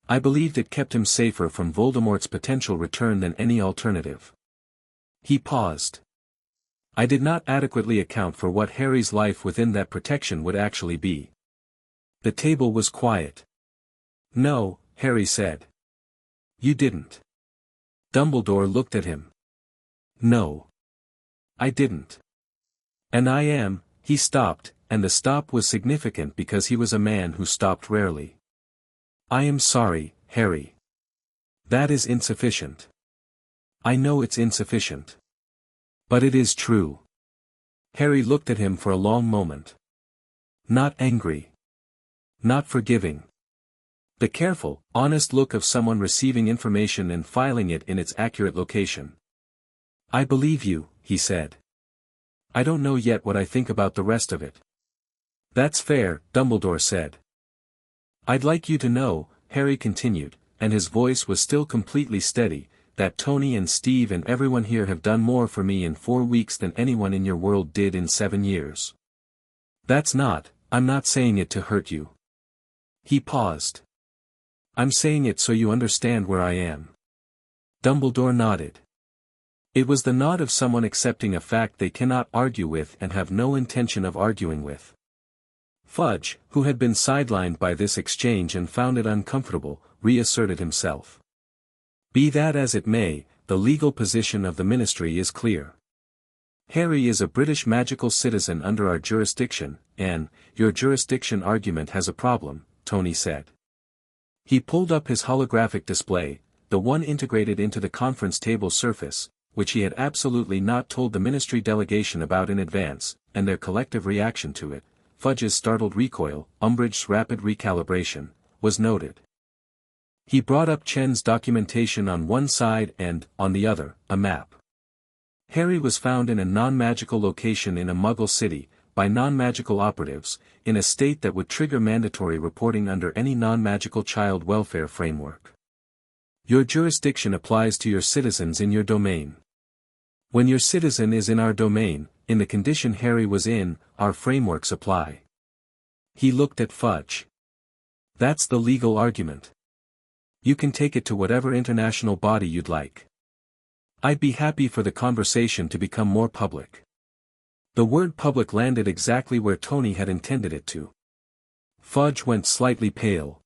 I believed it kept him safer from Voldemort's potential return than any alternative. He paused. I did not adequately account for what Harry's life within that protection would actually be. The table was quiet. No, Harry said. You didn't. Dumbledore looked at him. No. I didn't. And I am, he stopped, and the stop was significant because he was a man who stopped rarely. I am sorry, Harry. That is insufficient. I know it's insufficient. But it is true. Harry looked at him for a long moment. Not angry. Not forgiving. The careful, honest look of someone receiving information and filing it in its accurate location. I believe you, he said. I don't know yet what I think about the rest of it. That's fair, Dumbledore said. I'd like you to know, Harry continued, and his voice was still completely steady, that Tony and Steve and everyone here have done more for me in 4 weeks than anyone in your world did in 7 years. I'm not saying it to hurt you. He paused. I'm saying it so you understand where I am. Dumbledore nodded. It was the nod of someone accepting a fact they cannot argue with and have no intention of arguing with. Fudge, who had been sidelined by this exchange and found it uncomfortable, reasserted himself. Be that as it may, the legal position of the Ministry is clear. Harry is a British magical citizen under our jurisdiction, and, your jurisdiction argument has a problem, Tony said. He pulled up his holographic display, the one integrated into the conference table surface, which he had absolutely not told the Ministry delegation about in advance, and their collective reaction to it, Fudge's startled recoil, Umbridge's rapid recalibration, was noted. He brought up Chen's documentation on one side and, on the other, a map. Harry was found in a non-magical location in a Muggle city, by non-magical operatives, in a state that would trigger mandatory reporting under any non-magical child welfare framework. Your jurisdiction applies to your citizens in your domain. When your citizen is in our domain, in the condition Harry was in, our frameworks apply. He looked at Fudge. That's the legal argument. You can take it to whatever international body you'd like. I'd be happy for the conversation to become more public. The word public landed exactly where Tony had intended it to. Fudge went slightly pale.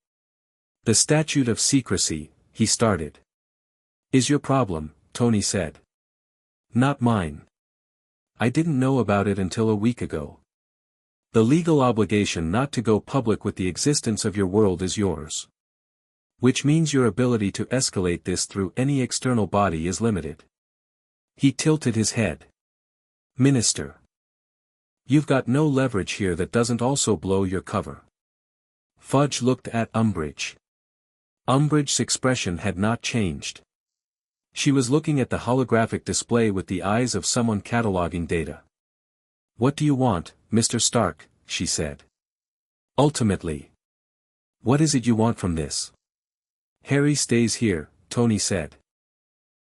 The statute of secrecy, he started. Is your problem, Tony said. Not mine. I didn't know about it until a week ago. The legal obligation not to go public with the existence of your world is yours. Which means your ability to escalate this through any external body is limited. He tilted his head. Minister. You've got no leverage here that doesn't also blow your cover. Fudge looked at Umbridge. Umbridge's expression had not changed. She was looking at the holographic display with the eyes of someone cataloging data. What do you want, Mr. Stark? She said. Ultimately. What is it you want from this? Harry stays here, Tony said.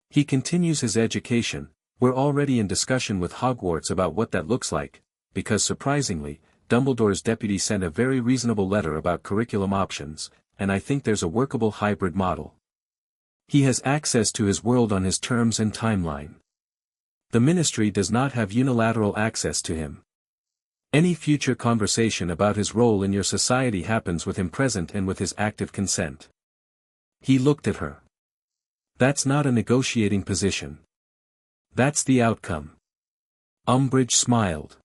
He continues his education. We're already in discussion with Hogwarts about what that looks like, because surprisingly, Dumbledore's deputy sent a very reasonable letter about curriculum options, and I think there's a workable hybrid model. He has access to his world on his terms and timeline. The Ministry does not have unilateral access to him. Any future conversation about his role in your society happens with him present and with his active consent. He looked at her. That's not a negotiating position. That's the outcome. Umbridge smiled.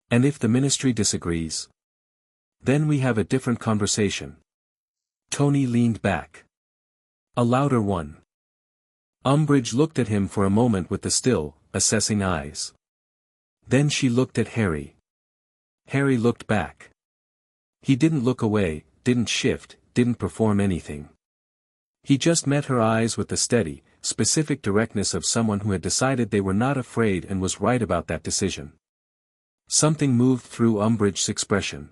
And if the ministry disagrees? Then we have a different conversation. Tony leaned back. A louder one. Umbridge looked at him for a moment with the still, assessing eyes. Then she looked at Harry. Harry looked back. He didn't look away, didn't shift, didn't perform anything. He just met her eyes with the steady, specific directness of someone who had decided they were not afraid and was right about that decision. Something moved through Umbridge's expression.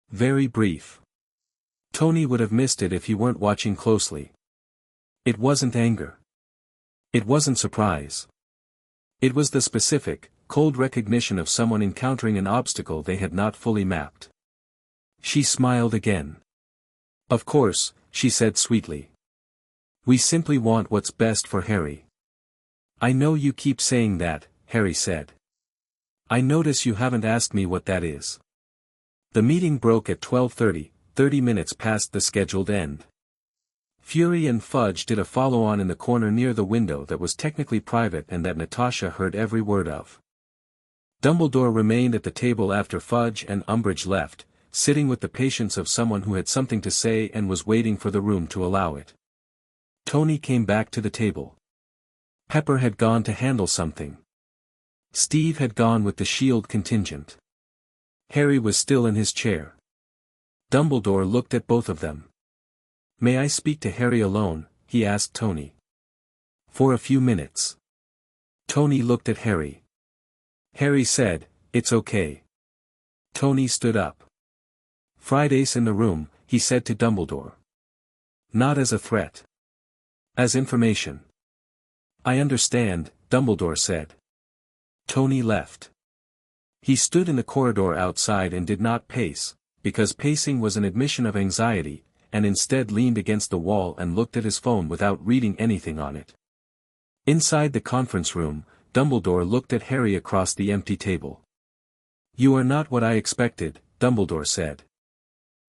Very brief. Tony would have missed it if he weren't watching closely. It wasn't anger. It wasn't surprise. It was the specific, cold recognition of someone encountering an obstacle they had not fully mapped. She smiled again. Of course, she said sweetly. We simply want what's best for Harry. I know you keep saying that, Harry said. I notice you haven't asked me what that is. The meeting broke at 12:30, 30 minutes past the scheduled end. Fury and Fudge did a follow-on in the corner near the window that was technically private and that Natasha heard every word of. Dumbledore remained at the table after Fudge and Umbridge left, sitting with the patience of someone who had something to say and was waiting for the room to allow it. Tony came back to the table. Pepper had gone to handle something. Steve had gone with the shield contingent. Harry was still in his chair. Dumbledore looked at both of them. May I speak to Harry alone? He asked Tony. For a few minutes. Tony looked at Harry. Harry said, It's okay. Tony stood up. Friday's in the room, he said to Dumbledore. Not as a threat. As information. I understand, Dumbledore said. Tony left. He stood in the corridor outside and did not pace, because pacing was an admission of anxiety, and instead leaned against the wall and looked at his phone without reading anything on it. Inside the conference room, Dumbledore looked at Harry across the empty table. You are not what I expected, Dumbledore said.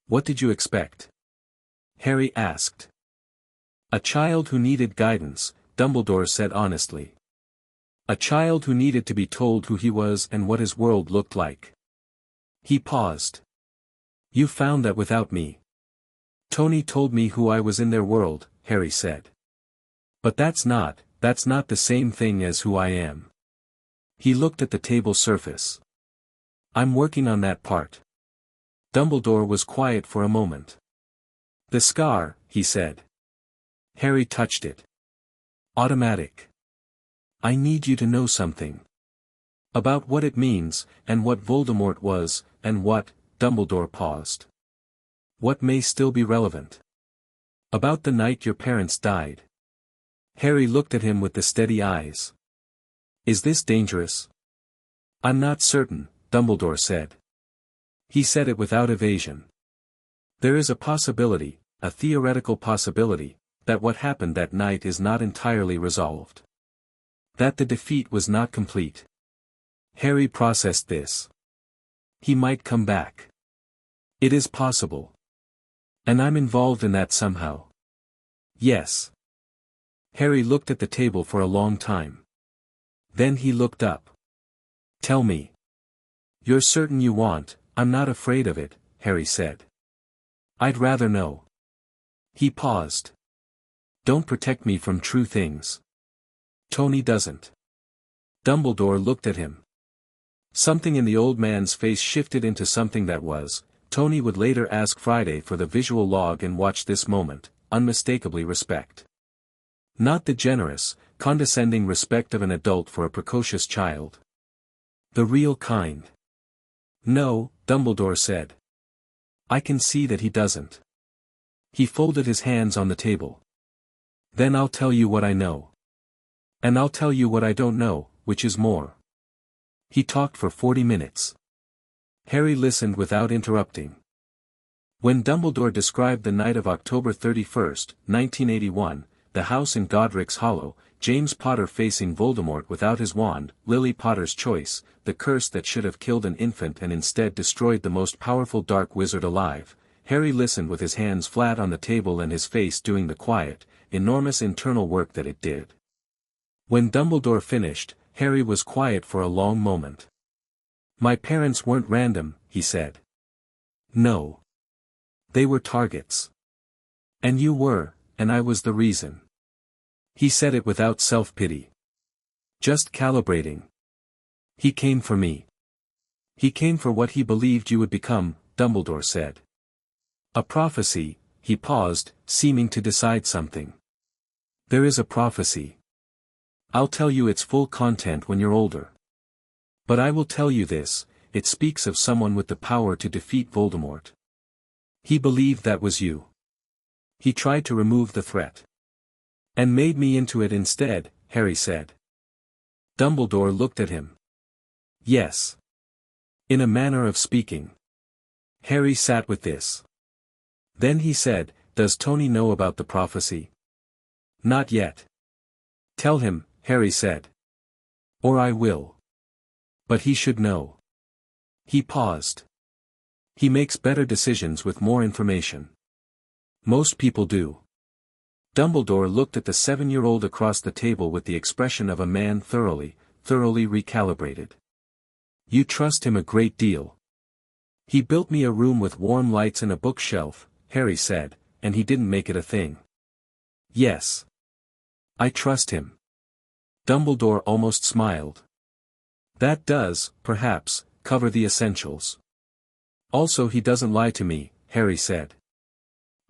What did you expect? Harry asked. A child who needed guidance, Dumbledore said honestly. A child who needed to be told who he was and what his world looked like. He paused. You found that without me. Tony told me who I was in their world, Harry said. But that's not the same thing as who I am. He looked at the table surface. I'm working on that part. Dumbledore was quiet for a moment. The scar, he said. Harry touched it. Automatic. I need you to know something. About what it means, and what Voldemort was, and what, Dumbledore paused. What may still be relevant. About the night your parents died. Harry looked at him with the steady eyes. Is this dangerous? I'm not certain, Dumbledore said. He said it without evasion. There is a possibility, a theoretical possibility, that what happened that night is not entirely resolved. That the defeat was not complete. Harry processed this. He might come back. It is possible. And I'm involved in that somehow. Yes. Harry looked at the table for a long time. Then he looked up. Tell me. You're certain you want, I'm not afraid of it, Harry said. I'd rather know. He paused. Don't protect me from true things. Tony doesn't. Dumbledore looked at him. Something in the old man's face shifted into something that was, Tony would later ask Friday for the visual log and watch this moment, unmistakably respect. Not the generous, condescending respect of an adult for a precocious child. The real kind. No, Dumbledore said. I can see that he doesn't. He folded his hands on the table. Then I'll tell you what I know. And I'll tell you what I don't know, which is more. He talked for 40 minutes. Harry listened without interrupting. When Dumbledore described the night of October 31st, 1981, the house in Godric's Hollow, James Potter facing Voldemort without his wand, Lily Potter's choice, the curse that should have killed an infant and instead destroyed the most powerful dark wizard alive, Harry listened with his hands flat on the table and his face doing the quiet, enormous internal work that it did. When Dumbledore finished, Harry was quiet for a long moment. "My parents weren't random," he said. "No. They were targets. And you were, and I was the reason." He said it without self-pity. "Just calibrating. He came for me. He came for what he believed you would become," Dumbledore said. "A prophecy," he paused, seeming to decide something. "There is a prophecy. I'll tell you its full content when you're older. But I will tell you this, it speaks of someone with the power to defeat Voldemort. He believed that was you. He tried to remove the threat. And made me into it instead," Harry said. Dumbledore looked at him. "Yes. In a manner of speaking." Harry sat with this. Then he said, "Does Tony know about the prophecy?" "Not yet." "Tell him," Harry said. "Or I will. But he should know." He paused. "He makes better decisions with more information. Most people do." Dumbledore looked at the 7-year-old across the table with the expression of a man thoroughly recalibrated. "You trust him a great deal." "He built me a room with warm lights and a bookshelf," Harry said, "and he didn't make it a thing." "Yes. I trust him." Dumbledore almost smiled. "That does, perhaps, cover the essentials. Also he doesn't lie to me," Harry said.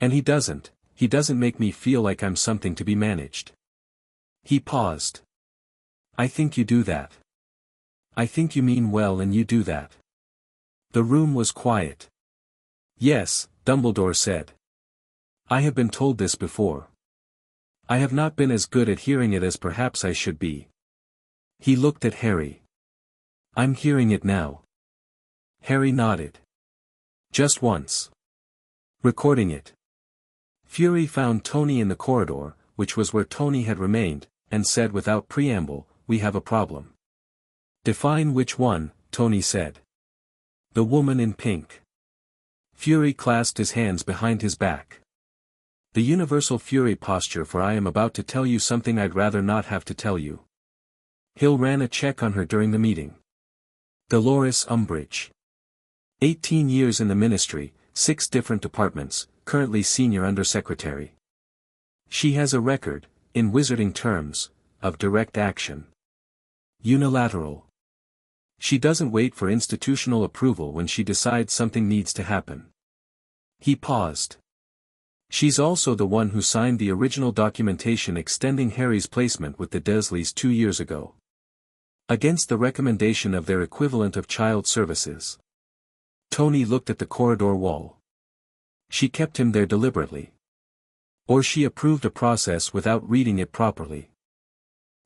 "And he doesn't make me feel like I'm something to be managed." He paused. "I think you do that. I think you mean well and you do that." The room was quiet. "Yes," Dumbledore said. "I have been told this before. I have not been as good at hearing it as perhaps I should be." He looked at Harry. "I'm hearing it now." Harry nodded. "Just once. Recording it." Fury found Tony in the corridor, which was where Tony had remained, and said without preamble, "We have a problem." "Define which one," Tony said. "The woman in pink." Fury clasped his hands behind his back. "The universal Fury posture, for I am about to tell you something I'd rather not have to tell you." Hill ran a check on her during the meeting. Dolores Umbridge. 18 years in the ministry, 6 different departments, currently senior undersecretary. She has a record, in wizarding terms, of direct action. Unilateral. She doesn't wait for institutional approval when she decides something needs to happen. He paused. She's also the one who signed the original documentation extending Harry's placement with the Dursleys 2 years ago. Against the recommendation of their equivalent of child services. Tony looked at the corridor wall. She kept him there deliberately. Or she approved a process without reading it properly.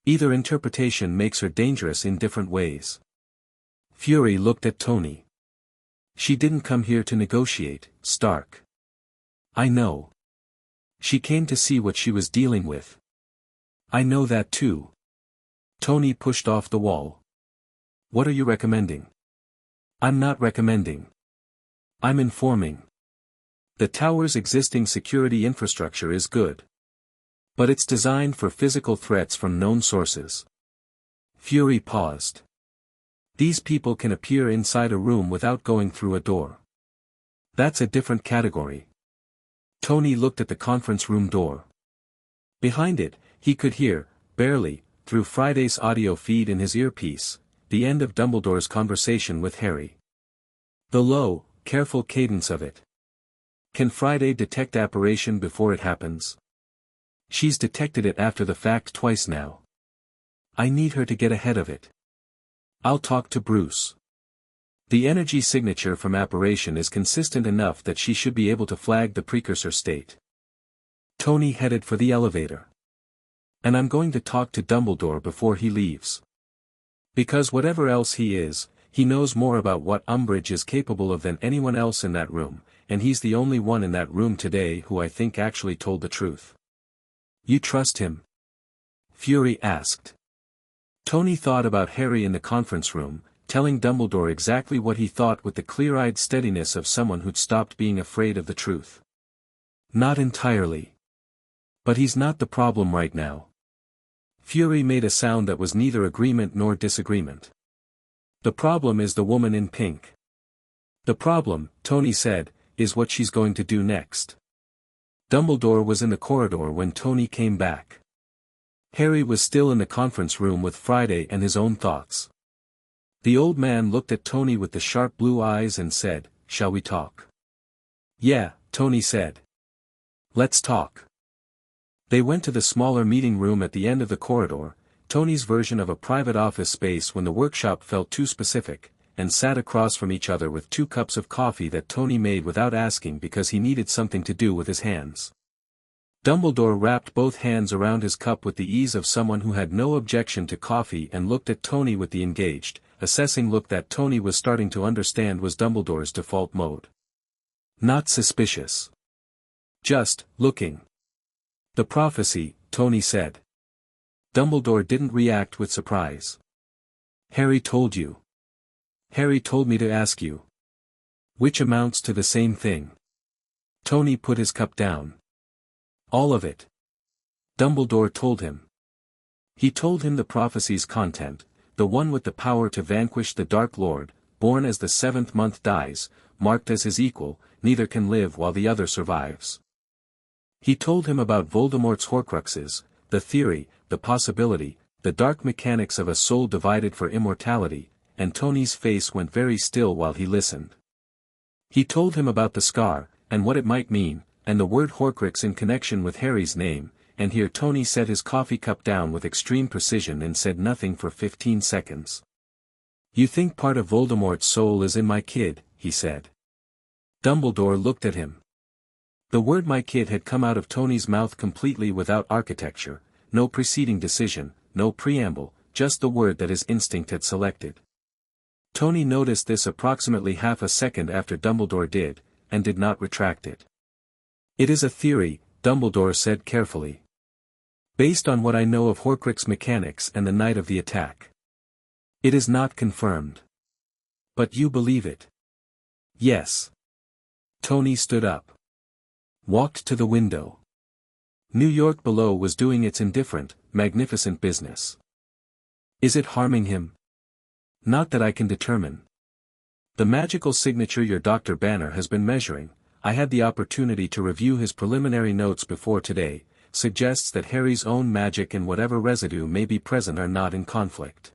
Either interpretation makes her dangerous in different ways. Fury looked at Tony. She didn't come here to negotiate, Stark. I know. She came to see what she was dealing with. I know that too. Tony pushed off the wall. What are you recommending? I'm not recommending. I'm informing. The tower's existing security infrastructure is good. But it's designed for physical threats from known sources. Fury paused. These people can appear inside a room without going through a door. That's a different category. Tony looked at the conference room door. Behind it, he could hear, barely, through Friday's audio feed in his earpiece, the end of Dumbledore's conversation with Harry. The low, careful cadence of it. Can Friday detect apparition before it happens? She's detected it after the fact twice now. I need her to get ahead of it. I'll talk to Bruce. The energy signature from apparition is consistent enough that she should be able to flag the precursor state. Tony headed for the elevator. And I'm going to talk to Dumbledore before he leaves. Because whatever else he is, he knows more about what Umbridge is capable of than anyone else in that room, and he's the only one in that room today who I think actually told the truth. You trust him? Fury asked. Tony thought about Harry in the conference room, telling Dumbledore exactly what he thought with the clear-eyed steadiness of someone who'd stopped being afraid of the truth. Not entirely. But he's not the problem right now. Fury made a sound that was neither agreement nor disagreement. The problem is the woman in pink. The problem, Tony said, is what she's going to do next. Dumbledore was in the corridor when Tony came back. Harry was still in the conference room with Friday and his own thoughts. The old man looked at Tony with the sharp blue eyes and said, "Shall we talk?" "Yeah," Tony said. "Let's talk." They went to the smaller meeting room at the end of the corridor, Tony's version of a private office space when the workshop felt too specific, and sat across from each other with 2 cups of coffee that Tony made without asking because he needed something to do with his hands. Dumbledore wrapped both hands around his cup with the ease of someone who had no objection to coffee and looked at Tony with the engaged, assessing look that Tony was starting to understand was Dumbledore's default mode. Not suspicious. Just, looking. "The prophecy," Tony said. Dumbledore didn't react with surprise. "Harry told you." "Harry told me to ask you." "Which amounts to the same thing." Tony put his cup down. "All of it." Dumbledore told him. He told him the prophecy's content, the one with the power to vanquish the Dark Lord, born as the 7th month dies, marked as his equal, neither can live while the other survives. He told him about Voldemort's Horcruxes, the theory, the possibility, the dark mechanics of a soul divided for immortality, and Tony's face went very still while he listened. He told him about the scar, and what it might mean, and the word Horcrux in connection with Harry's name, and here Tony set his coffee cup down with extreme precision and said nothing for 15 seconds. "You think part of Voldemort's soul is in my kid," he said. Dumbledore looked at him. The word "my kid" had come out of Tony's mouth completely without architecture, no preceding decision, no preamble, just the word that his instinct had selected. Tony noticed this approximately half a second after Dumbledore did, and did not retract it. "It is a theory," Dumbledore said carefully. "Based on what I know of Horcrux mechanics and the night of the attack. It is not confirmed. But you believe it?" "Yes." Tony stood up. Walked to the window. New York below was doing its indifferent, magnificent business. "Is it harming him?" "Not that I can determine. The magical signature your Dr. Banner has been measuring, I had the opportunity to review his preliminary notes before today, suggests that Harry's own magic and whatever residue may be present are not in conflict.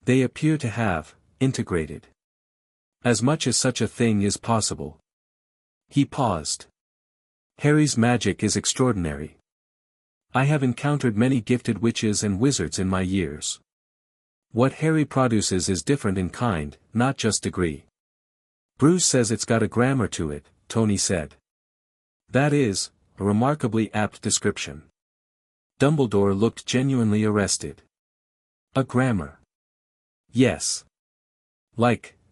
They appear to have integrated. As much as such a thing is possible." He paused. "Harry's magic is extraordinary. I have encountered many gifted witches and wizards in my years. What Harry produces is different in kind, not just degree. Bruce says it's got a grammar to it," Tony said. "That is, a remarkably apt description." Dumbledore looked genuinely arrested. "A grammar?" "Yes."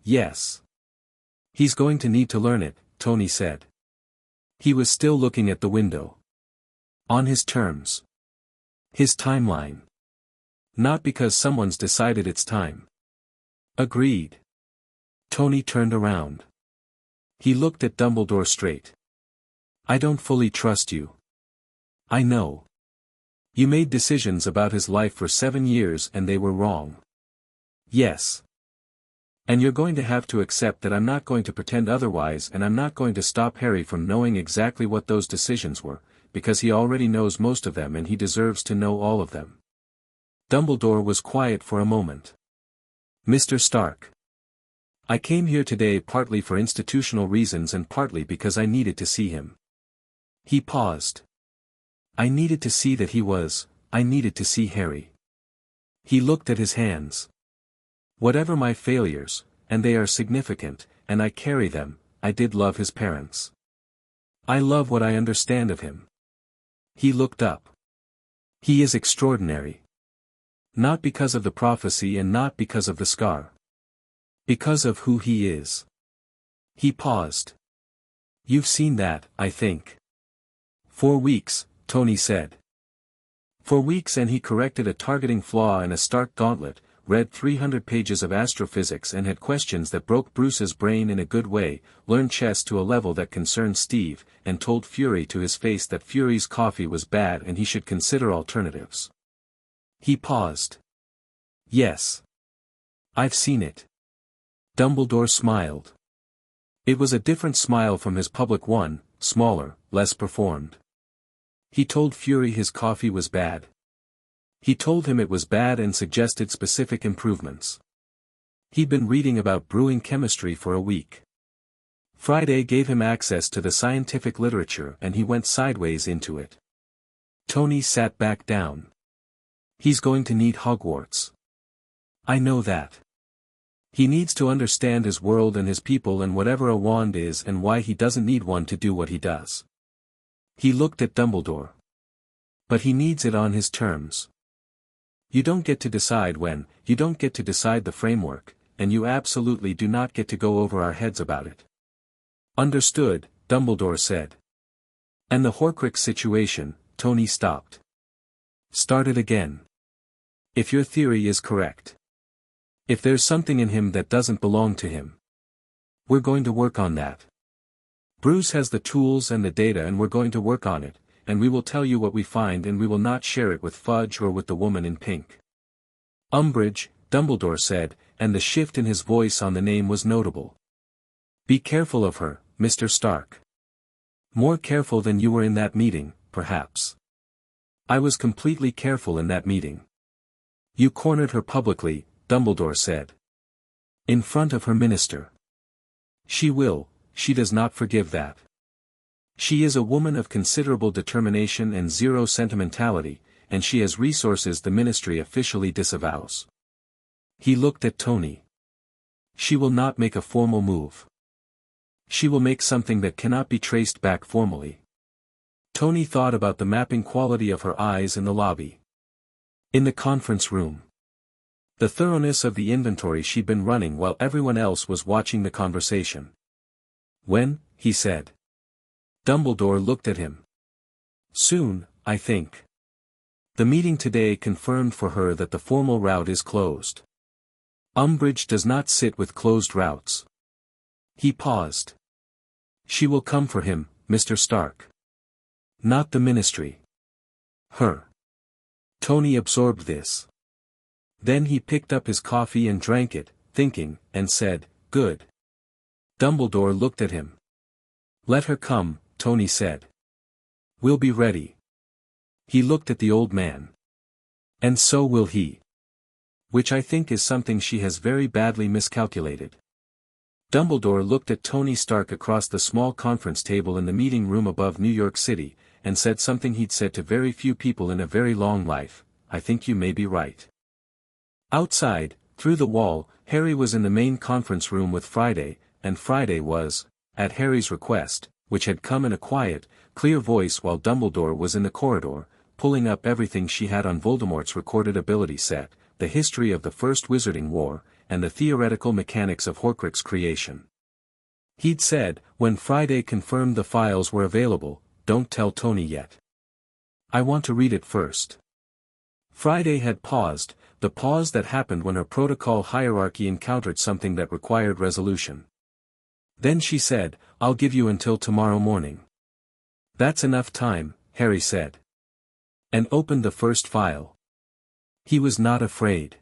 Yes. "He's going to need to learn it," Tony said. He was still looking at the window. "On his terms. His timeline. Not because someone's decided it's time." "Agreed." Tony turned around. He looked at Dumbledore straight. "I don't fully trust you. I know. You made decisions about his life for 7 years and they were wrong." "Yes. And you're going to have to accept that I'm not going to pretend otherwise, and I'm not going to stop Harry from knowing exactly what those decisions were, because he already knows most of them and he deserves to know all of them." Dumbledore was quiet for a moment. "Mr. Stark. I came here today partly for institutional reasons and partly because I needed to see him." He paused. "I needed to see that I needed to see Harry." He looked at his hands. "Whatever my failures, and they are significant, and I carry them, I did love his parents. I love what I understand of him." He looked up. "He is extraordinary. Not because of the prophecy and not because of the scar. Because of who he is." He paused. "You've seen that, I think." 4 weeks, Tony said. 4 weeks, and he corrected a targeting flaw in a Stark gauntlet, read 300 pages of astrophysics and had questions that broke Bruce's brain in a good way, learned chess to a level that concerned Steve, and told Fury to his face that Fury's coffee was bad and he should consider alternatives. He paused. Yes. I've seen it. Dumbledore smiled. It was a different smile from his public one, smaller, less performed. He told Fury his coffee was bad. He told him it was bad and suggested specific improvements. He'd been reading about brewing chemistry for a week. Friday gave him access to the scientific literature and he went sideways into it. Tony sat back down. He's going to need Hogwarts. I know that. He needs to understand his world and his people and whatever a wand is and why he doesn't need one to do what he does. He looked at Dumbledore. But he needs it on his terms. You don't get to decide when, you don't get to decide the framework, and you absolutely do not get to go over our heads about it. Understood, Dumbledore said. And the Horcrux situation, Tony stopped. Started again. If your theory is correct. If there's something in him that doesn't belong to him. We're going to work on that. Bruce has the tools and the data and we're going to work on it, and we will tell you what we find and we will not share it with Fudge or with the woman in pink. Umbridge, Dumbledore said, and the shift in his voice on the name was notable. Be careful of her, Mr. Stark. More careful than you were in that meeting, perhaps. I was completely careful in that meeting. You cornered her publicly, Dumbledore said. In front of her minister. She does not forgive that. She is a woman of considerable determination and zero sentimentality, and she has resources the ministry officially disavows. He looked at Tony. She will not make a formal move. She will make something that cannot be traced back formally. Tony thought about the mapping quality of her eyes in the lobby. In the conference room. The thoroughness of the inventory she'd been running while everyone else was watching the conversation. When, he said. Dumbledore looked at him. Soon, I think. The meeting today confirmed for her that the formal route is closed. Umbridge does not sit with closed routes. He paused. She will come for him, Mr. Stark. Not the ministry. Her. Tony absorbed this. Then he picked up his coffee and drank it, thinking, and said, good. Dumbledore looked at him. Let her come, Tony said. We'll be ready. He looked at the old man. And so will he. Which I think is something she has very badly miscalculated. Dumbledore looked at Tony Stark across the small conference table in the meeting room above New York City, and said something he'd said to very few people in a very long life, I think you may be right. Outside, through the wall, Harry was in the main conference room with Friday, and Friday was, at Harry's request, which had come in a quiet, clear voice while Dumbledore was in the corridor, pulling up everything she had on Voldemort's recorded ability set, the history of the First Wizarding War, and the theoretical mechanics of Horcrux creation. He'd said, when Friday confirmed the files were available, don't tell Tony yet. I want to read it first. Friday had paused, the pause that happened when her protocol hierarchy encountered something that required resolution. Then she said, I'll give you until tomorrow morning. That's enough time, Harry said. And opened the first file. He was not afraid.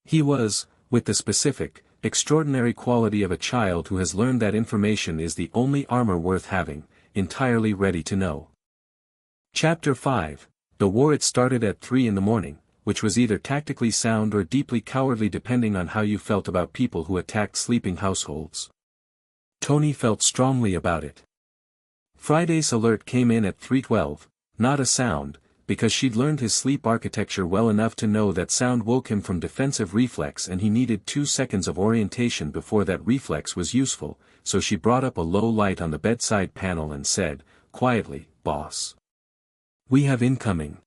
He was, with the specific, extraordinary quality of a child who has learned that information is the only armor worth having, entirely ready to know. Chapter 5, The War. It started at 3 in the morning, which was either tactically sound or deeply cowardly depending on how you felt about people who attacked sleeping households. Tony felt strongly about it. Friday's alert came in at 3:12, not a sound, because she'd learned his sleep architecture well enough to know that sound woke him from defensive reflex and he needed 2 seconds of orientation before that reflex was useful, so she brought up a low light on the bedside panel and said, quietly, boss. We have incoming.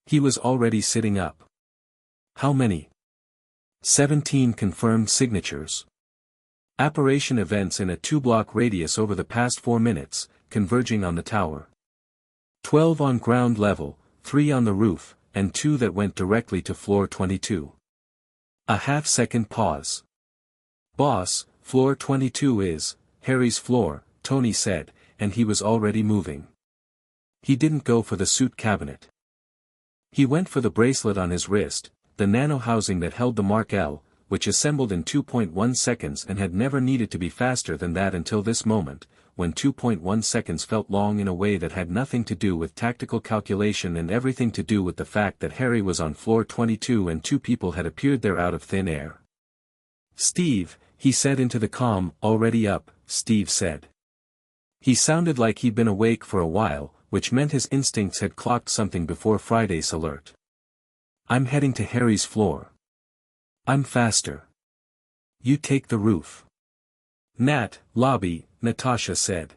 He was already sitting up. How many? 17 confirmed signatures. Apparition events in a 2-block radius over the past 4 minutes, converging on the tower. 12 on ground level, 3 on the roof, and 2 that went directly to floor 22. A half-second pause. "Boss, floor 22 is Harry's floor," Tony said, and he was already moving. He didn't go for the suit cabinet. He went for the bracelet on his wrist, the nano housing that held the Mark L, which assembled in 2.1 seconds and had never needed to be faster than that until this moment, when 2.1 seconds felt long in a way that had nothing to do with tactical calculation and everything to do with the fact that Harry was on floor 22 and two people had appeared there out of thin air. "Steve," he said into the comm. "Already up," Steve said. He sounded like he'd been awake for a while, which meant his instincts had clocked something before Friday's alert. "I'm heading to Harry's floor. I'm faster. You take the roof." "Nat, lobby," Natasha said.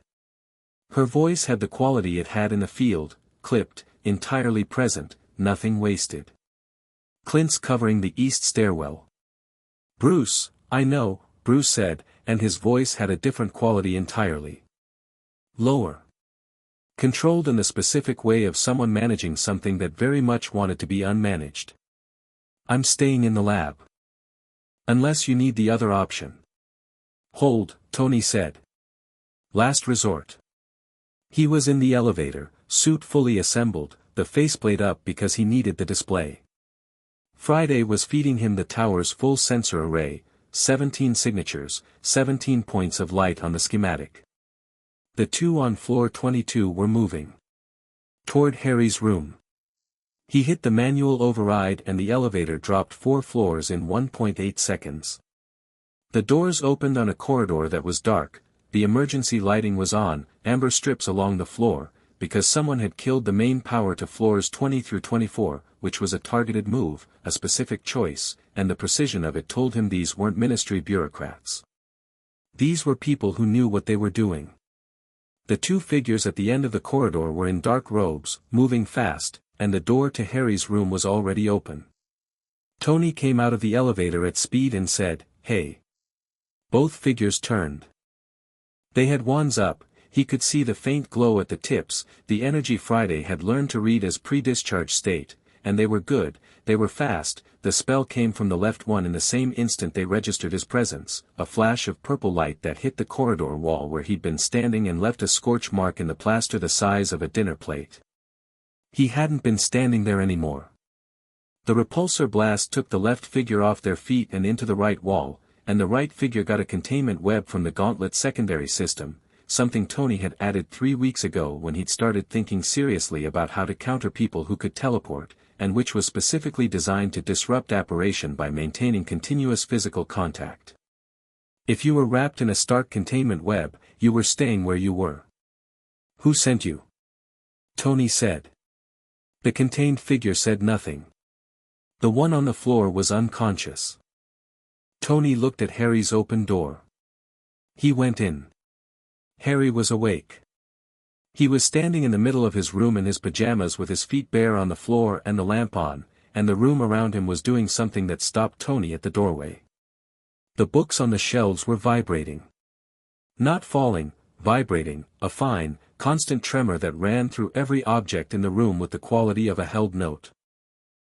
Her voice had the quality it had in the field, clipped, entirely present, nothing wasted. "Clint's covering the east stairwell." "Bruce, I know," Bruce said, and his voice had a different quality entirely. Lower. Controlled in the specific way of someone managing something that very much wanted to be unmanaged. "I'm staying in the lab. Unless you need the other option." "Hold," Tony said. "Last resort." He was in the elevator, suit fully assembled, the faceplate up because he needed the display. Friday was feeding him the tower's full sensor array, 17 signatures, 17 points of light on the schematic. The two on floor 22 were moving toward Harry's room. He hit the manual override and the elevator dropped 4 floors in 1.8 seconds. The doors opened on a corridor that was dark, the emergency lighting was on, amber strips along the floor, because someone had killed the main power to floors 20 through 24, which was a targeted move, a specific choice, and the precision of it told him these weren't ministry bureaucrats. These were people who knew what they were doing. The two figures at the end of the corridor were in dark robes, moving fast, and the door to Harry's room was already open. Tony came out of the elevator at speed and said, "Hey." Both figures turned. They had wands up, he could see the faint glow at the tips, the energy Friday had learned to read as pre-discharge state, and they were good, they were fast. The spell came from the left one in the same instant they registered his presence, a flash of purple light that hit the corridor wall where he'd been standing and left a scorch mark in the plaster the size of a dinner plate. He hadn't been standing there anymore. The repulsor blast took the left figure off their feet and into the right wall, and the right figure got a containment web from the Gauntlet secondary system, something Tony had added 3 weeks ago when he'd started thinking seriously about how to counter people who could teleport, and which was specifically designed to disrupt apparition by maintaining continuous physical contact. If you were wrapped in a Stark containment web, you were staying where you were. "Who sent you?" Tony said. The contained figure said nothing. The one on the floor was unconscious. Tony looked at Harry's open door. He went in. Harry was awake. He was standing in the middle of his room in his pajamas with his feet bare on the floor and the lamp on, and the room around him was doing something that stopped Tony at the doorway. The books on the shelves were vibrating. Not falling, vibrating, a fine, constant tremor that ran through every object in the room with the quality of a held note.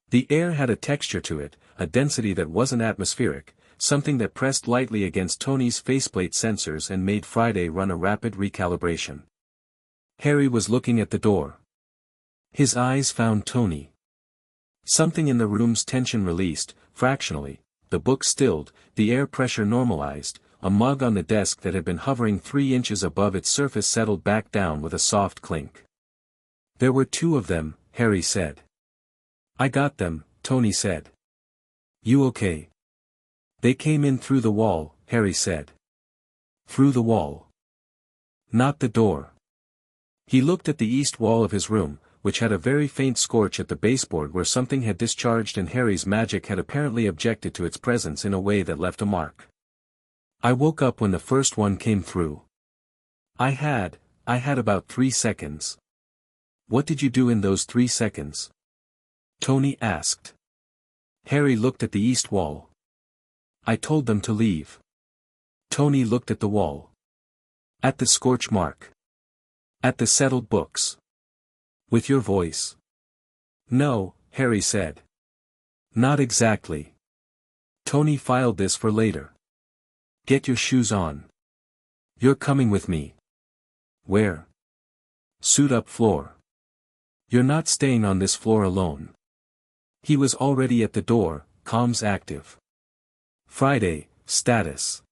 The air had a texture to it, a density that wasn't atmospheric, something that pressed lightly against Tony's faceplate sensors and made Friday run a rapid recalibration. Harry was looking at the door. His eyes found Tony. Something in the room's tension released, fractionally, the book stilled, the air pressure normalized, a mug on the desk that had been hovering 3 inches above its surface settled back down with a soft clink. "There were 2 of them," Harry said. "I got them," Tony said. "You okay?" "They came in through the wall," Harry said. "Through the wall. Not the door." He looked at the east wall of his room, which had a very faint scorch at the baseboard where something had discharged and Harry's magic had apparently objected to its presence in a way that left a mark. "I woke up when the first one came through. I had about 3 seconds." "What did you do in those 3 seconds?" Tony asked. Harry looked at the east wall. "I told them to leave." Tony looked at the wall. "At the scorch mark. At the settled books. With your voice." "No," Harry said. "Not exactly." Tony filed this for later. Get your shoes on. You're coming with me. Where? Suit up floor. You're not staying on this floor alone. He was already at the door, comms active. Friday, status.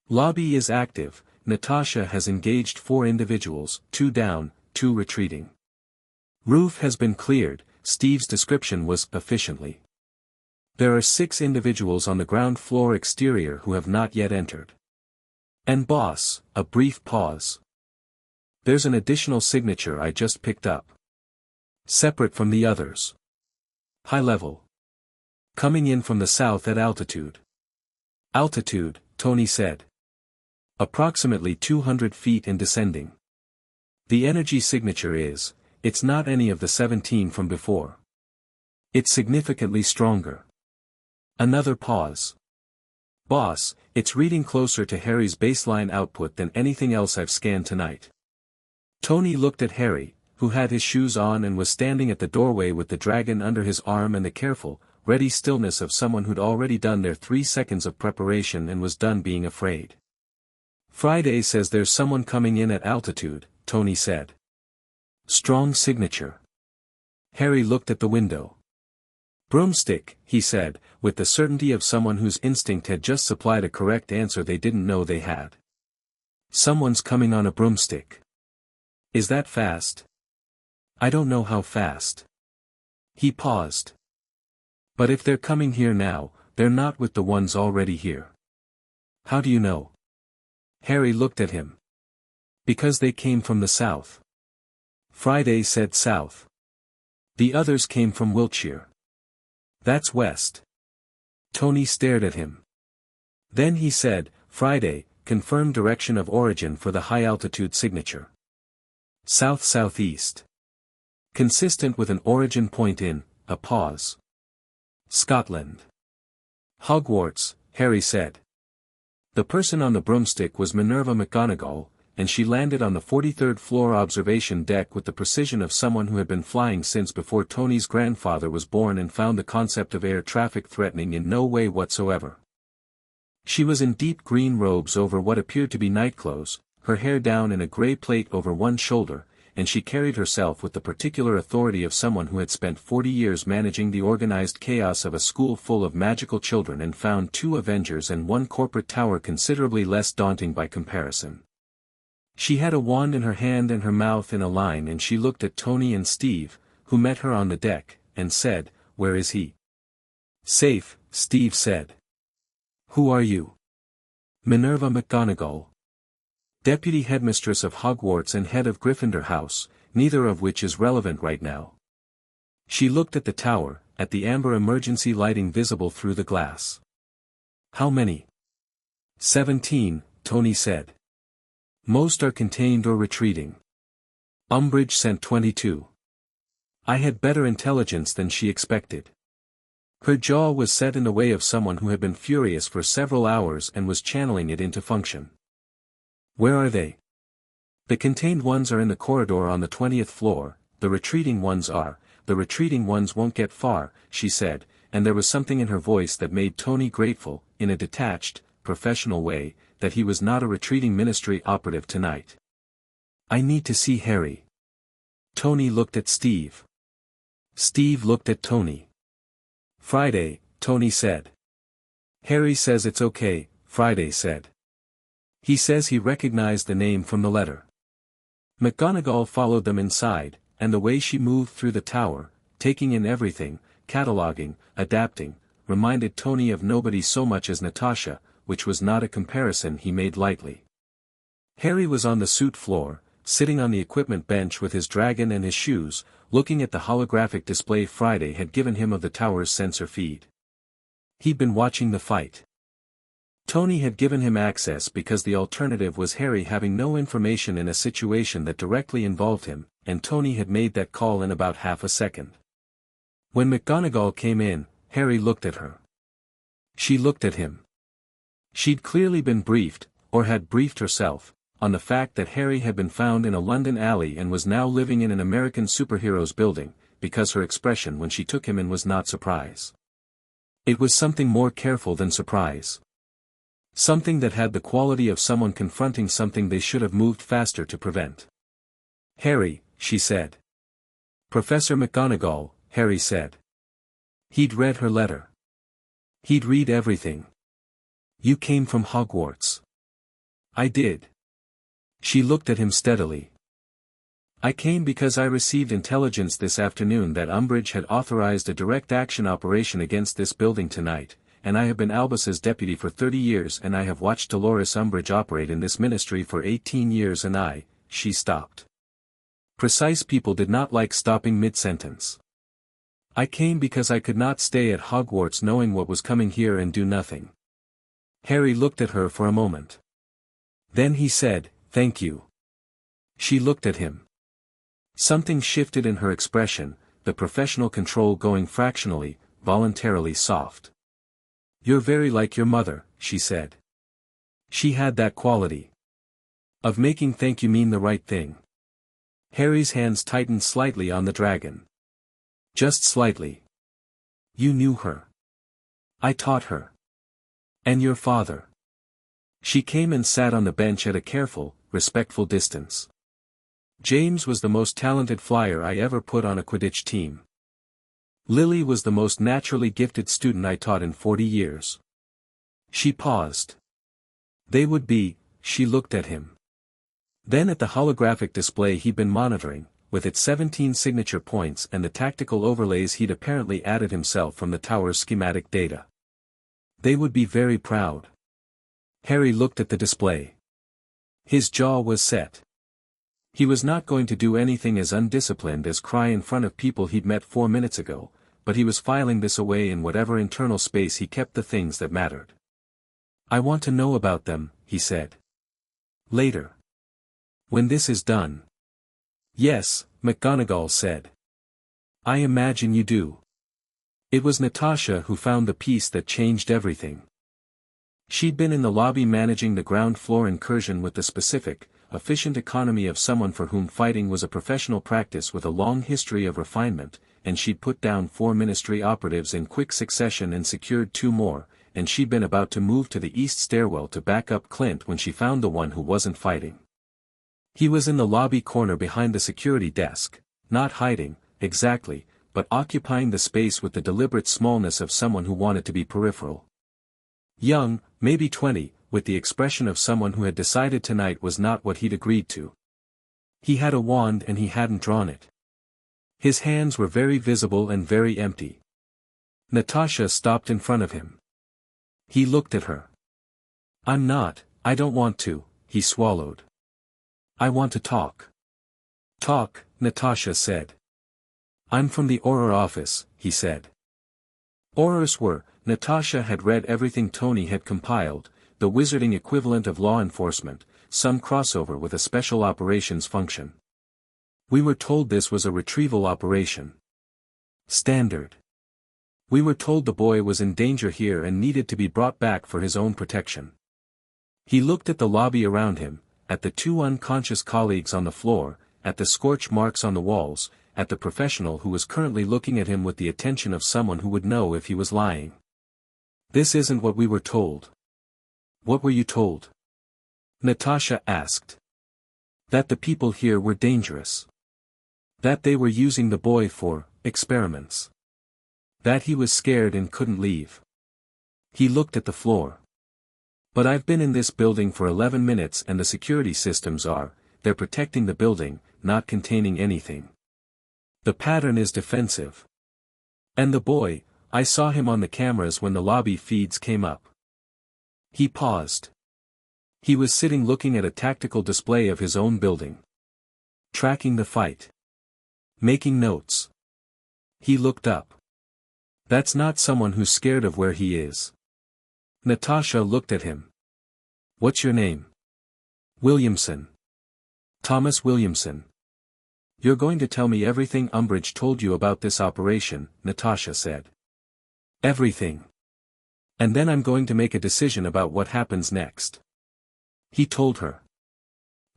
Lobby is active. Natasha has engaged 4 individuals, 2 down, 2 retreating. Roof has been cleared. Steve's description was efficiently. There are 6 individuals on the ground floor exterior who have not yet entered. And boss, a brief pause. There's an additional signature I just picked up. Separate from the others. High level. Coming in from the south at altitude. Altitude, Tony said. Approximately 200 feet and descending. The energy signature is, it's not any of the 17 from before. It's significantly stronger. Another pause. Boss, it's reading closer to Harry's baseline output than anything else I've scanned tonight. Tony looked at Harry, who had his shoes on and was standing at the doorway with the dragon under his arm and the careful, ready stillness of someone who'd already done their 3 seconds of preparation and was done being afraid. Friday says there's someone coming in at altitude, Tony said. Strong signature. Harry looked at the window. Broomstick, he said, with the certainty of someone whose instinct had just supplied a correct answer they didn't know they had. Someone's coming on a broomstick. Is that fast? I don't know how fast. He paused. But if they're coming here now, they're not with the ones already here. How do you know? Harry looked at him. Because they came from the south. Friday said south. The others came from Wiltshire. That's west. Tony stared at him. Then he said, Friday, confirm direction of origin for the high-altitude signature. South-southeast. Consistent with an origin point in, a pause. Scotland. Hogwarts, Harry said. The person on the broomstick was Minerva McGonagall, and she landed on the 43rd floor observation deck with the precision of someone who had been flying since before Tony's grandfather was born and found the concept of air traffic threatening in no way whatsoever. She was in deep green robes over what appeared to be nightclothes, her hair down in a grey plait over one shoulder, and she carried herself with the particular authority of someone who had spent 40 years managing the organized chaos of a school full of magical children and found 2 Avengers and 1 corporate tower considerably less daunting by comparison. She had a wand in her hand and her mouth in a line, and she looked at Tony and Steve, who met her on the deck, and said, Where is he? Safe, Steve said. Who are you? Minerva McGonagall. Deputy Headmistress of Hogwarts and head of Gryffindor House, neither of which is relevant right now. She looked at the tower, at the amber emergency lighting visible through the glass. How many? 17, Tony said. Most are contained or retreating. Umbridge sent 22. I had better intelligence than she expected. Her jaw was set in the way of someone who had been furious for several hours and was channeling it into function. Where are they? The contained ones are in the corridor on the 20th floor, the retreating ones won't get far, she said, and there was something in her voice that made Tony grateful, in a detached, professional way, that he was not a retreating ministry operative tonight. I need to see Harry. Tony looked at Steve. Steve looked at Tony. Friday, Tony said. Harry says it's okay, Friday said. He says he recognized the name from the letter. McGonagall followed them inside, and the way she moved through the tower, taking in everything, cataloging, adapting, reminded Tony of nobody so much as Natasha, which was not a comparison he made lightly. Harry was on the suit floor, sitting on the equipment bench with his dragon and his shoes, looking at the holographic display Friday had given him of the tower's sensor feed. He'd been watching the fight. Tony had given him access because the alternative was Harry having no information in a situation that directly involved him, and Tony had made that call in about half a second. When McGonagall came in, Harry looked at her. She looked at him. She'd clearly been briefed, or had briefed herself, on the fact that Harry had been found in a London alley and was now living in an American superhero's building, because her expression when she took him in was not surprise. It was something more careful than surprise. Something that had the quality of someone confronting something they should have moved faster to prevent. "Harry," she said. "Professor McGonagall," Harry said. He'd read her letter. He'd read everything. "You came from Hogwarts." "I did." She looked at him steadily. "I came because I received intelligence this afternoon that Umbridge had authorized a direct action operation against this building tonight, and I have been Albus's deputy for 30 years and I have watched Dolores Umbridge operate in this ministry for 18 years and she stopped. Precise people did not like stopping mid-sentence. "I came because I could not stay at Hogwarts knowing what was coming here and do nothing." Harry looked at her for a moment. Then he said, "Thank you." She looked at him. Something shifted in her expression, the professional control going fractionally, voluntarily soft. "You're very like your mother," she said. She had that quality of making thank you mean the right thing. Harry's hands tightened slightly on the dragon. Just slightly. "You knew her." "I taught her." "And your father?" She came and sat on the bench at a careful, respectful distance. "James was the most talented flyer I ever put on a Quidditch team. Lily was the most naturally gifted student I taught in 40 years. She paused. "They would be," she looked at him. Then at the holographic display he'd been monitoring, with its 17 signature points and the tactical overlays he'd apparently added himself from the tower's schematic data. "They would be very proud." Harry looked at the display. His jaw was set. He was not going to do anything as undisciplined as cry in front of people he'd met 4 minutes ago, but he was filing this away in whatever internal space he kept the things that mattered. "I want to know about them," he said. "Later. When this is done." "Yes," McGonagall said. "I imagine you do." It was Natasha who found the piece that changed everything. She'd been in the lobby managing the ground floor incursion with the specific, efficient economy of someone for whom fighting was a professional practice with a long history of refinement, and she'd put down 4 ministry operatives in quick succession and secured 2 more, and she'd been about to move to the east stairwell to back up Clint when she found the one who wasn't fighting. He was in the lobby corner behind the security desk, not hiding, exactly, but occupying the space with the deliberate smallness of someone who wanted to be peripheral. Young, maybe 20, with the expression of someone who had decided tonight was not what he'd agreed to. He had a wand and he hadn't drawn it. His hands were very visible and very empty. Natasha stopped in front of him. He looked at her. I don't want to," he swallowed. "I want to talk." "Talk," Natasha said. "I'm from the Auror office," he said. Aurors were, Natasha had read everything Tony had compiled, the wizarding equivalent of law enforcement, some crossover with a special operations function. "We were told this was a retrieval operation." "Standard." "We were told the boy was in danger here and needed to be brought back for his own protection." He looked at the lobby around him, at the 2 unconscious colleagues on the floor, at the scorch marks on the walls, at the professional who was currently looking at him with the attention of someone who would know if he was lying. "This isn't what we were told." "What were you told?" Natasha asked. "That the people here were dangerous. That they were using the boy for experiments. That he was scared and couldn't leave." He looked at the floor. "But I've been in this building for 11 minutes and the security systems they're protecting the building, not containing anything. The pattern is defensive. And the boy, I saw him on the cameras when the lobby feeds came up." He paused. He was sitting looking at a tactical display of his own building. Tracking the fight. Making notes. He looked up. "That's not someone who's scared of where he is." Natasha looked at him. "What's your name?" "Williamson. Thomas Williamson." "You're going to tell me everything Umbridge told you about this operation," Natasha said. "Everything. And then I'm going to make a decision about what happens next." He told her.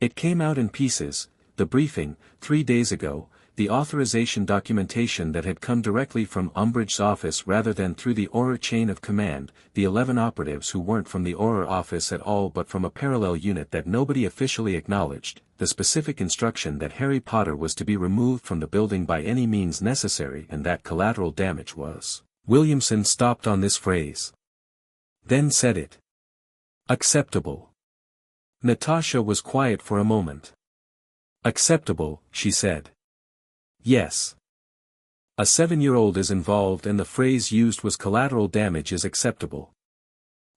"It came out in pieces, the briefing, 3 days ago, the authorization documentation that had come directly from Umbridge's office rather than through the Auror chain of command, the 11 operatives who weren't from the Auror office at all but from a parallel unit that nobody officially acknowledged, the specific instruction that Harry Potter was to be removed from the building by any means necessary and that collateral damage was. Williamson stopped on this phrase. Then said it. Acceptable. Natasha was quiet for a moment. Acceptable, she said. Yes. A 7-year-old is involved and the phrase used was collateral damage is acceptable.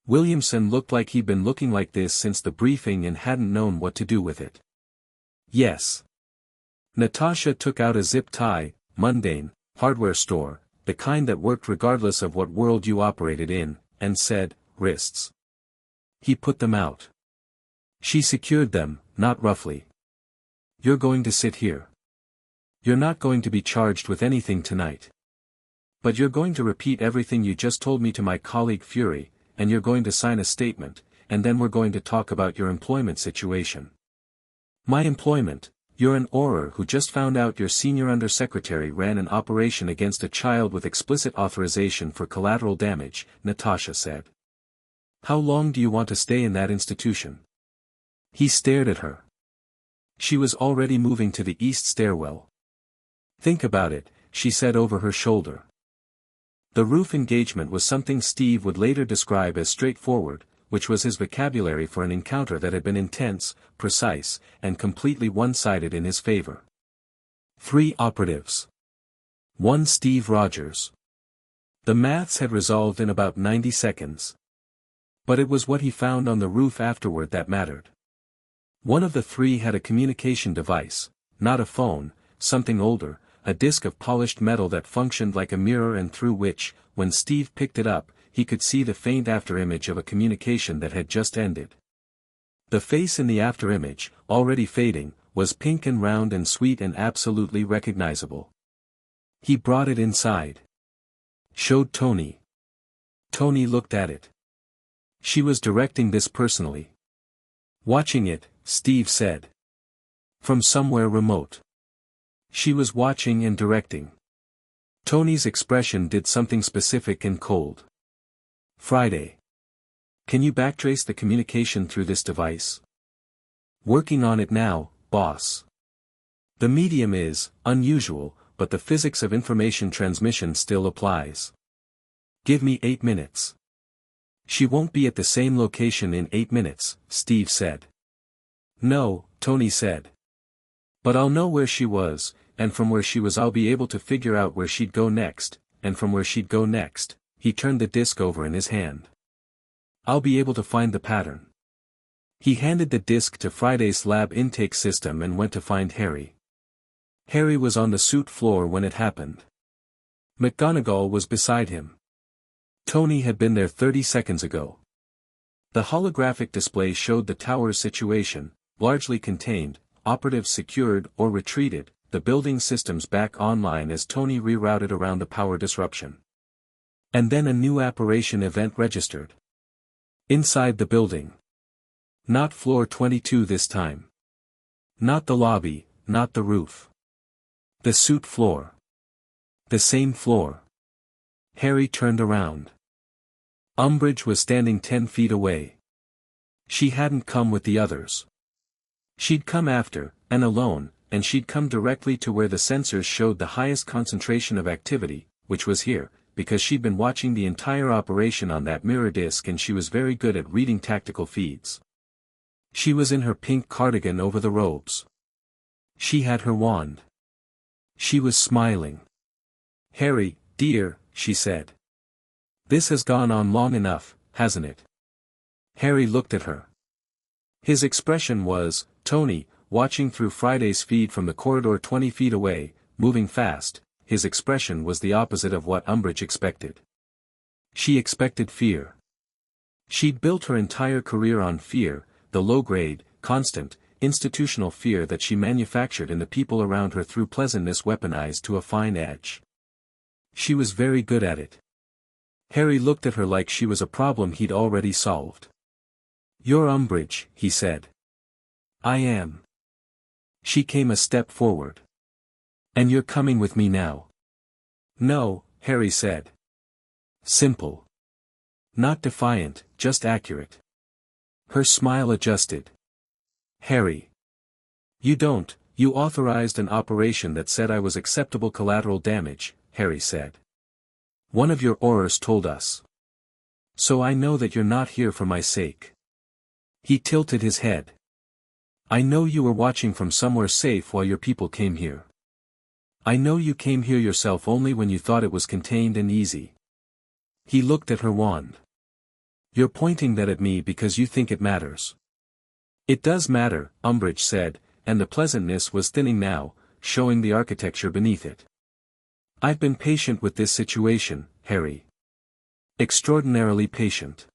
Williamson looked like he'd been looking like this since the briefing and hadn't known what to do with it. Yes. Natasha took out a zip tie, mundane, hardware store, the kind that worked regardless of what world you operated in, and said, wrists. He put them out. She secured them, not roughly. You're going to sit here. You're not going to be charged with anything tonight. But you're going to repeat everything you just told me to my colleague Fury, and you're going to sign a statement, and then we're going to talk about your employment situation. My employment? You're an Auror who just found out your senior undersecretary ran an operation against a child with explicit authorization for collateral damage, Natasha said. How long do you want to stay in that institution? He stared at her. She was already moving to the east stairwell. Think about it, she said over her shoulder. The roof engagement was something Steve would later describe as straightforward, which was his vocabulary for an encounter that had been intense, precise, and completely one-sided in his favor. 3 operatives. 1 Steve Rogers. The maths had resolved in about 90 seconds. But it was what he found on the roof afterward that mattered. One of the 3 had a communication device, not a phone, something older, a disc of polished metal that functioned like a mirror and through which, when Steve picked it up, he could see the faint afterimage of a communication that had just ended. The face in the afterimage, already fading, was pink and round and sweet and absolutely recognizable. He brought it inside. Showed Tony. Tony looked at it. She was directing this personally. Watching it, Steve said. From somewhere remote. She was watching and directing. Tony's expression did something specific and cold. Friday. Can you backtrace the communication through this device? Working on it now, boss. The medium is unusual, but the physics of information transmission still applies. Give me 8 minutes. She won't be at the same location in 8 minutes, Steve said. No, Tony said. But I'll know where she was, and from where she was I'll be able to figure out where she'd go next, and from where she'd go next. He turned the disc over in his hand. I'll be able to find the pattern. He handed the disc to Friday's lab intake system and went to find Harry. Harry was on the suit floor when it happened. McGonagall was beside him. Tony had been there 30 seconds ago. The holographic display showed the tower's situation, largely contained, operatives secured or retreated, the building systems back online as Tony rerouted around the power disruption. And then a new apparition event registered. Inside the building. Not floor 22 this time. Not the lobby, not the roof. The suit floor. The same floor. Harry turned around. Umbridge was standing 10 feet away. She hadn't come with the others. She'd come after, and alone, and she'd come directly to where the sensors showed the highest concentration of activity, which was here, because she'd been watching the entire operation on that mirror disc and she was very good at reading tactical feeds. She was in her pink cardigan over the robes. She had her wand. She was smiling. Harry, dear, she said. This has gone on long enough, hasn't it? Harry looked at her. His expression was, Tony, watching through Friday's feed from the corridor 20 feet away, moving fast. His expression was the opposite of what Umbridge expected. She expected fear. She'd built her entire career on fear, the low-grade, constant, institutional fear that she manufactured in the people around her through pleasantness weaponized to a fine edge. She was very good at it. Harry looked at her like she was a problem he'd already solved. You're Umbridge, he said. I am. She came a step forward. And you're coming with me now? No, Harry said. Simple. Not defiant, just accurate. Her smile adjusted. Harry. You authorized an operation that said I was acceptable collateral damage, Harry said. One of your Aurors told us. So I know that you're not here for my sake. He tilted his head. I know you were watching from somewhere safe while your people came here. I know you came here yourself only when you thought it was contained and easy. He looked at her wand. You're pointing that at me because you think it matters. It does matter, Umbridge said, and the pleasantness was thinning now, showing the architecture beneath it. I've been patient with this situation, Harry. Extraordinarily patient.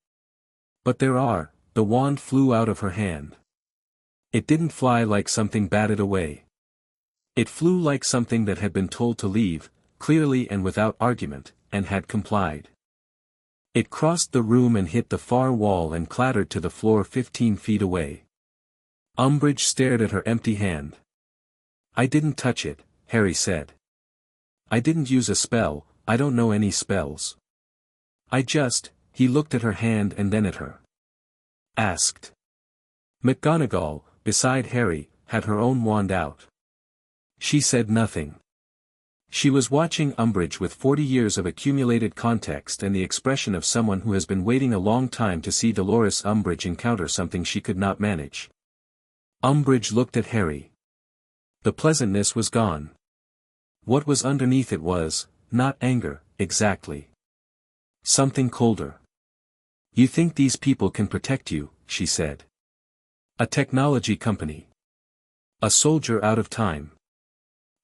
But the wand flew out of her hand. It didn't fly like something batted away. It flew like something that had been told to leave, clearly and without argument, and had complied. It crossed the room and hit the far wall and clattered to the floor 15 feet away. Umbridge stared at her empty hand. I didn't touch it, Harry said. I didn't use a spell, I don't know any spells. He looked at her hand and then at her. Asked. McGonagall, beside Harry, had her own wand out. She said nothing. She was watching Umbridge with 40 years of accumulated context and the expression of someone who has been waiting a long time to see Dolores Umbridge encounter something she could not manage. Umbridge looked at Harry. The pleasantness was gone. What was underneath it was, not anger, exactly. Something colder. You think these people can protect you, she said. A technology company. A soldier out of time.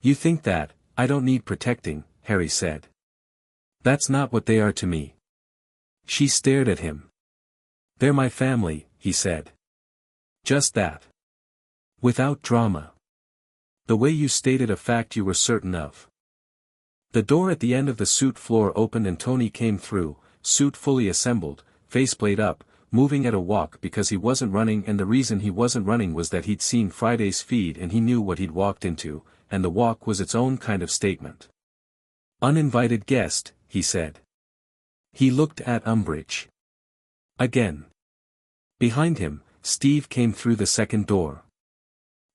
You think that, I don't need protecting, Harry said. That's not what they are to me. She stared at him. They're my family, he said. Just that. Without drama. The way you stated a fact you were certain of. The door at the end of the suit floor opened and Tony came through, suit fully assembled, faceplate up, moving at a walk because he wasn't running, and the reason he wasn't running was that he'd seen Friday's feed and he knew what he'd walked into, and the walk was its own kind of statement. Uninvited guest, he said. He looked at Umbridge. Again. Behind him, Steve came through the second door.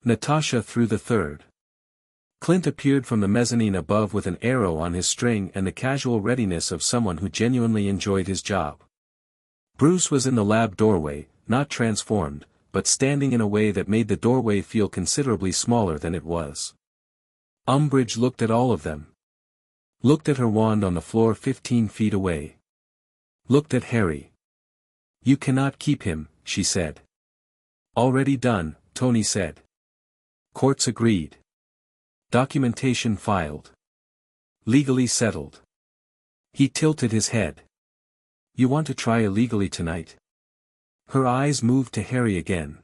Natasha through the third. Clint appeared from the mezzanine above with an arrow on his string and the casual readiness of someone who genuinely enjoyed his job. Bruce was in the lab doorway, not transformed, but standing in a way that made the doorway feel considerably smaller than it was. Umbridge looked at all of them. Looked at her wand on the floor 15 feet away. Looked at Harry. You cannot keep him, she said. Already done, Tony said. Courts agreed. Documentation filed. Legally settled. He tilted his head. You want to try illegally tonight? Her eyes moved to Harry again.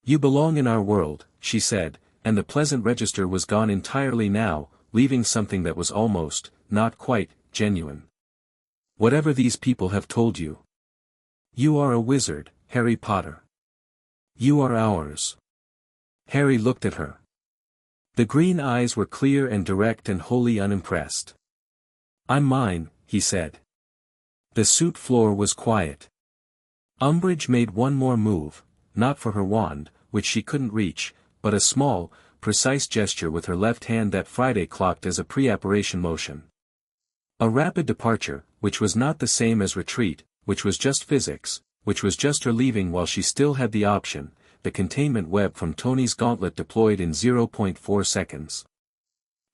You belong in our world, she said, and the pleasant register was gone entirely now, leaving something that was almost, not quite, genuine. Whatever these people have told you. You are a wizard, Harry Potter. You are ours. Harry looked at her. The green eyes were clear and direct and wholly unimpressed. I'm mine, he said. The suit floor was quiet. Umbridge made one more move, not for her wand, which she couldn't reach, but a small, precise gesture with her left hand that Friday clocked as a pre-apparition motion. A rapid departure, which was not the same as retreat, which was just physics, which was just her leaving while she still had the option, the containment web from Tony's gauntlet deployed in 0.4 seconds.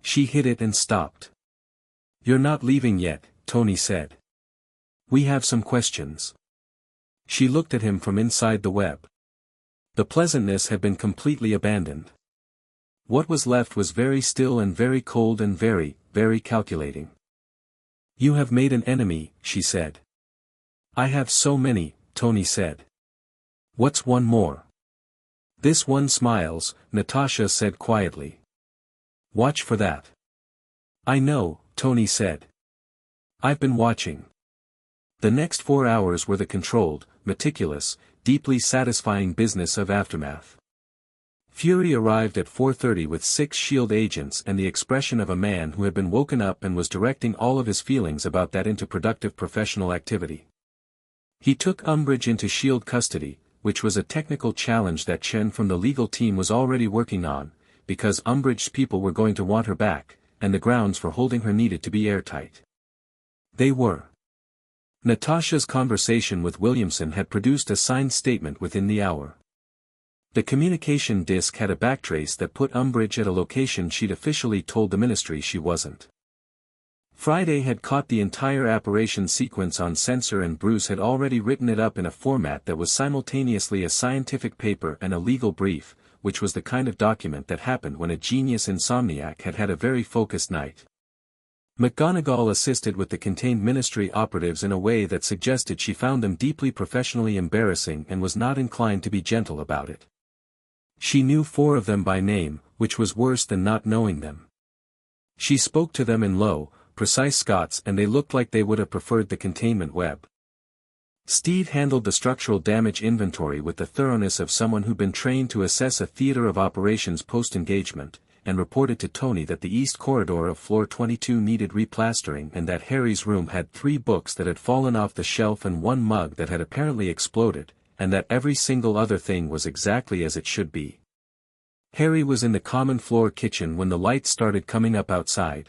She hit it and stopped. You're not leaving yet, Tony said. We have some questions. She looked at him from inside the web. The pleasantness had been completely abandoned. What was left was very still and very cold and very, very calculating. You have made an enemy, she said. I have so many, Tony said. What's one more? This one smiles, Natasha said quietly. Watch for that. I know, Tony said. I've been watching. The next 4 hours were the controlled, meticulous, deeply satisfying business of aftermath. Fury arrived at 4:30 with 6 SHIELD agents and the expression of a man who had been woken up and was directing all of his feelings about that into productive professional activity. He took Umbridge into SHIELD custody, which was a technical challenge that Chen from the legal team was already working on, because Umbridge's people were going to want her back, and the grounds for holding her needed to be airtight. They were. Natasha's conversation with Williamson had produced a signed statement within the hour. The communication disc had a backtrace that put Umbridge at a location she'd officially told the Ministry she wasn't. Friday had caught the entire apparition sequence on sensor and Bruce had already written it up in a format that was simultaneously a scientific paper and a legal brief, which was the kind of document that happened when a genius insomniac had had a very focused night. McGonagall assisted with the contained Ministry operatives in a way that suggested she found them deeply professionally embarrassing and was not inclined to be gentle about it. She knew 4 of them by name, which was worse than not knowing them. She spoke to them in low, precise Scots and they looked like they would have preferred the containment web. Steve handled the structural damage inventory with the thoroughness of someone who'd been trained to assess a theater of operations post-engagement, and reported to Tony that the east corridor of floor 22 needed replastering and that Harry's room had 3 books that had fallen off the shelf and 1 mug that had apparently exploded, and that every single other thing was exactly as it should be. Harry was in the common floor kitchen when the lights started coming up outside.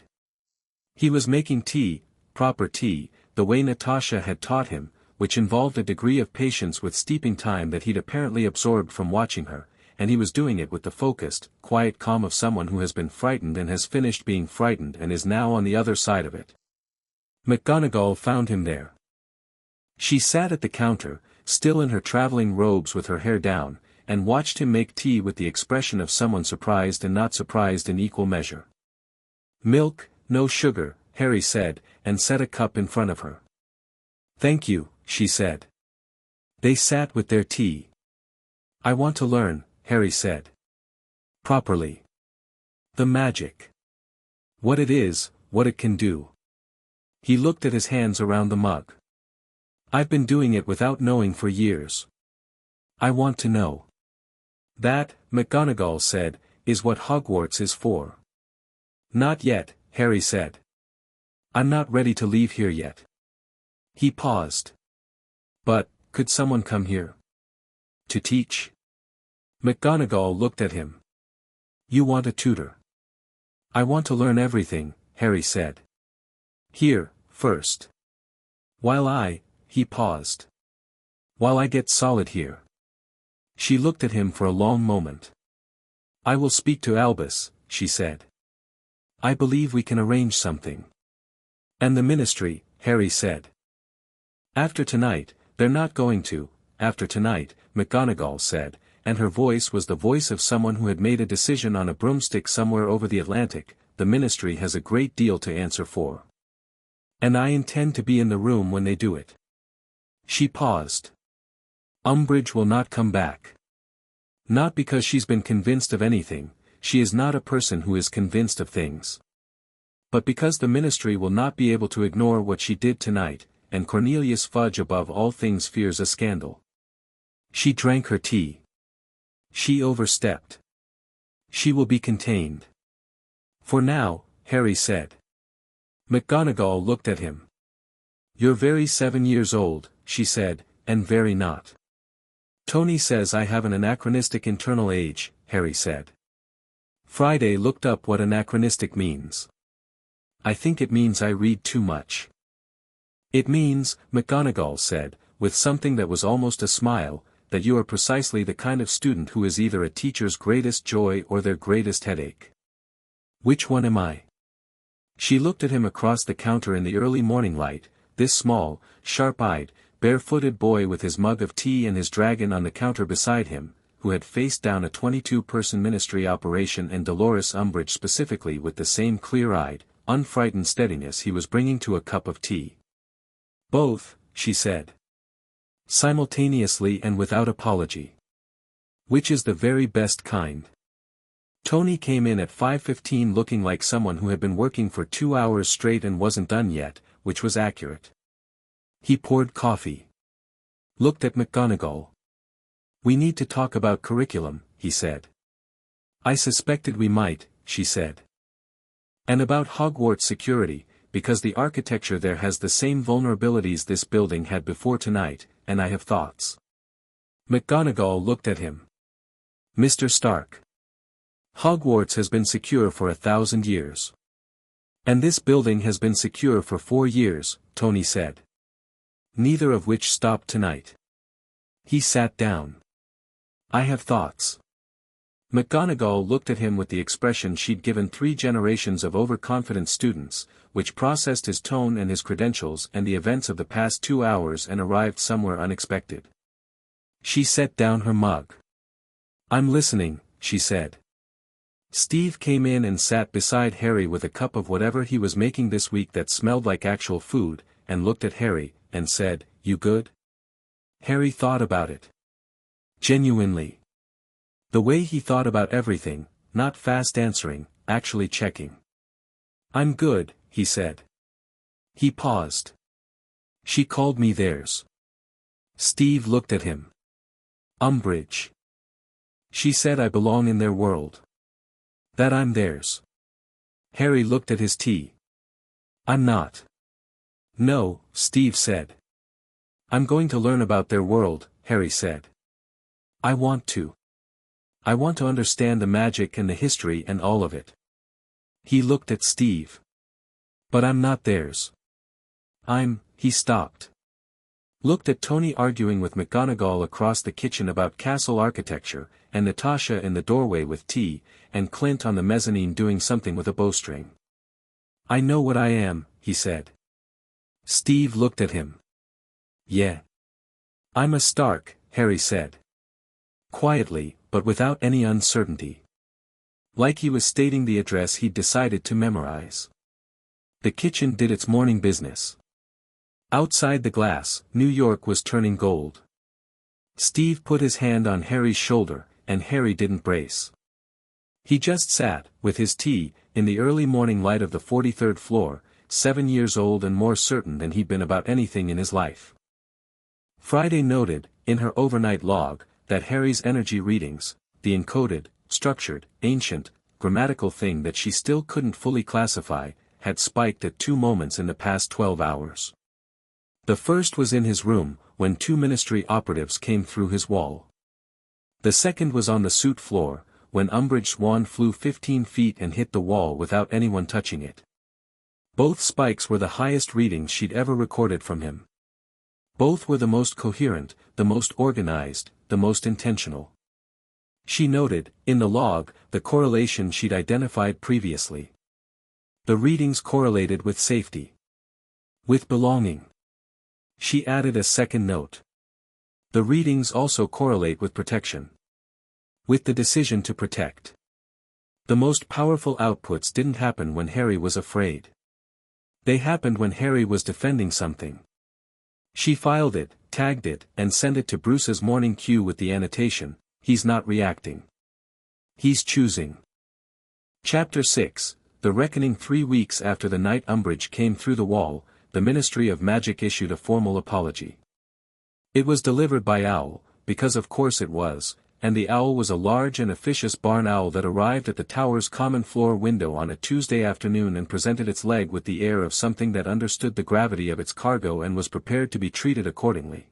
He was making tea, proper tea, the way Natasha had taught him, which involved a degree of patience with steeping time that he'd apparently absorbed from watching her, and he was doing it with the focused, quiet calm of someone who has been frightened and has finished being frightened and is now on the other side of it. McGonagall found him there. She sat at the counter, still in her traveling robes with her hair down, and watched him make tea with the expression of someone surprised and not surprised in equal measure. "Milk, no sugar," Harry said, and set a cup in front of her. "Thank you," she said. They sat with their tea. "I want to learn," Harry said. "Properly. The magic. What it is, what it can do." He looked at his hands around the mug. "I've been doing it without knowing for years. I want to know." "That," McGonagall said, "is what Hogwarts is for." "Not yet," Harry said. "I'm not ready to leave here yet." He paused. "But, could someone come here? To teach?" McGonagall looked at him. "You want a tutor?" "I want to learn everything," Harry said. "Here, first. He paused. "While I get solid here." She looked at him for a long moment. "I will speak to Albus," she said. "I believe we can arrange something." "And the Ministry," Harry said. "After tonight, they're not going to, after tonight," McGonagall said, and her voice was the voice of someone who had made a decision on a broomstick somewhere over the Atlantic. "The Ministry has a great deal to answer for. And I intend to be in the room when they do it." She paused. "Umbridge will not come back. Not because she's been convinced of anything, she is not a person who is convinced of things. But because the Ministry will not be able to ignore what she did tonight, and Cornelius Fudge above all things fears a scandal." She drank her tea. She overstepped. "She will be contained. For now," Harry said. McGonagall looked at him. "You're very 7 years old," she said, "and very not." "Tony says I have an anachronistic internal age," Harry said. Friday looked up what anachronistic means. "I think it means I read too much." "It means," McGonagall said, with something that was almost a smile, "that you are precisely the kind of student who is either a teacher's greatest joy or their greatest headache." "Which one am I?" She looked at him across the counter in the early morning light, this small, sharp-eyed, bare-footed boy with his mug of tea and his dragon on the counter beside him, who had faced down a 22-person Ministry operation and Dolores Umbridge specifically with the same clear-eyed, unfrightened steadiness he was bringing to a cup of tea. "Both," she said. "Simultaneously and without apology. Which is the very best kind." Tony came in at 5:15 looking like someone who had been working for 2 hours straight and wasn't done yet, which was accurate. He poured coffee. Looked at McGonagall. "We need to talk about curriculum," he said. I suspected we might, she said. And about Hogwarts security, because the architecture there has the same vulnerabilities this building had before tonight, and I have thoughts. McGonagall looked at him. Mr. Stark. Hogwarts has been secure for 1,000 years. And this building has been secure for 4 years, Tony said. Neither of which stopped tonight. He sat down. I have thoughts. McGonagall looked at him with the expression she'd given 3 generations of overconfident students, which processed his tone and his credentials and the events of the past 2 hours and arrived somewhere unexpected. She set down her mug. I'm listening, she said. Steve came in and sat beside Harry with a cup of whatever he was making this week that smelled like actual food, and looked at Harry, and said, You good? Harry thought about it. Genuinely. The way he thought about everything, not fast answering, actually checking. I'm good, he said. He paused. She called me theirs. Steve looked at him. Umbridge. She said I belong in their world. That I'm theirs. Harry looked at his tea. I'm not. No, Steve said. I'm going to learn about their world, Harry said. I want to. I want to understand the magic and the history and all of it. He looked at Steve. But I'm not theirs. He stopped. Looked at Tony arguing with McGonagall across the kitchen about castle architecture, and Natasha in the doorway with tea, and Clint on the mezzanine doing something with a bowstring. I know what I am, he said. Steve looked at him. Yeah. I'm a Stark, Harry said. Quietly, but without any uncertainty. Like he was stating the address he'd decided to memorize. The kitchen did its morning business. Outside the glass, New York was turning gold. Steve put his hand on Harry's shoulder, and Harry didn't brace. He just sat, with his tea, in the early morning light of the 43rd floor, 7 years old and more certain than he'd been about anything in his life. Friday noted, in her overnight log, that Harry's energy readings, the encoded, structured, ancient, grammatical thing that she still couldn't fully classify, had spiked at 2 moments in the past 12 hours. The first was in his room, when 2 ministry operatives came through his wall. The second was on the suit floor, when Umbridge's wand flew 15 feet and hit the wall without anyone touching it. Both spikes were the highest readings she'd ever recorded from him. Both were the most coherent, the most organized, the most intentional. She noted, in the log, the correlation she'd identified previously. The readings correlated with safety. With belonging. She added a second note. The readings also correlate with protection. With the decision to protect. The most powerful outputs didn't happen when Harry was afraid. They happened when Harry was defending something. She filed it, tagged it, and sent it to Bruce's morning queue with the annotation, he's not reacting. He's choosing. Chapter 6, The Reckoning. 3 weeks after the night Umbridge came through the wall, the Ministry of Magic issued a formal apology. It was delivered by owl, because of course it was, and the owl was a large and officious barn owl that arrived at the tower's common floor window on a Tuesday afternoon and presented its leg with the air of something that understood the gravity of its cargo and was prepared to be treated accordingly.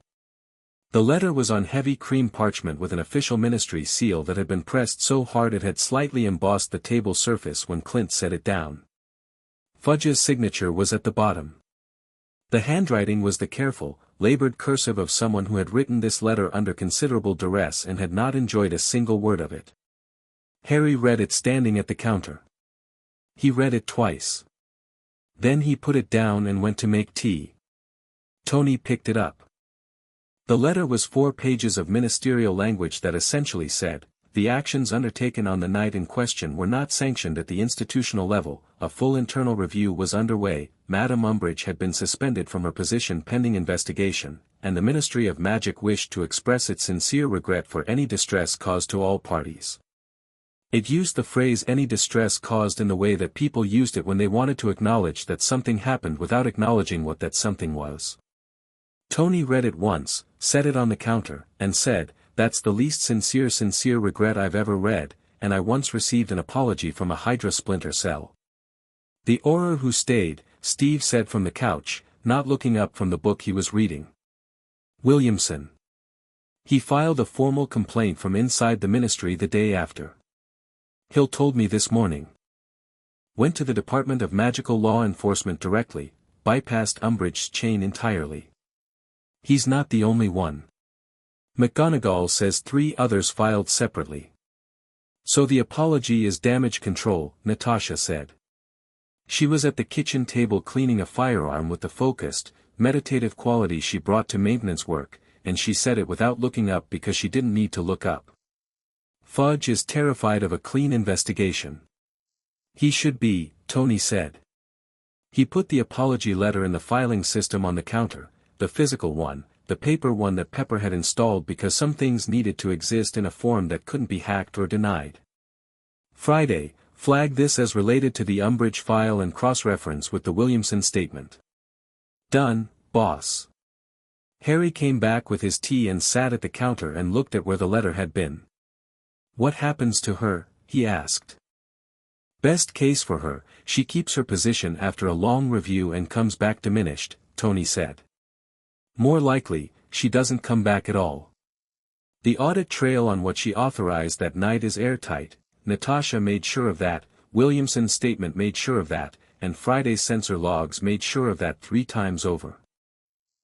The letter was on heavy cream parchment with an official ministry seal that had been pressed so hard it had slightly embossed the table surface when Clint set it down. Fudge's signature was at the bottom. The handwriting was the careful, labored cursive of someone who had written this letter under considerable duress and had not enjoyed a single word of it. Harry read it standing at the counter. He read it twice. Then he put it down and went to make tea. Tony picked it up. The letter was 4 pages of ministerial language that essentially said, the actions undertaken on the night in question were not sanctioned at the institutional level, a full internal review was underway, Madame Umbridge had been suspended from her position pending investigation, and the Ministry of Magic wished to express its sincere regret for any distress caused to all parties. It used the phrase any distress caused in the way that people used it when they wanted to acknowledge that something happened without acknowledging what that something was. Tony read it once, set it on the counter, and said, that's the least sincere regret I've ever read, and I once received an apology from a Hydra splinter cell. The Auror who stayed, Steve said from the couch, not looking up from the book he was reading. Williamson. He filed a formal complaint from inside the ministry the day after. Hill told me this morning. Went to the Department of Magical Law Enforcement directly, bypassed Umbridge's chain entirely. He's not the only one. McGonagall says 3 others filed separately. So the apology is damage control, Natasha said. She was at the kitchen table cleaning a firearm with the focused, meditative quality she brought to maintenance work, and she said it without looking up because she didn't need to look up. Fudge is terrified of a clean investigation. He should be, Tony said. He put the apology letter in the filing system on the counter, the physical one, the paper one that Pepper had installed because some things needed to exist in a form that couldn't be hacked or denied. Friday, flag this as related to the Umbridge file and cross-reference with the Williamson statement. Done, boss. Harry came back with his tea and sat at the counter and looked at where the letter had been. What happens to her, he asked. Best case for her, she keeps her position after a long review and comes back diminished, Tony said. More likely, she doesn't come back at all. The audit trail on what she authorized that night is airtight, Natasha made sure of that, Williamson's statement made sure of that, and Friday's censor logs made sure of that 3 times over.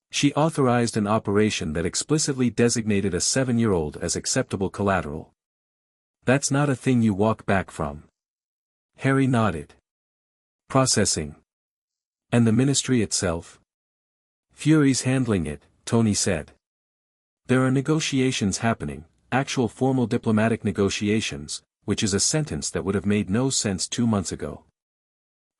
She authorized an operation that explicitly designated a 7-year-old as acceptable collateral. That's not a thing you walk back from. Harry nodded. Processing. And the ministry itself? Fury's handling it, Tony said. There are negotiations happening, actual formal diplomatic negotiations, which is a sentence that would have made no sense 2 months ago.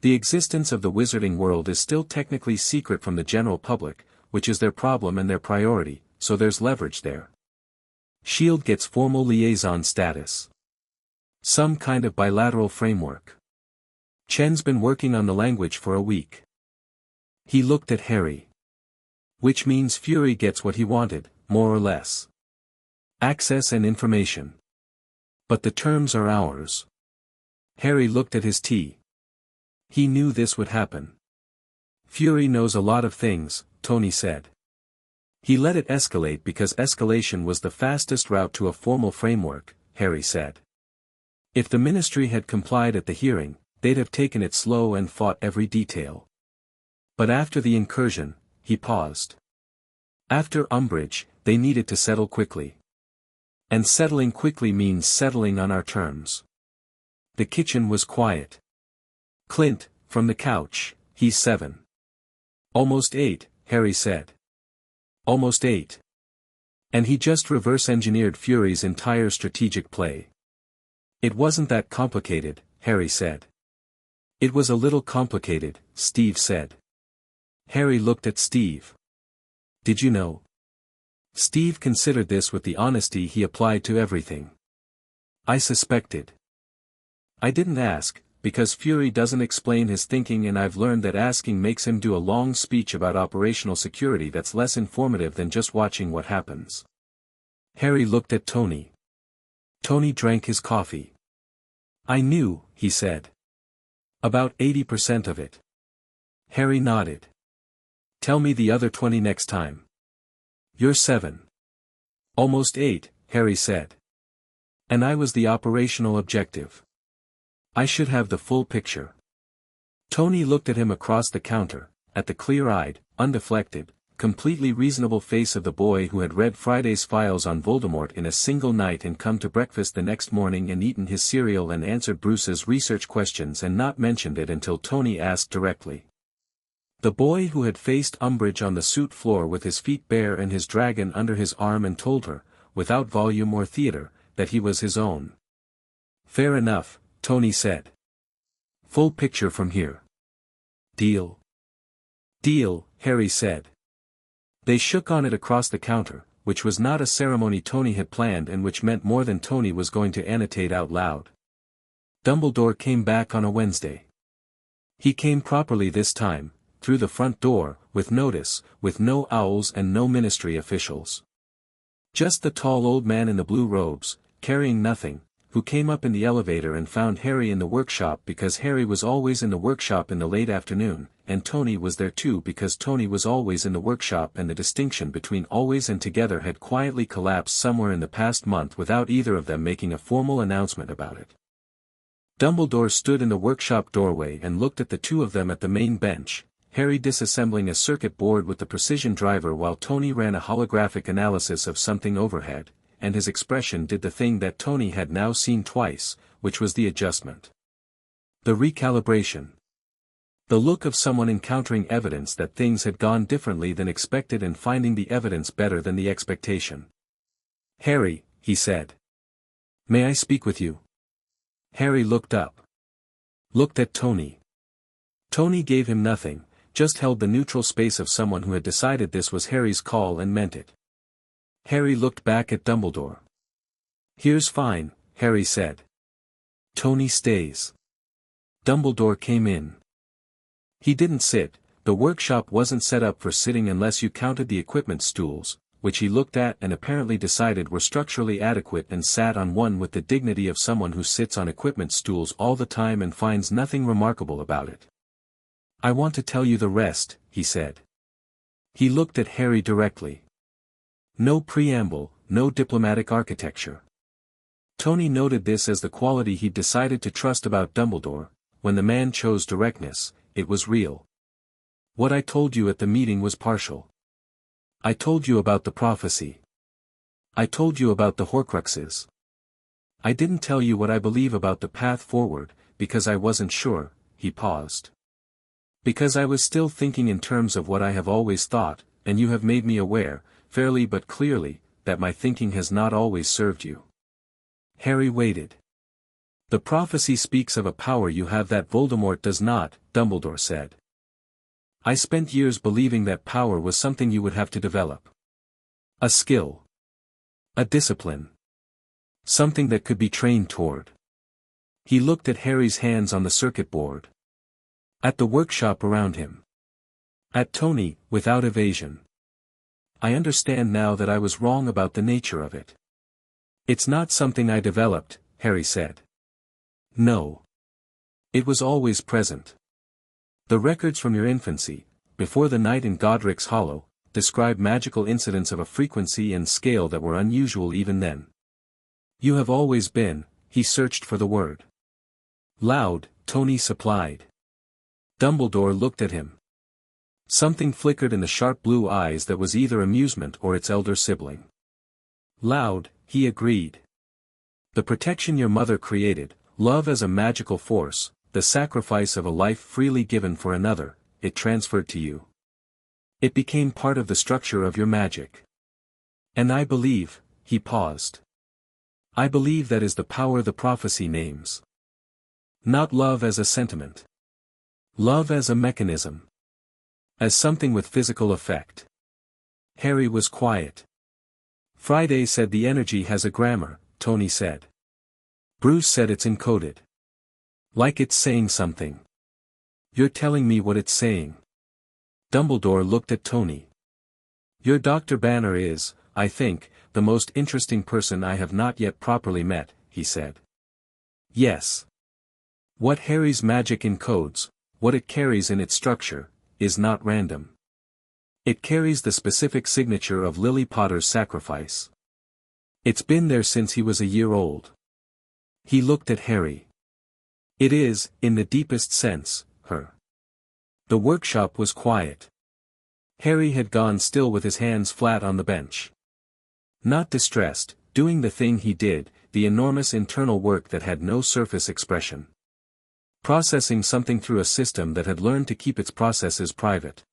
The existence of the wizarding world is still technically secret from the general public, which is their problem and their priority, so there's leverage there. S.H.I.E.L.D. gets formal liaison status. Some kind of bilateral framework. Chen's been working on the language for a week. He looked at Harry. Which means Fury gets what he wanted, more or less. Access and information. But the terms are ours. Harry looked at his tea. He knew this would happen. Fury knows a lot of things, Tony said. He let it escalate because escalation was the fastest route to a formal framework, Harry said. If the ministry had complied at the hearing, they'd have taken it slow and fought every detail. But after the incursion, he paused. After Umbridge, they needed to settle quickly. And settling quickly means settling on our terms. The kitchen was quiet. Clint, from the couch, he's 7. Almost 8, Harry said. Almost 8. And he just reverse-engineered Fury's entire strategic play. It wasn't that complicated, Harry said. It was a little complicated, Steve said. Harry looked at Steve. Did you know? Steve considered this with the honesty he applied to everything. I suspected. I didn't ask, because Fury doesn't explain his thinking, and I've learned that asking makes him do a long speech about operational security that's less informative than just watching what happens. Harry looked at Tony. Tony drank his coffee. I knew, he said. About 80% of it. Harry nodded. Tell me the other 20 next time. You're 7. Almost 8, Harry said. And I was the operational objective. I should have the full picture. Tony looked at him across the counter, at the clear-eyed, undeflected, completely reasonable face of the boy who had read Friday's files on Voldemort in a single night and come to breakfast the next morning and eaten his cereal and answered Bruce's research questions and not mentioned it until Tony asked directly. The boy who had faced Umbridge on the suit floor with his feet bare and his dragon under his arm and told her, without volume or theater, that he was his own. Fair enough, Tony said. Full picture from here. Deal? Deal, Harry said. They shook on it across the counter, which was not a ceremony Tony had planned and which meant more than Tony was going to annotate out loud. Dumbledore came back on a Wednesday. He came properly this time, through the front door, with notice, with no owls and no ministry officials. Just the tall old man in the blue robes, carrying nothing, who came up in the elevator and found Harry in the workshop because Harry was always in the workshop in the late afternoon, and Tony was there too because Tony was always in the workshop, and the distinction between always and together had quietly collapsed somewhere in the past month without either of them making a formal announcement about it. Dumbledore stood in the workshop doorway and looked at the two of them at the main bench, Harry disassembling a circuit board with the precision driver while Tony ran a holographic analysis of something overhead, and his expression did the thing that Tony had now seen twice, which was the adjustment. The recalibration. The look of someone encountering evidence that things had gone differently than expected and finding the evidence better than the expectation. "Harry," he said. "May I speak with you?" Harry looked up. Looked at Tony. Tony gave him nothing, just held the neutral space of someone who had decided this was Harry's call and meant it. Harry looked back at Dumbledore. "Here's fine," Harry said. "Tony stays." Dumbledore came in. He didn't sit. The workshop wasn't set up for sitting unless you counted the equipment stools, which he looked at and apparently decided were structurally adequate, and sat on one with the dignity of someone who sits on equipment stools all the time and finds nothing remarkable about it. "I want to tell you the rest," he said. He looked at Harry directly. No preamble, no diplomatic architecture. Tony noted this as the quality he'd decided to trust about Dumbledore. When the man chose directness, it was real. "What I told you at the meeting was partial. I told you about the prophecy. I told you about the Horcruxes. I didn't tell you what I believe about the path forward, because I wasn't sure." He paused. "Because I was still thinking in terms of what I have always thought, and you have made me aware, fairly but clearly, that my thinking has not always served you." Harry waited. "The prophecy speaks of a power you have that Voldemort does not," Dumbledore said. "I spent years believing that power was something you would have to develop. A skill. A discipline. Something that could be trained toward." He looked at Harry's hands on the circuit board. At the workshop around him. At Tony, without evasion. "I understand now that I was wrong about the nature of it. It's not something I developed," Harry said. "No. It was always present. The records from your infancy, before the night in Godric's Hollow, describe magical incidents of a frequency and scale that were unusual even then. You have always been," he searched for the word. "Loud," Tony supplied. Dumbledore looked at him. Something flickered in the sharp blue eyes that was either amusement or its elder sibling. "Loud," he agreed. "The protection your mother created, love as a magical force, the sacrifice of a life freely given for another, it transferred to you. It became part of the structure of your magic. And I believe," he paused. "I believe that is the power the prophecy names. Not love as a sentiment. Love as a mechanism. As something with physical effect." Harry was quiet. "Friday said the energy has a grammar," Tony said. "Bruce said it's encoded. Like it's saying something. You're telling me what it's saying." Dumbledore looked at Tony. "Your Dr. Banner is, I think, the most interesting person I have not yet properly met," he said. "Yes. What Harry's magic encodes, what it carries in its structure, is not random. It carries the specific signature of Lily Potter's sacrifice. It's been there since he was a year old." He looked at Harry. "It is, in the deepest sense, her." The workshop was quiet. Harry had gone still with his hands flat on the bench. Not distressed, doing the thing he did, the enormous internal work that had no surface expression. Processing something through a system that had learned to keep its processes private.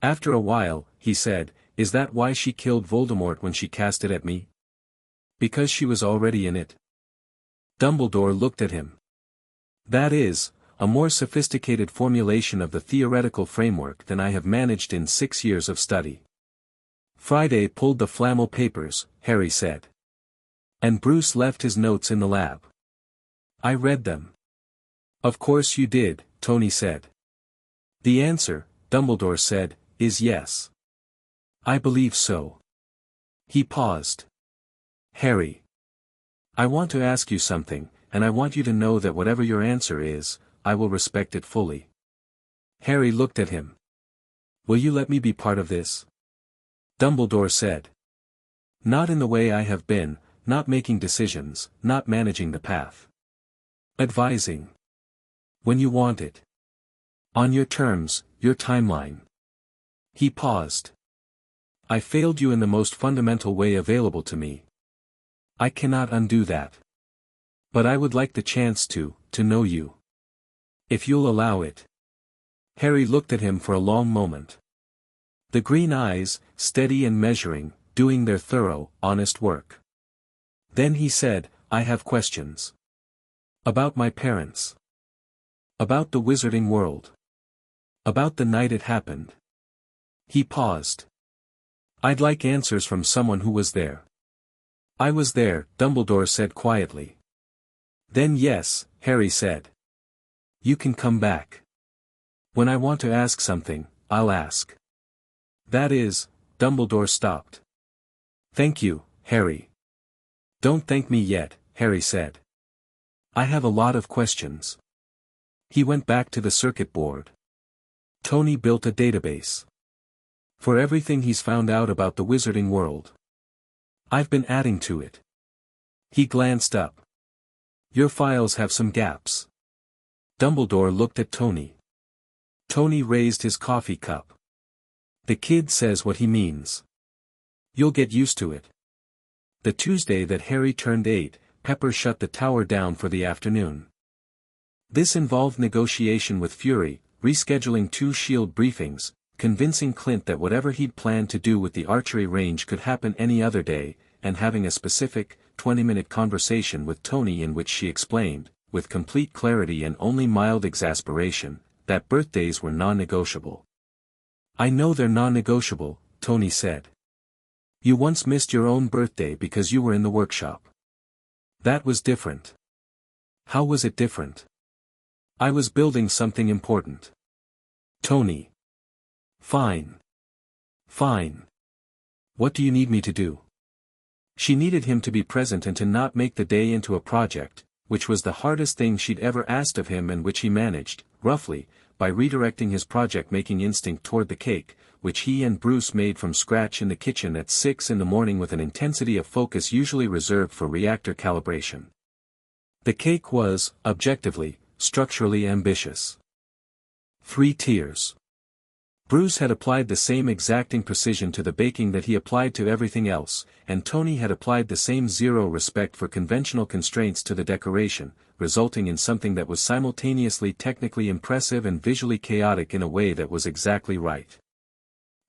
After a while, he said, "Is that why she killed Voldemort when she cast it at me? Because she was already in it?" Dumbledore looked at him. "That is, a more sophisticated formulation of the theoretical framework than I have managed in 6 years of study." "Friday pulled the flannel papers," Harry said. "And Bruce left his notes in the lab. I read them." "Of course you did," Tony said. "The answer," Dumbledore said, "is yes. I believe so." He paused. "Harry. I want to ask you something, and I want you to know that whatever your answer is, I will respect it fully. Harry looked at him. Will you let me be part of this? Dumbledore said. Not in the way I have been, not making decisions, not managing the path. Advising. When you want it. On your terms, your timeline. He paused. I failed you in the most fundamental way available to me. I cannot undo that. But I would like the chance to know you. If you'll allow it. Harry looked at him for a long moment. The green eyes, steady and measuring, doing their thorough, honest work. Then he said, I have questions. About my parents. About the wizarding world. About the night it happened. He paused. I'd like answers from someone who was there. I was there, Dumbledore said quietly. Then yes, Harry said. You can come back. When I want to ask something, I'll ask. That is, Dumbledore stopped. Thank you, Harry. Don't thank me yet, Harry said. I have a lot of questions. He went back to the circuit board. Tony built a database. For everything he's found out about the wizarding world. I've been adding to it. He glanced up. Your files have some gaps. Dumbledore looked at Tony. Tony raised his coffee cup. The kid says what he means. You'll get used to it. The Tuesday that Harry turned 8, Pepper shut the tower down for the afternoon. This involved negotiation with Fury, rescheduling 2 shield briefings, convincing Clint that whatever he'd planned to do with the archery range could happen any other day, and having a specific, 20-minute conversation with Tony in which she explained, with complete clarity and only mild exasperation, that birthdays were non-negotiable. I know they're non-negotiable, Tony said. You once missed your own birthday because you were in the workshop. That was different. How was it different? I was building something important. Tony. Fine. Fine. What do you need me to do? She needed him to be present and to not make the day into a project, which was the hardest thing she'd ever asked of him and which he managed, roughly, by redirecting his project-making instinct toward the cake, which he and Bruce made from scratch in the kitchen at 6 in the morning with an intensity of focus usually reserved for reactor calibration. The cake was, objectively, structurally ambitious. 3 tiers. Bruce had applied the same exacting precision to the baking that he applied to everything else, and Tony had applied the same zero respect for conventional constraints to the decoration, resulting in something that was simultaneously technically impressive and visually chaotic in a way that was exactly right.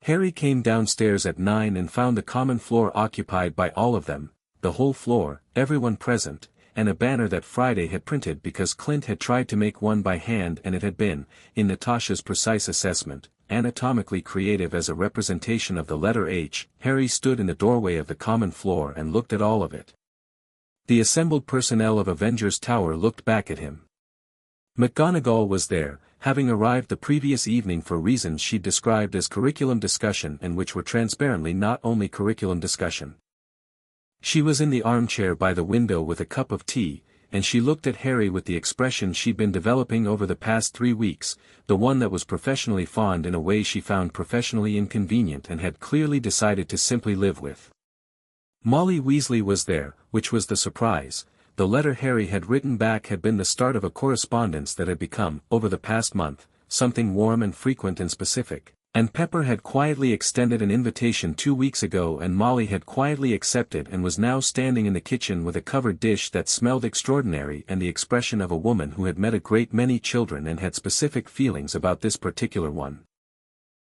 Harry came downstairs at 9 and found the common floor occupied by all of them, the whole floor, everyone present, and a banner that Friday had printed because Clint had tried to make one by hand and it had been, in Natasha's precise assessment, anatomically creative as a representation of the letter H. Harry stood in the doorway of the common floor and looked at all of it. The assembled personnel of Avengers Tower looked back at him. McGonagall was there, having arrived the previous evening for reasons she described as curriculum discussion and which were transparently not only curriculum discussion. She was in the armchair by the window with a cup of tea, and she looked at Harry with the expression she'd been developing over the past 3 weeks, the one that was professionally fond in a way she found professionally inconvenient and had clearly decided to simply live with. Molly Weasley was there, which was the surprise. The letter Harry had written back had been the start of a correspondence that had become, over the past month, something warm and frequent and specific, and Pepper had quietly extended an invitation 2 weeks ago and Molly had quietly accepted and was now standing in the kitchen with a covered dish that smelled extraordinary and the expression of a woman who had met a great many children and had specific feelings about this particular one.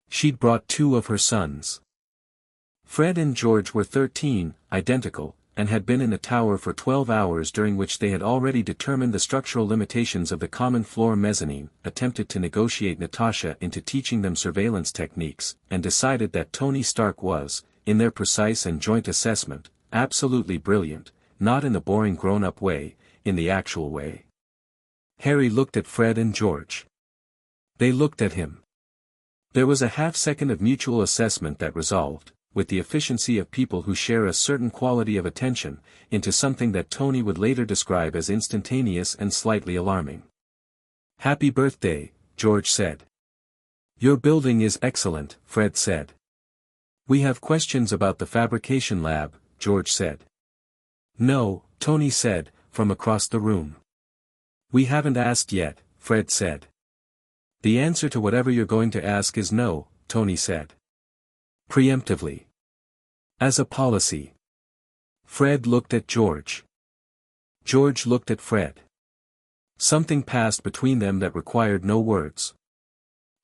She'd brought 2 of her sons. Fred and George were 13, identical, and had been in the tower for 12 hours during which they had already determined the structural limitations of the common floor mezzanine, attempted to negotiate Natasha into teaching them surveillance techniques, and decided that Tony Stark was, in their precise and joint assessment, absolutely brilliant, not in the boring grown-up way, in the actual way. Harry looked at Fred and George. They looked at him. There was a half-second of mutual assessment that resolved, with the efficiency of people who share a certain quality of attention, into something that Tony would later describe as instantaneous and slightly alarming. "Happy birthday," George said. "Your building is excellent," Fred said. "We have questions about the fabrication lab," George said. "No," Tony said, from across the room. "We haven't asked yet," Fred said. "The answer to whatever you're going to ask is no," Tony said. Preemptively. As a policy. Fred looked at George. George looked at Fred. Something passed between them that required no words.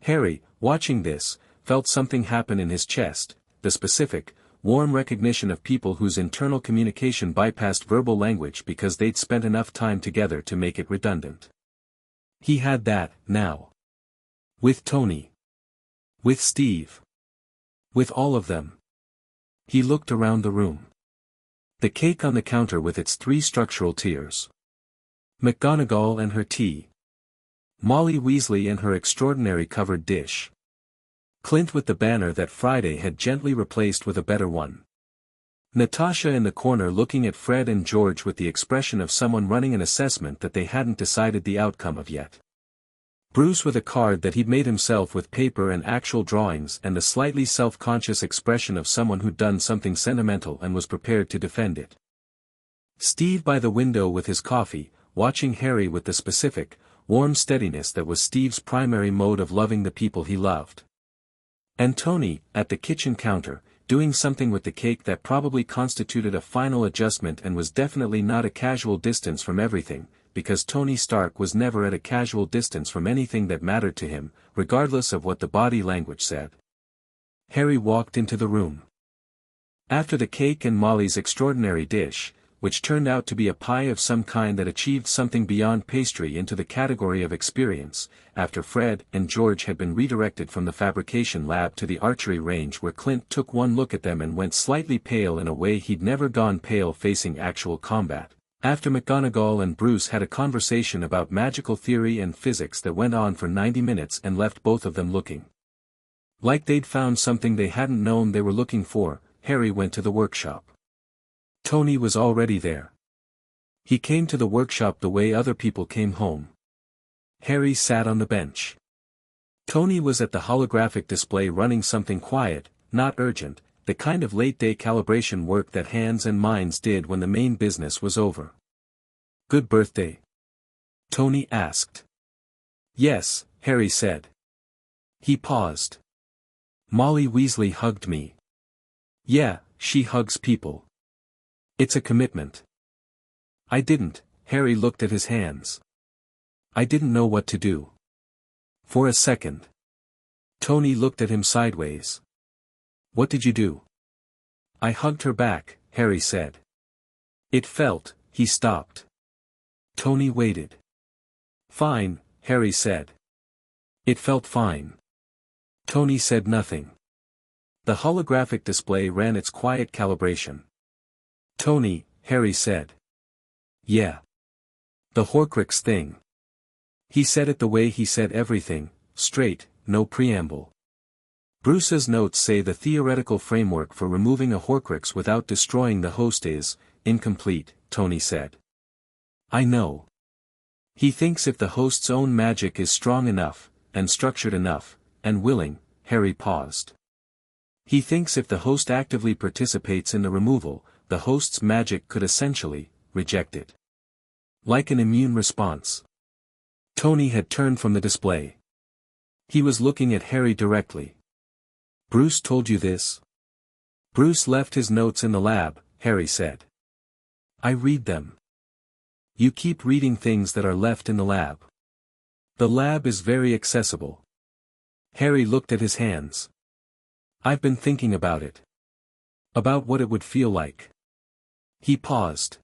Harry, watching this, felt something happen in his chest, the specific, warm recognition of people whose internal communication bypassed verbal language because they'd spent enough time together to make it redundant. He had that, now. With Tony. With Steve. With all of them. He looked around the room. The cake on the counter with its 3 structural tiers. McGonagall and her tea. Molly Weasley and her extraordinary covered dish. Clint with the banner that Friday had gently replaced with a better one. Natasha in the corner looking at Fred and George with the expression of someone running an assessment that they hadn't decided the outcome of yet. Bruce with a card that he'd made himself with paper and actual drawings and the slightly self-conscious expression of someone who'd done something sentimental and was prepared to defend it. Steve by the window with his coffee, watching Harry with the specific, warm steadiness that was Steve's primary mode of loving the people he loved. And Tony, at the kitchen counter, doing something with the cake that probably constituted a final adjustment and was definitely not a casual distance from everything, because Tony Stark was never at a casual distance from anything that mattered to him, regardless of what the body language said. Harry walked into the room. After the cake and Molly's extraordinary dish, which turned out to be a pie of some kind that achieved something beyond pastry into the category of experience, after Fred and George had been redirected from the fabrication lab to the archery range where Clint took one look at them and went slightly pale in a way he'd never gone pale facing actual combat, after McGonagall and Bruce had a conversation about magical theory and physics that went on for 90 minutes and left both of them looking like they'd found something they hadn't known they were looking for, Harry went to the workshop. Tony was already there. He came to the workshop the way other people came home. Harry sat on the bench. Tony was at the holographic display running something quiet, not urgent, the kind of late-day calibration work that hands and minds did when the main business was over. "Good birthday?" Tony asked. "Yes," Harry said. He paused. "Molly Weasley hugged me." "Yeah, she hugs people. It's a commitment." "I didn't," Harry looked at his hands. "I didn't know what to do." For a second. Tony looked at him sideways. "What did you do?" "I hugged her back," Harry said. "It felt," he stopped. Tony waited. "Fine," Harry said. "It felt fine." Tony said nothing. The holographic display ran its quiet calibration. "Tony," Harry said. "Yeah. The Horcrux thing." He said it the way he said everything, straight, no preamble. Bruce's notes say the theoretical framework for removing a Horcrux without destroying the host is incomplete, Tony said. "I know. He thinks if the host's own magic is strong enough, and structured enough, and willing," Harry paused. "He thinks if the host actively participates in the removal, the host's magic could essentially reject it. Like an immune response." Tony had turned from the display. He was looking at Harry directly. "Bruce told you this?" "Bruce left his notes in the lab," Harry said. "I read them." "You keep reading things that are left in the lab. The lab is very accessible." Harry looked at his hands. "I've been thinking about it. About what it would feel like." He paused.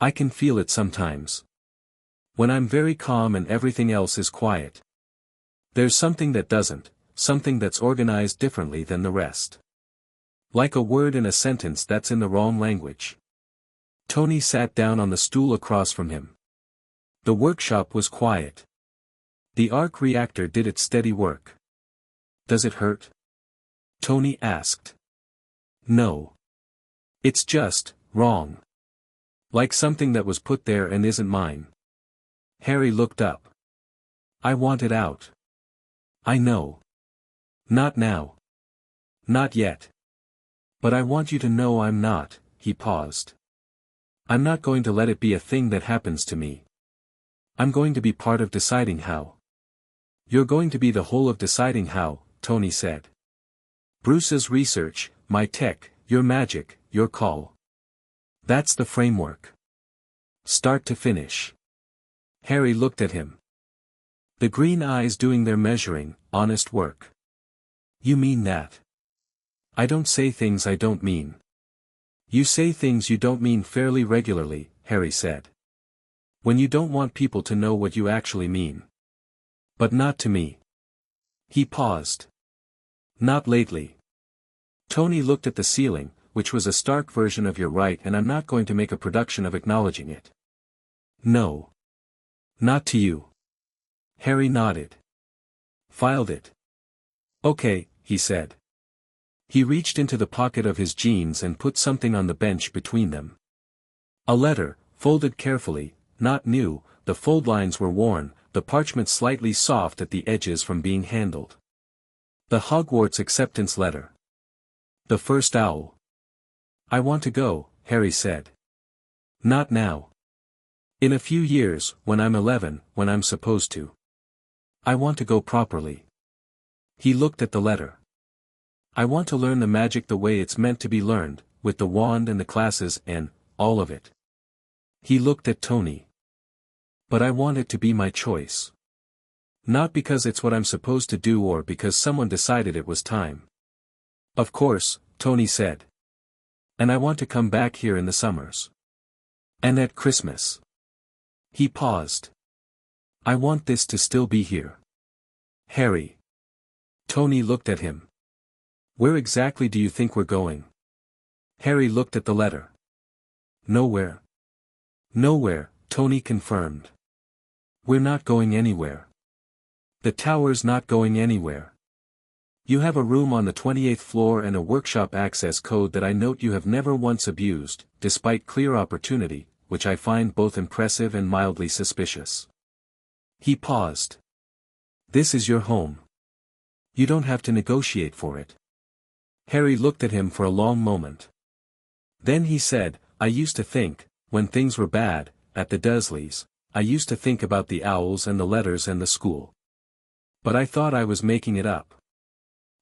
"I can feel it sometimes. When I'm very calm and everything else is quiet. There's something that doesn't, something that's organized differently than the rest. Like a word in a sentence that's in the wrong language." Tony sat down on the stool across from him. The workshop was quiet. The arc reactor did its steady work. "Does it hurt?" Tony asked. No. It's just, wrong. Like something that was put there and isn't mine. Harry looked up. I want it out. I know. Not now. Not yet. But I want you to know I'm not, he paused. I'm not going to let it be a thing that happens to me. I'm going to be part of deciding how. You're going to be the whole of deciding how, Tony said. Bruce's research, my tech, your magic, your call. That's the framework. Start to finish. Harry looked at him. The green eyes doing their measuring, honest work. You mean that? I don't say things I don't mean. You say things you don't mean fairly regularly, Harry said. When you don't want people to know what you actually mean. But not to me. He paused. Not lately. Tony looked at the ceiling, which was a stark version of you're right, and I'm not going to make a production of acknowledging it. No. Not to you. Harry nodded. Filed it. Okay, he said. He reached into the pocket of his jeans and put something on the bench between them. A letter, folded carefully, not new, the fold lines were worn, the parchment slightly soft at the edges from being handled. The Hogwarts acceptance letter. The first owl. I want to go, Harry said. Not now. In a few years, when I'm 11, when I'm supposed to. I want to go properly. He looked at the letter. I want to learn the magic the way it's meant to be learned, with the wand and the classes and, all of it. He looked at Tony. But I want it to be my choice. Not because it's what I'm supposed to do or because someone decided it was time. Of course, Tony said. And I want to come back here in the summers. And at Christmas. He paused. I want this to still be here. Harry. Tony looked at him. Where exactly do you think we're going? Harry looked at the letter. Nowhere. Nowhere, Tony confirmed. We're not going anywhere. The tower's not going anywhere. You have a room on the 28th floor and a workshop access code that I note you have never once abused, despite clear opportunity, which I find both impressive and mildly suspicious. He paused. This is your home. You don't have to negotiate for it. Harry looked at him for a long moment. Then he said, I used to think, when things were bad, at the Dursleys, I used to think about the owls and the letters and the school. But I thought I was making it up.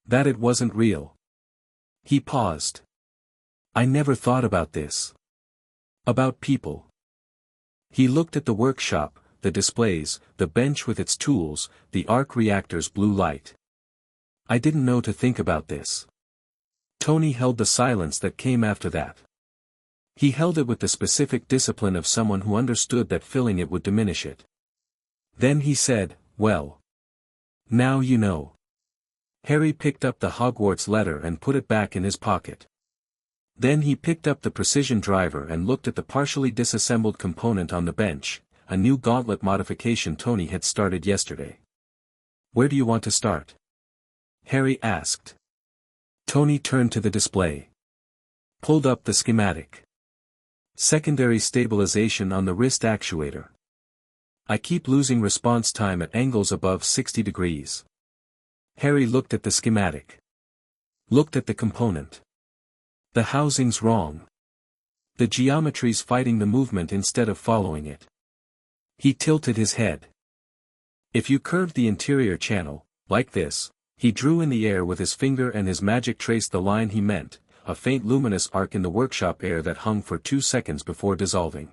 That it wasn't real. He paused. I never thought about this. About people. He looked at the workshop, the displays, the bench with its tools, the arc reactor's blue light. I didn't know to think about this. Tony held the silence that came after that. He held it with the specific discipline of someone who understood that filling it would diminish it. Then he said, well. Now you know. Harry picked up the Hogwarts letter and put it back in his pocket. Then he picked up the precision driver and looked at the partially disassembled component on the bench, a new gauntlet modification Tony had started yesterday. Where do you want to start? Harry asked. Tony turned to the display. Pulled up the schematic. Secondary stabilization on the wrist actuator. I keep losing response time at angles above 60 degrees. Harry looked at the schematic. Looked at the component. The housing's wrong. The geometry's fighting the movement instead of following it. He tilted his head. If you curved the interior channel, like this, he drew in the air with his finger and his magic traced the line he meant, a faint luminous arc in the workshop air that hung for 2 seconds before dissolving.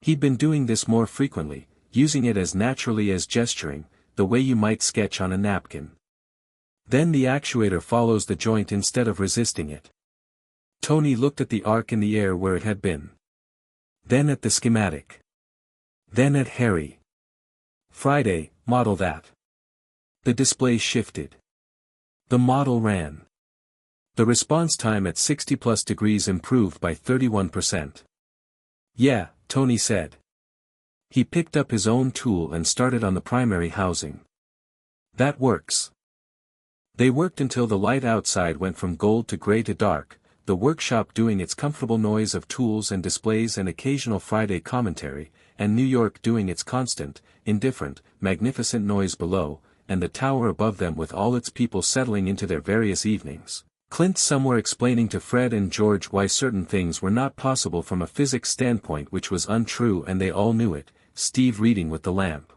He'd been doing this more frequently, using it as naturally as gesturing, the way you might sketch on a napkin. Then the actuator follows the joint instead of resisting it. Tony looked at the arc in the air where it had been. Then at the schematic. Then at Harry. Friday, model that. The display shifted. The model ran. The response time at 60+ degrees improved by 31%. Yeah, Tony said. He picked up his own tool and started on the primary housing. That works. They worked until the light outside went from gold to gray to dark, the workshop doing its comfortable noise of tools and displays and occasional Friday commentary, and New York doing its constant, indifferent, magnificent noise below, and the tower above them with all its people settling into their various evenings. Clint somewhere explaining to Fred and George why certain things were not possible from a physics standpoint, which was untrue, and they all knew it. Steve reading with the lamp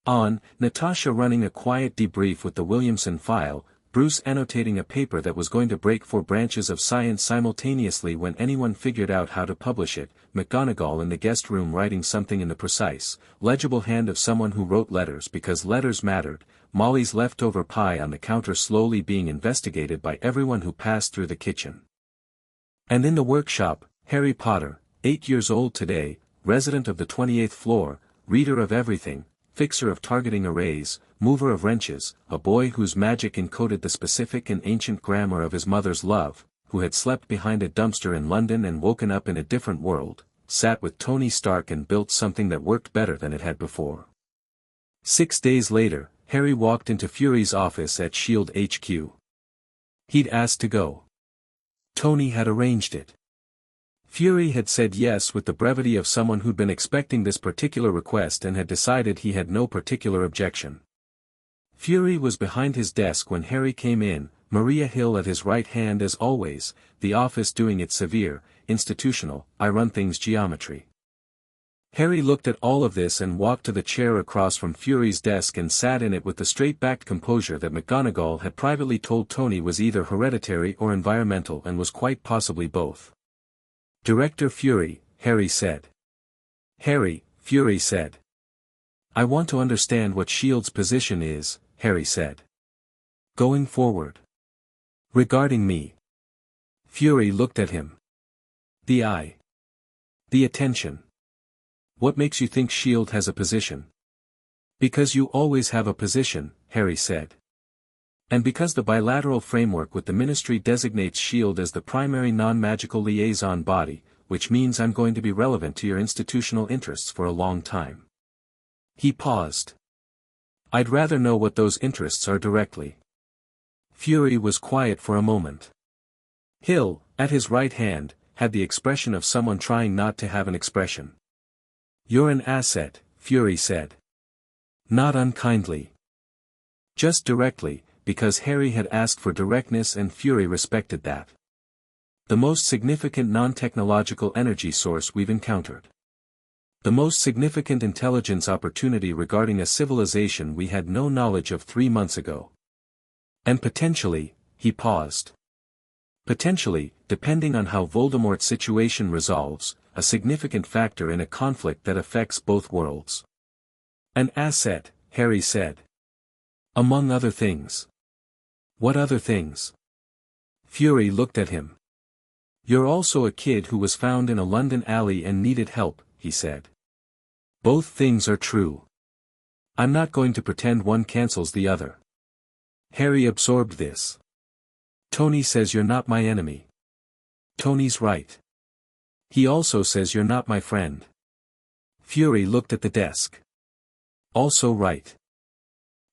on, Natasha running a quiet debrief with the Williamson file, Bruce annotating a paper that was going to break 4 branches of science simultaneously when anyone figured out how to publish it, McGonagall in the guest room writing something in the precise, legible hand of someone who wrote letters because letters mattered, Molly's leftover pie on the counter slowly being investigated by everyone who passed through the kitchen. And in the workshop, Harry Potter, 8 years old today, resident of the 28th floor, reader of everything, fixer of targeting arrays, mover of wrenches, a boy whose magic encoded the specific and ancient grammar of his mother's love, who had slept behind a dumpster in London and woken up in a different world, sat with Tony Stark and built something that worked better than it had before. 6 days later, Harry walked into Fury's office at S.H.I.E.L.D. HQ. He'd asked to go. Tony had arranged it. Fury had said yes with the brevity of someone who'd been expecting this particular request and had decided he had no particular objection. Fury was behind his desk when Harry came in, Maria Hill at his right hand as always, the office doing its severe, institutional, I-run-things geometry. Harry looked at all of this and walked to the chair across from Fury's desk and sat in it with the straight-backed composure that McGonagall had privately told Tony was either hereditary or environmental and was quite possibly both. Director Fury, Harry said. Harry, Fury said. I want to understand what S.H.I.E.L.D.'s position is, Harry said. Going forward. Regarding me. Fury looked at him. The eye. The attention. What makes you think S.H.I.E.L.D. has a position? Because you always have a position, Harry said. And because the bilateral framework with the Ministry designates S.H.I.E.L.D. as the primary non-magical liaison body, which means I'm going to be relevant to your institutional interests for a long time. He paused. I'd rather know what those interests are directly. Fury was quiet for a moment. Hill, at his right hand, had the expression of someone trying not to have an expression. You're an asset, Fury said. Not unkindly. Just directly, because Harry had asked for directness and Fury respected that. The most significant non-technological energy source we've encountered. The most significant intelligence opportunity regarding a civilization we had no knowledge of 3 months ago. And potentially, he paused. Potentially, depending on how Voldemort's situation resolves, a significant factor in a conflict that affects both worlds. An asset, Harry said. Among other things. What other things? Fury looked at him. You're also a kid who was found in a London alley and needed help, he said. Both things are true. I'm not going to pretend one cancels the other. Harry absorbed this. Tony says you're not my enemy. Tony's right. He also says you're not my friend. Fury looked at the desk. Also right.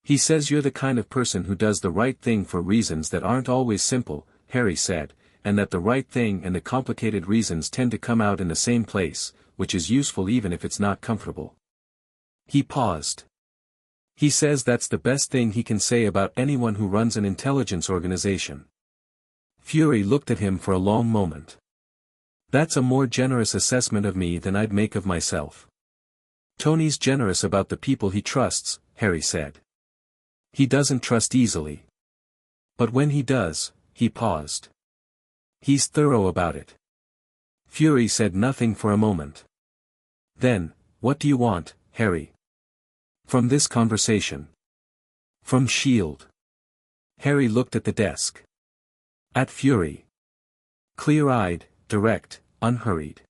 He says you're the kind of person who does the right thing for reasons that aren't always simple, Harry said, and that the right thing and the complicated reasons tend to come out in the same place, which is useful even if it's not comfortable. He paused. He says that's the best thing he can say about anyone who runs an intelligence organization. Fury looked at him for a long moment. That's a more generous assessment of me than I'd make of myself. Tony's generous about the people he trusts, Harry said. He doesn't trust easily. But when he does, he paused. He's thorough about it. Fury said nothing for a moment. Then, what do you want, Harry? From this conversation. From S.H.I.E.L.D. Harry looked at the desk. At Fury. Clear-eyed, direct, unhurried.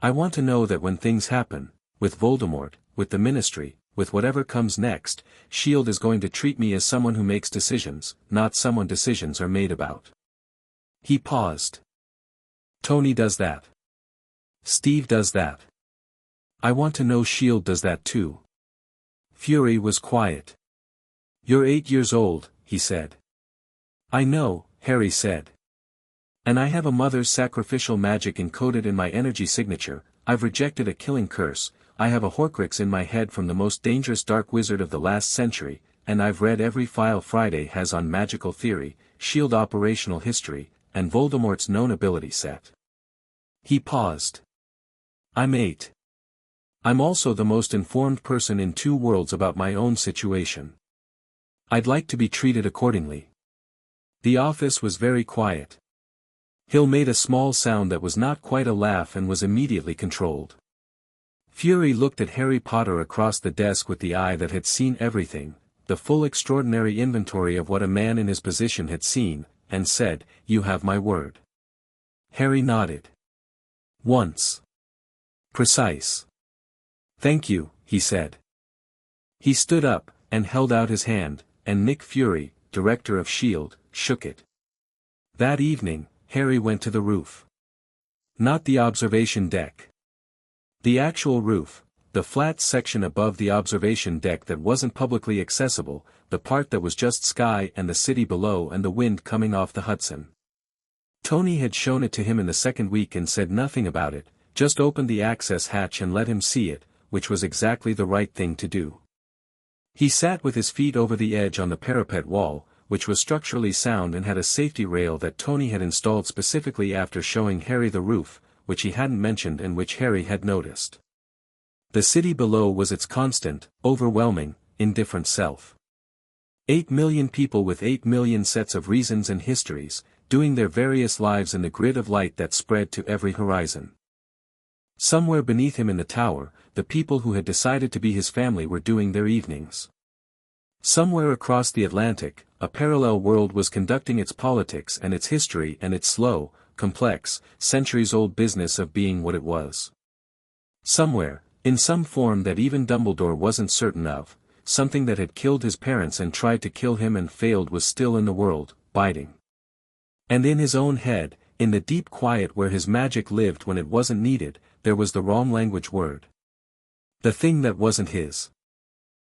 I want to know that when things happen, with Voldemort, with the Ministry, with whatever comes next, S.H.I.E.L.D. is going to treat me as someone who makes decisions, not someone decisions are made about. He paused. Tony does that. Steve does that. I want to know S.H.I.E.L.D. does that too. Fury was quiet. You're 8 years old, he said. I know, Harry said. And I have a mother's sacrificial magic encoded in my energy signature. I've rejected a killing curse. I have a Horcrux in my head from the most dangerous dark wizard of the last century, and I've read every file Friday has on magical theory, shield operational history, and Voldemort's known ability set. He paused. I'm 8. I'm also the most informed person in 2 worlds about my own situation. I'd like to be treated accordingly. The office was very quiet. Hill made a small sound that was not quite a laugh and was immediately controlled. Fury looked at Harry Potter across the desk with the eye that had seen everything, the full extraordinary inventory of what a man in his position had seen, and said, "You have my word." Harry nodded. "Once." "Precise." "Thank you," he said. He stood up, and held out his hand, and Nick Fury, director of S.H.I.E.L.D., shook it. That evening, Harry went to the roof. Not the observation deck. The actual roof, the flat section above the observation deck that wasn't publicly accessible, the part that was just sky and the city below and the wind coming off the Hudson. Tony had shown it to him in the second week and said nothing about it, just opened the access hatch and let him see it, which was exactly the right thing to do. He sat with his feet over the edge on the parapet wall, which was structurally sound and had a safety rail that Tony had installed specifically after showing Harry the roof, which he hadn't mentioned and which Harry had noticed. The city below was its constant, overwhelming, indifferent self. 8 million people with 8 million sets of reasons and histories, doing their various lives in the grid of light that spread to every horizon. Somewhere beneath him in the tower, the people who had decided to be his family were doing their evenings. Somewhere across the Atlantic, a parallel world was conducting its politics and its history and its slow, complex, centuries-old business of being what it was. Somewhere, in some form that even Dumbledore wasn't certain of, something that had killed his parents and tried to kill him and failed was still in the world, biding. And in his own head, in the deep quiet where his magic lived when it wasn't needed, there was the wrong language word. The thing that wasn't his.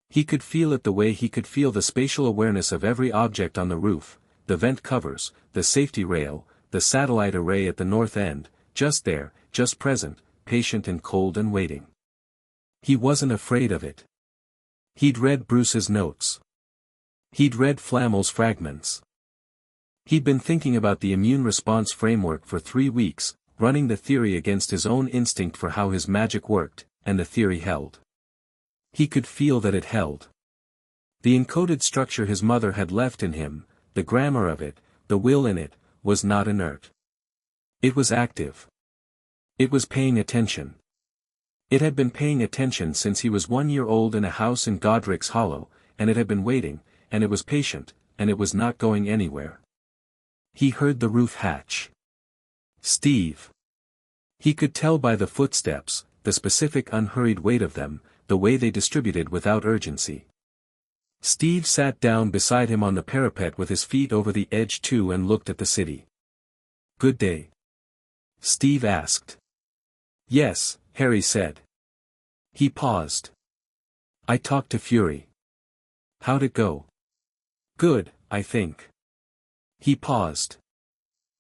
He could feel it the way he could feel the spatial awareness of every object on the roof, the vent covers, the safety rail, the satellite array at the north end, just there, just present, patient and cold and waiting. He wasn't afraid of it. He'd read Bruce's notes. He'd read Flamel's fragments. He'd been thinking about the immune response framework for 3 weeks, running the theory against his own instinct for how his magic worked, and the theory held. He could feel that it held. The encoded structure his mother had left in him, the grammar of it, the will in it, was not inert. It was active. It was paying attention. It had been paying attention since he was 1 year old in a house in Godric's Hollow, and it had been waiting, and it was patient, and it was not going anywhere. He heard the roof hatch. Steve. He could tell by the footsteps, the specific unhurried weight of them, the way they distributed without urgency. Steve sat down beside him on the parapet with his feet over the edge too and looked at the city. "Good day?" Steve asked. "Yes," Harry said. He paused. "I talked to Fury." "How'd it go?" "Good, I think." He paused.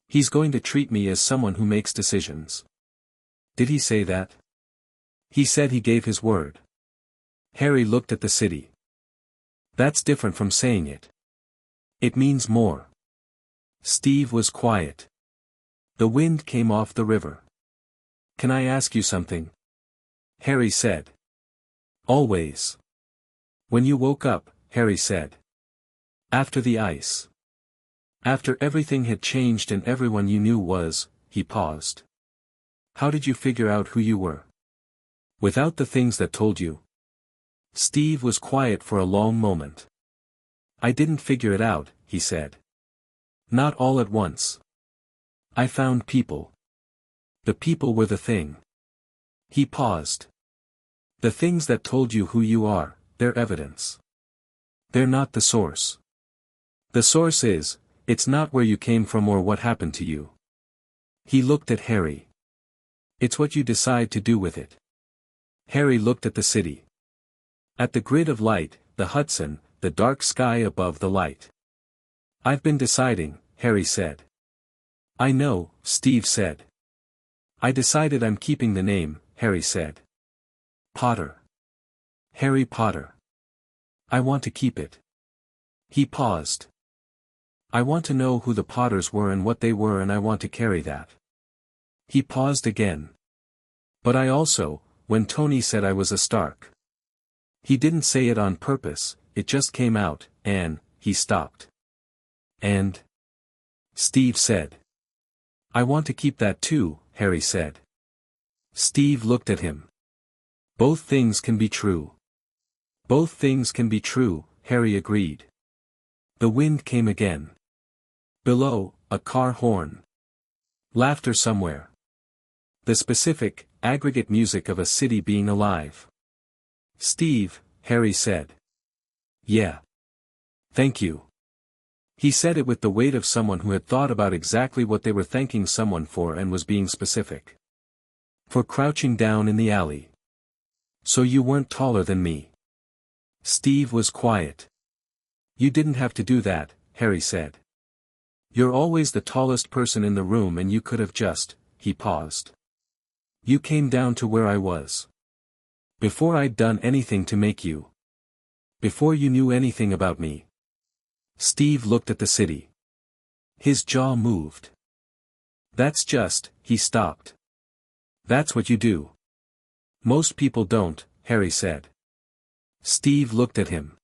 "He's going to treat me as someone who makes decisions." "Did he say that?" "He said he gave his word." Harry looked at the city. "That's different from saying it. It means more." Steve was quiet. The wind came off the river. "Can I ask you something?" Harry said. "Always." "When you woke up," Harry said. "After the ice. After everything had changed and everyone you knew was," he paused. "How did you figure out who you were? Without the things that told you?" Steve was quiet for a long moment. "I didn't figure it out," he said. "Not all at once. I found people. The people were the thing." He paused. "The things that told you who you are, they're evidence. They're not the source. The source is, it's not where you came from or what happened to you." He looked at Harry. "It's what you decide to do with it." Harry looked at the city. At the grid of light, the Hudson, the dark sky above the light. "I've been deciding," Harry said. I know, Steve said. I decided I'm keeping the name, Harry said. Potter. Harry Potter. I want to keep it. He paused. I want to know who the Potters were and what they were, and I want to carry that. He paused again. But I also, when Tony said I was a Stark. He didn't say it on purpose, it just came out, and, he stopped. And? Steve said. I want to keep that too, Harry said. Steve looked at him. Both things can be true. Both things can be true, Harry agreed. The wind came again. Below, a car horn. Laughter somewhere. The specific, aggregate music of a city being alive. Steve, Harry said. Yeah. Thank you. He said it with the weight of someone who had thought about exactly what they were thanking someone for and was being specific. For crouching down in the alley. So you weren't taller than me. Steve was quiet. You didn't have to do that, Harry said. You're always the tallest person in the room and you could have just, he paused. You came down to where I was. Before I'd done anything to make you. Before you knew anything about me. Steve looked at the city. His jaw moved. That's just, he stopped. That's what you do. Most people don't, Harry said. Steve looked at him.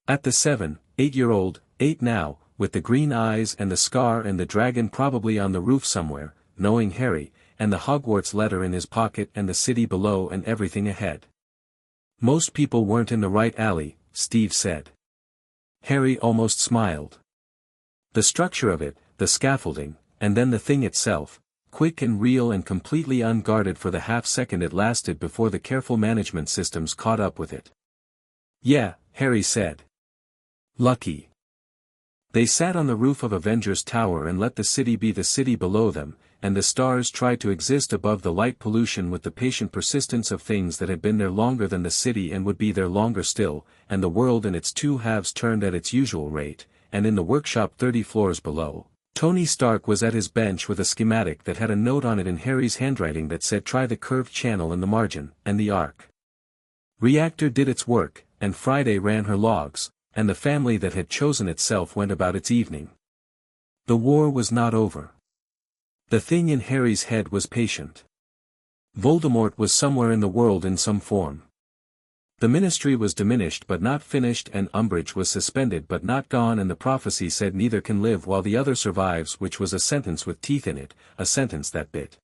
At the 7, 8-year-old, 8 now, with the green eyes and the scar and the dragon probably on the roof somewhere, knowing Harry, and the Hogwarts letter in his pocket and the city below and everything ahead. Most people weren't in the right alley, Steve said. Harry almost smiled. The structure of it, the scaffolding, and then the thing itself, quick and real and completely unguarded for the half-second it lasted before the careful management systems caught up with it. Yeah, Harry said. Lucky. They sat on the roof of Avengers Tower and let the city be the city below them, and the stars tried to exist above the light pollution with the patient persistence of things that had been there longer than the city and would be there longer still, and the world in its two halves turned at its usual rate, and in the workshop 30 floors below, Tony Stark was at his bench with a schematic that had a note on it in Harry's handwriting that said try the curved channel in the margin, and the arc. Reactor did its work, and Friday ran her logs, and the family that had chosen itself went about its evening. The war was not over. The thing in Harry's head was patient. Voldemort was somewhere in the world in some form. The ministry was diminished but not finished, and Umbridge was suspended but not gone, and the prophecy said neither can live while the other survives, which was a sentence with teeth in it, a sentence that bit.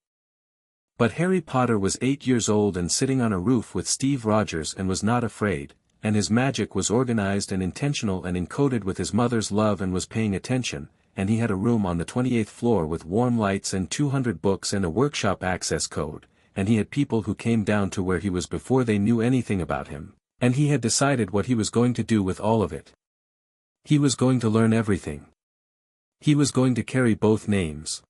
But Harry Potter was 8 years old and sitting on a roof with Steve Rogers and was not afraid, and his magic was organized and intentional and encoded with his mother's love and was paying attention, and he had a room on the 28th floor with warm lights and 200 books and a workshop access code, and he had people who came down to where he was before they knew anything about him, and he had decided what he was going to do with all of it. He was going to learn everything. He was going to carry both names.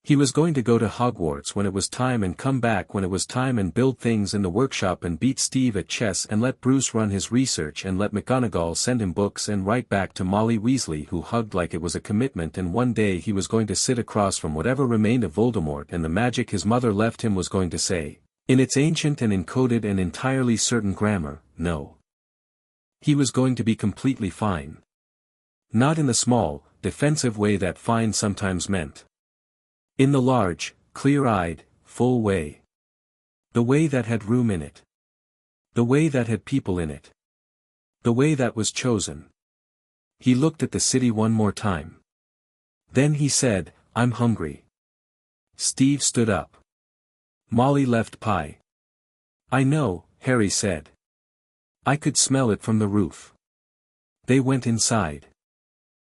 He was going to go to Hogwarts when it was time and come back when it was time and build things in the workshop and beat Steve at chess and let Bruce run his research and let McGonagall send him books and write back to Molly Weasley, who hugged like it was a commitment, and one day he was going to sit across from whatever remained of Voldemort, and the magic his mother left him was going to say, in its ancient and encoded and entirely certain grammar, no. He was going to be completely fine. Not in the small, defensive way that fine sometimes meant. In the large, clear-eyed, full way. The way that had room in it. The way that had people in it. The way that was chosen. He looked at the city one more time. Then he said, I'm hungry. Steve stood up. Molly left pie. I know, Harry said. I could smell it from the roof. They went inside.